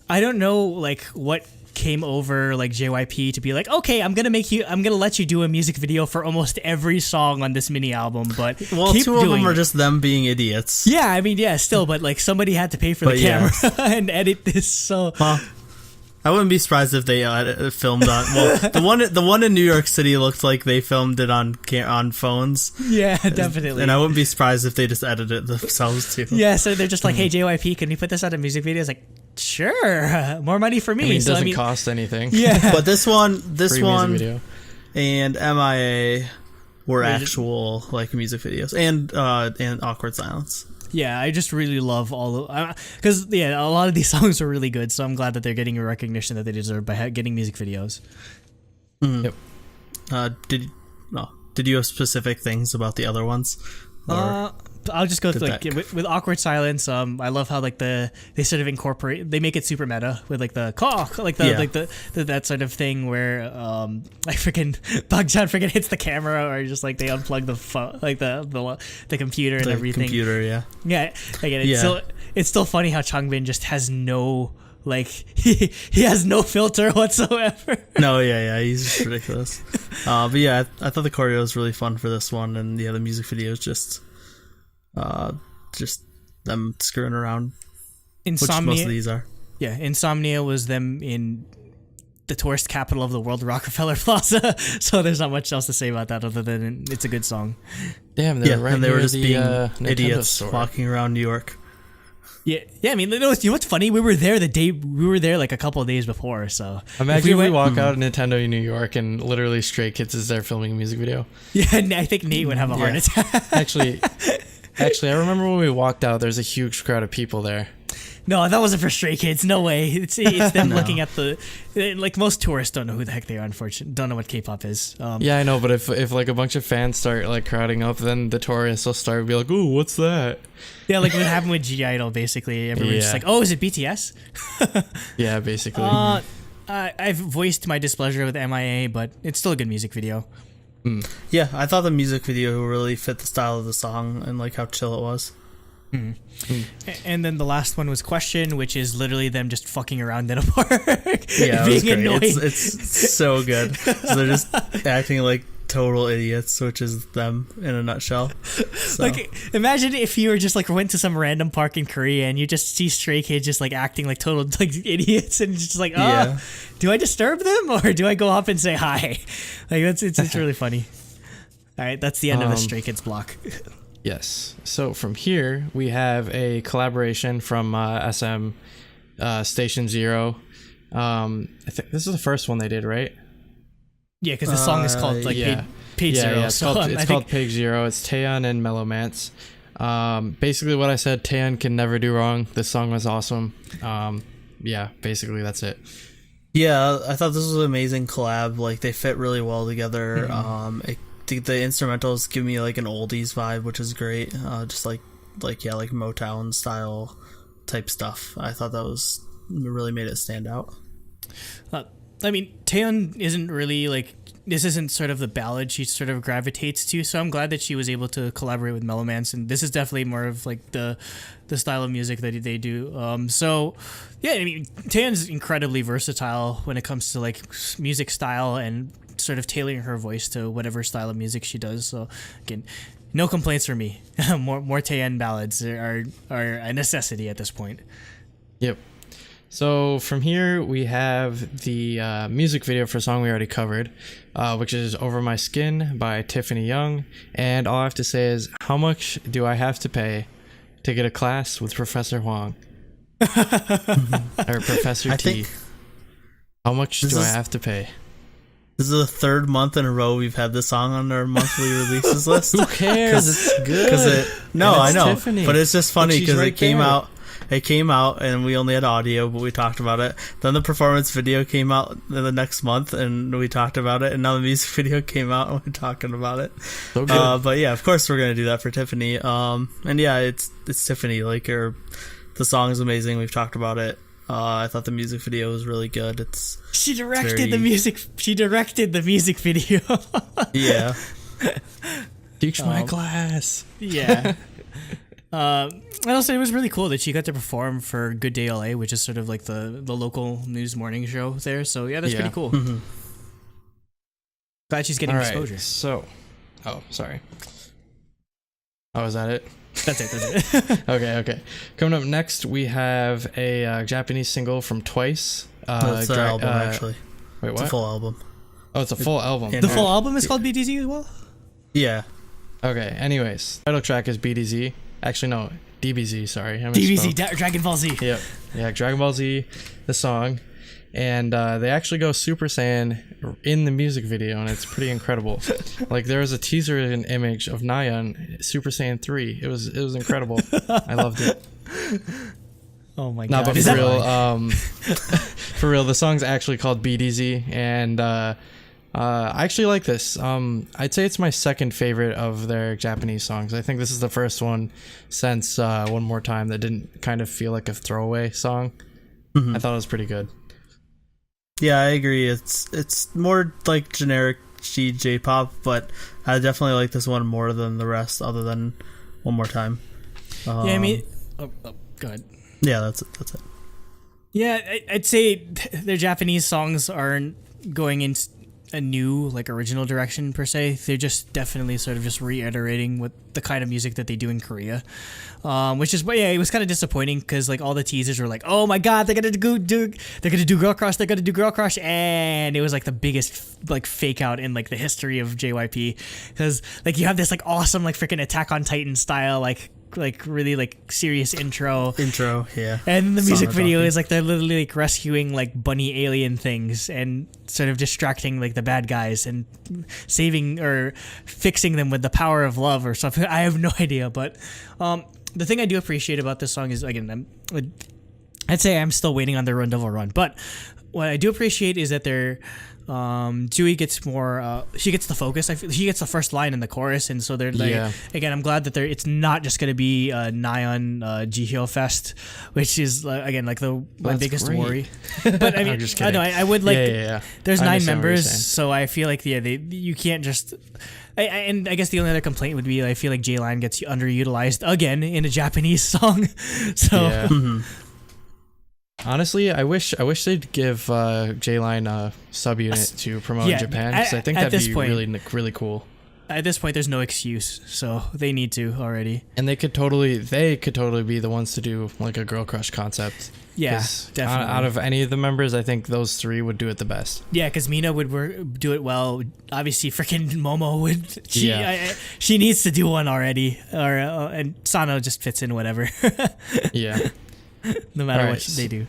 I don't know, like, what came over like JYP to be like, okay, I'm gonna let you do a music video for almost every song on this mini album, but well, two of them are just them being idiots. Yeah, I mean, yeah, still, but like somebody had to pay for the camera and edit this, so. I wouldn't be surprised if they filmed on. Well, the one in New York City looked like they filmed it on phones. Yeah, definitely. And I wouldn't be surprised if they just edited it themselves too. Yeah, so they're just like, hey JYP, can we put this on a music video? It's like, sure, more money for me. I mean, it doesn't cost anything. Yeah, but this one, and MIA were actual like music videos, and Awkward Silence. Yeah, I just really love all of, because a lot of these songs are really good, so I'm glad that they're getting a recognition that they deserve by getting music videos. Mm. Yep. Did no. Did you have specific things about the other ones? I'll just go with Awkward Silence. I love how like they sort of they make it super meta with like the that sort of thing where like freaking Bogjan freaking hits the camera, or just like they unplug the phone, like the computer and everything. It's still funny how Changbin just has no like he has no filter whatsoever. No, he's just ridiculous. But yeah, I thought the choreo was really fun for this one, and the music video is just them screwing around. Insomnia, which most of these are. Yeah, Insomnia was them in the tourist capital of the world, Rockefeller Plaza. So there's not much else to say about that other than it's a good song. Damn, they were just being idiots store. Walking around New York. Yeah. I mean, you know what's funny? We were there like a couple of days before. So imagine we walk out of Nintendo in New York and literally Stray Kids is there filming a music video. Yeah, I think Nate would have a heart attack. Actually, I remember when we walked out, there's a huge crowd of people there. No, that wasn't for Stray Kids. No way. It's them looking at like most tourists don't know who the heck they are. Unfortunately, don't know what K-pop is. Yeah, I know, but if like a bunch of fans start like crowding up, then the tourists will start be like, "Ooh, what's that?" Yeah, like what happened with I-DLE. Basically, everyone's just like, "Oh, is it BTS?" Yeah, basically. I've voiced my displeasure with MIA, but it's still a good music video. Yeah, I thought the music video really fit the style of the song and like how chill it was. And then the last one was Question, which is literally them just fucking around in a park. Yeah, being annoying. It's so good. So they're just acting like total idiots, which is them in a nutshell. So. Like, imagine if you were just like went to some random park in Korea and you just see Stray Kids just like acting like total like idiots, and just like, do I disturb them or do I go up and say hi? Like it's really funny. All right, that's the end of the Stray Kids block. Yes. So from here we have a collaboration from SM Station Zero. I think this is the first one they did, right? Yeah, because the song is called like Page Zero. Yeah, it's called Page Zero. It's Taeyeon and Mellowmance. Basically what I said, Taeyeon can never do wrong. This song was awesome. Yeah, basically that's it. Yeah, I thought this was an amazing collab. Like they fit really well together. The instrumentals give me like an oldies vibe, which is great. Just like Motown style type stuff. I thought that really made it stand out. I mean, Taeyeon isn't really like, this isn't sort of the ballad she sort of gravitates to, so I'm glad that she was able to collaborate with Mellowmance, and this is definitely more of like the style of music that they do. So yeah, I mean, Taeyeon's incredibly versatile when it comes to like music style and sort of tailoring her voice to whatever style of music she does. So again, no complaints from me. more Taeyeon ballads are a necessity at this point. Yep. So from here we have the music video for a song we already covered, which is Over My Skin by Tiffany Young. And all I have to say is, how much do I have to pay to get a class with Professor Huang? Or Professor T? How much do I have to pay? This is the third month in a row we've had this song on our monthly releases list. Who cares? It's good. I know. Tiffany. But it's just funny because right it came out. It came out and we only had audio, but we talked about it. Then the performance video came out in the next month and we talked about it. And now the music video came out and we're talking about it. So good. But yeah, of course we're going to do that for Tiffany. And yeah, it's Tiffany. Like the song is amazing. We've talked about it. I thought the music video was really good. She directed the music video. Yeah. Teach my class. Yeah. And also, it was really cool that she got to perform for Good Day LA, which is sort of like the local news morning show there. So yeah, that's pretty cool. Mm-hmm. Glad she's getting exposure. So, sorry. Oh, is that it? That's it. Okay. Coming up next, we have a Japanese single from Twice. It's an album, actually. Wait, what? It's a full album. Oh, it's a full album. The full album is called BDZ as well? Yeah. Okay, anyways. Title track is BDZ. Actually, no, DBZ, sorry. DBZ, Dragon Ball Z. Yep. Yeah, Dragon Ball Z, the song. And they actually go Super Saiyan in the music video, and it's pretty incredible. Like, there was a teaser and image of Nayeon, Super Saiyan 3. It was incredible. I loved it. Oh my god. No, but for real, the song's actually called BDZ, and I actually like this. I'd say it's my second favorite of their Japanese songs. I think this is the first one since One More Time that didn't kind of feel like a throwaway song. I thought it was pretty good. Yeah, I agree. It's more like generic J-pop, but I definitely like this one more than the rest, other than One More Time. Yeah, I mean, go ahead. Yeah, that's it. Yeah, I'd say their Japanese songs aren't going in a new, like, original direction per se. They're just definitely sort of just reiterating what the kind of music that they do in Korea, which is, yeah, it was kind of disappointing because like all the teasers were like, oh my god, they're gonna do girl crush, and it was like the biggest like fake out in like the history of JYP, because like you have this like awesome like freaking Attack on Titan style like really like serious intro, yeah, and the music video is like they're literally like rescuing like bunny alien things and sort of distracting like the bad guys and saving or fixing them with the power of love or something. I have no idea, but the thing I do appreciate about this song is, again, I'd say I'm still waiting on the Run Devil Run, but what I do appreciate is that they're Jui gets more she gets the focus. She gets the first line in the chorus, and so they're like, again, I'm glad that it's not just going to be Nyeon Jihyo Fest, which is again like my biggest worry. But I mean, I know I would like there's 9 members, so I feel like you can't just and I guess the only other complaint would be I feel like J-Line gets underutilized again in a Japanese song. So honestly, I wish they'd give J-Line a subunit to promote in Japan, because I think that'd be really cool. At this point, there's no excuse, so they need to already. And they could totally be the ones to do like a girl crush concept. Yeah, definitely. Out of any of the members, I think those 3 would do it the best. Yeah, because Mina would do it well. Obviously, freaking Momo would. She needs to do one already, or and Sano just fits in whatever. Yeah. No matter what they do.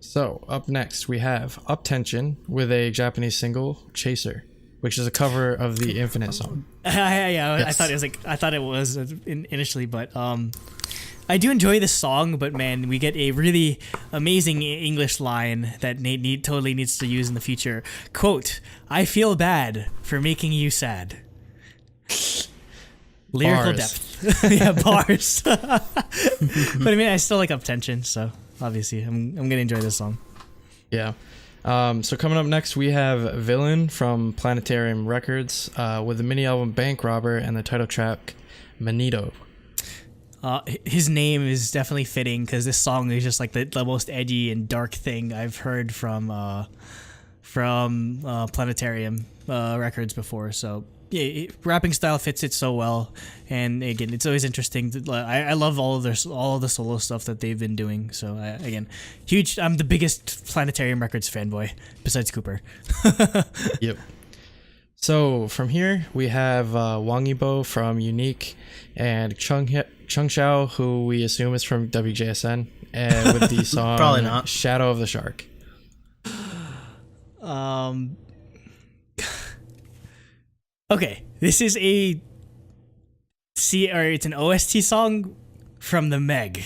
So up next we have Up Tension with a Japanese single, Chaser, which is a cover of the Infinite song. Yes. I thought it was initially, but I do enjoy this song. But man, we get a really amazing English line that Nate totally needs to use in the future. Quote: "I feel bad for making you sad." Lyrical depth. Yeah, bars. But I mean, I still like Up Tension, so obviously I'm gonna enjoy this song. Yeah. So coming up next, we have Villain from Planetarium Records with the mini album Bank Robber and the title track Manito. His name is definitely fitting because this song is just like the most edgy and dark thing I've heard from Planetarium Records before. So yeah, rapping style fits it so well, and again, it's always interesting. I love all of the solo stuff that they've been doing. So again, huge. I'm the biggest Planetarium Records fanboy besides Cooper. Yep. So from here we have Wang Yibo from Unique and Chung Xiao, who we assume is from WJSN, and with the song probably not Shadow of the Shark. Okay, this is it's an OST song from The Meg,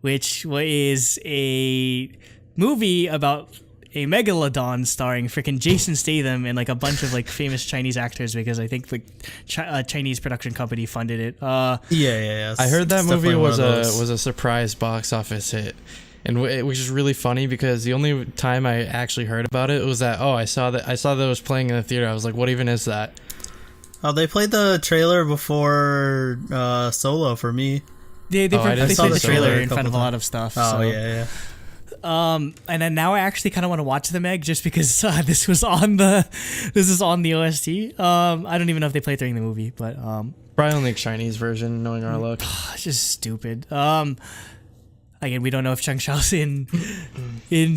which is a movie about a megalodon starring freaking Jason Statham and like a bunch of like famous Chinese actors, because I think like a Chinese production company funded it. Yeah. I heard that movie was a surprise box office hit. And which is really funny because the only time I actually heard about it was that I saw that it was playing in the theater. I was like, what even is that? Oh, they played the trailer before Solo for me. They played the trailer in front of a lot of stuff. Oh, so. Yeah. And then now I actually kind of want to watch The Meg just because this is on the OST. I don't even know if they played during the movie, but probably only a Chinese version, knowing our luck. It's just stupid. Again, we don't know if Chung Xiao's in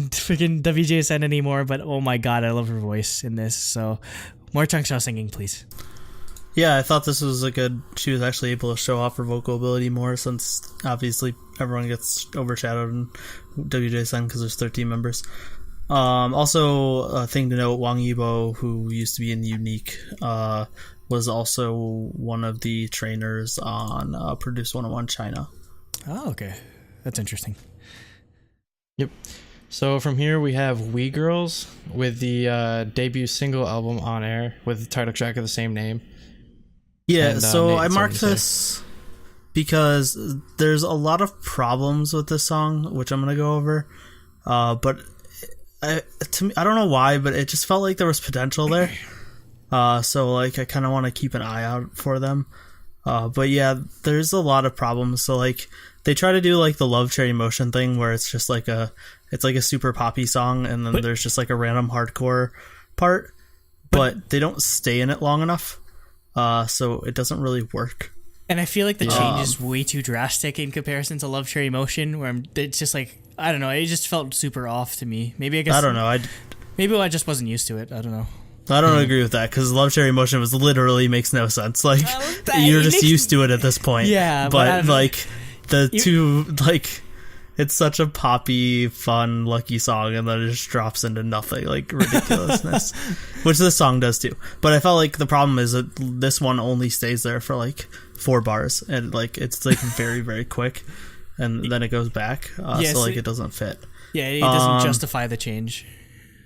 freaking WJSN anymore, but oh my god, I love her voice in this. So more Chung Xiao singing, please. Yeah, I thought this was she was actually able to show off her vocal ability more, since obviously everyone gets overshadowed in WJSN because there's 13 members. Also, a thing to note, Wang Yibo, who used to be in Unique, was also one of the trainers on Produce 101 China. Oh, okay. That's interesting. Yep. So from here we have We Girls with the debut single album On Air with the title track of the same name. Yeah, And, so Nate, I it's marked already this because there's a lot of problems with this song, which I'm gonna go over. But to me, I don't know why, but it just felt like there was potential there. So like I kind of want to keep an eye out for them. But yeah, there's a lot of problems. So like they try to do like the Love Cherry Motion thing, where it's just like it's like a super poppy song, and then there's just like a random hardcore part, but they don't stay in it long enough. So it doesn't really work. And I feel like the change is way too drastic in comparison to Love Cherry Motion, where it's just like, I don't know, it just felt super off to me. Maybe I don't know. Maybe I just wasn't used to it. I don't know. I don't agree with that, because Love Cherry Motion was literally makes no sense. Like you're just used to it at this point. Yeah, but like the two, like it's such a poppy, fun, lucky song, and then it just drops into nothing, like ridiculousness, which this song does too. But I felt like the problem is that this one only stays there for like 4 bars, and like it's like very, very quick, and then it goes back. So like it doesn't fit. Yeah, it doesn't justify the change.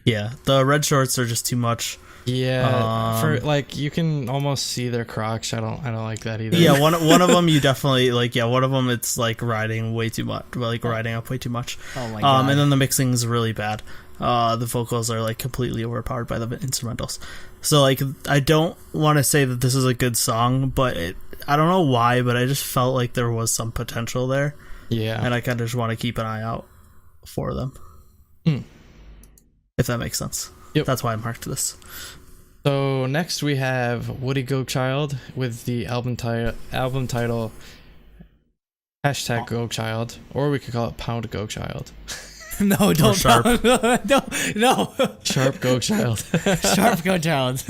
Yeah, the red shorts are just too much. Yeah, for like you can almost see their crotch. I don't like that either. Yeah, one of them you definitely like. Yeah, one of them it's like riding way too much, like riding up way too much. Oh my god! And then the mixing is really bad. The vocals are like completely overpowered by the instrumentals. So like I don't want to say that this is a good song, but I don't know why, but I just felt like there was some potential there. Yeah, and I kind of just want to keep an eye out for them. If that makes sense. Yep. That's why I marked this. So next we have Woody Go Child with the album title hashtag Go Child, or we could call it Pound Go Child. No, don't. Sharp. No. Sharp Go Child. Sharp Go Child.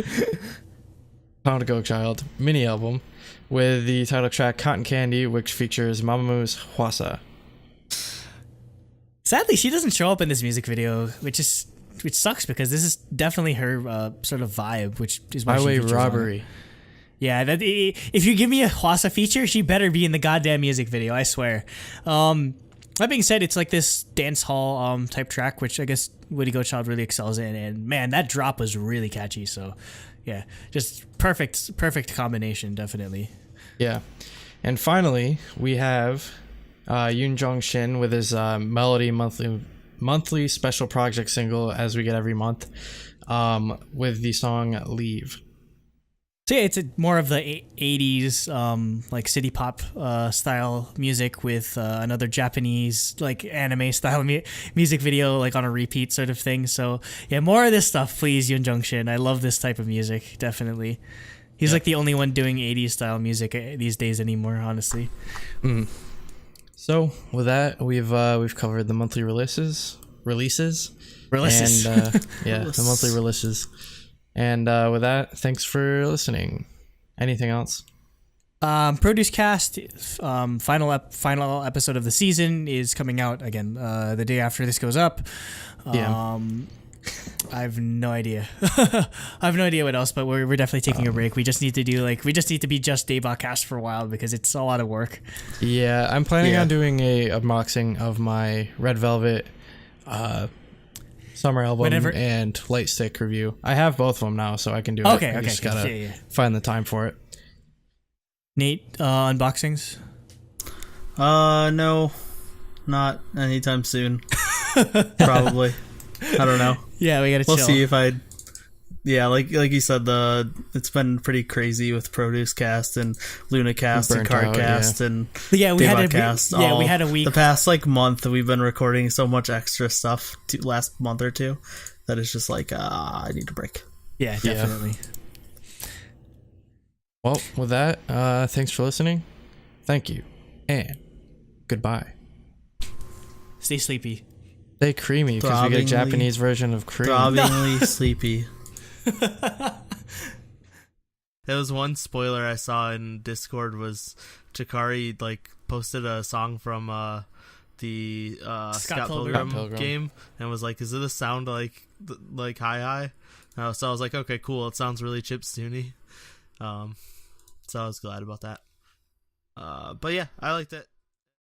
Pound Go Child mini album with the title track Cotton Candy, which features Mamamoo Hwasa. Sadly, she doesn't show up in this music video, which sucks, because this is definitely her sort of vibe, which is why Highway she features Robbery. Yeah, if you give me a Hwasa feature, she better be in the goddamn music video, I swear. That being said, it's like this dance hall type track, which I guess Woody Go Child really excels in, and man, that drop was really catchy. So yeah, just perfect combination, definitely. Yeah. And finally, we have Yoon Jong Shin with his Melody monthly special project single, as we get every month, with the song Leave. So yeah, it's more of the 80s like city pop style music with another Japanese like anime style music video like on a repeat sort of thing. So yeah, more of this stuff, please, Yoon Jong Shin. I love this type of music, definitely. He's like the only one doing 80s style music these days anymore, honestly. So with that, we've covered the monthly releases, and the monthly releases. And with that, thanks for listening. Anything else? Produce Cast, final episode of the season is coming out again the day after this goes up. I have no idea. I have no idea what else, but we're definitely taking a break. We just need to be just DaebakCast for a while, because it's a lot of work. Yeah, I'm planning on doing a unboxing of my Red Velvet summer album and Light Stick review. I have both of them now, so I can do it. I just gotta find the time for it. Nate, unboxings? No, not anytime soon. Probably. I don't know. Yeah, we gotta chill. We'll see if like you said, it's been pretty crazy with Produce Cast and LunaCast and Cardcast and DaebakCast. We had a week. The past like month, we've been recording so much extra stuff. Last month or two, that it's just like I need a break. Yeah, definitely. Well, with that, thanks for listening. Thank you, and goodbye. Stay sleepy. Stay creamy, because we get a Japanese version of cream. Throbbingly sleepy. There was one spoiler I saw in Discord was Chikari like posted a song from the Scott Pilgrim game and was like, "Is it a sound like hi?" So I was like, "Okay, cool. It sounds really chipstune-y." So I was glad about that. But yeah, I liked it.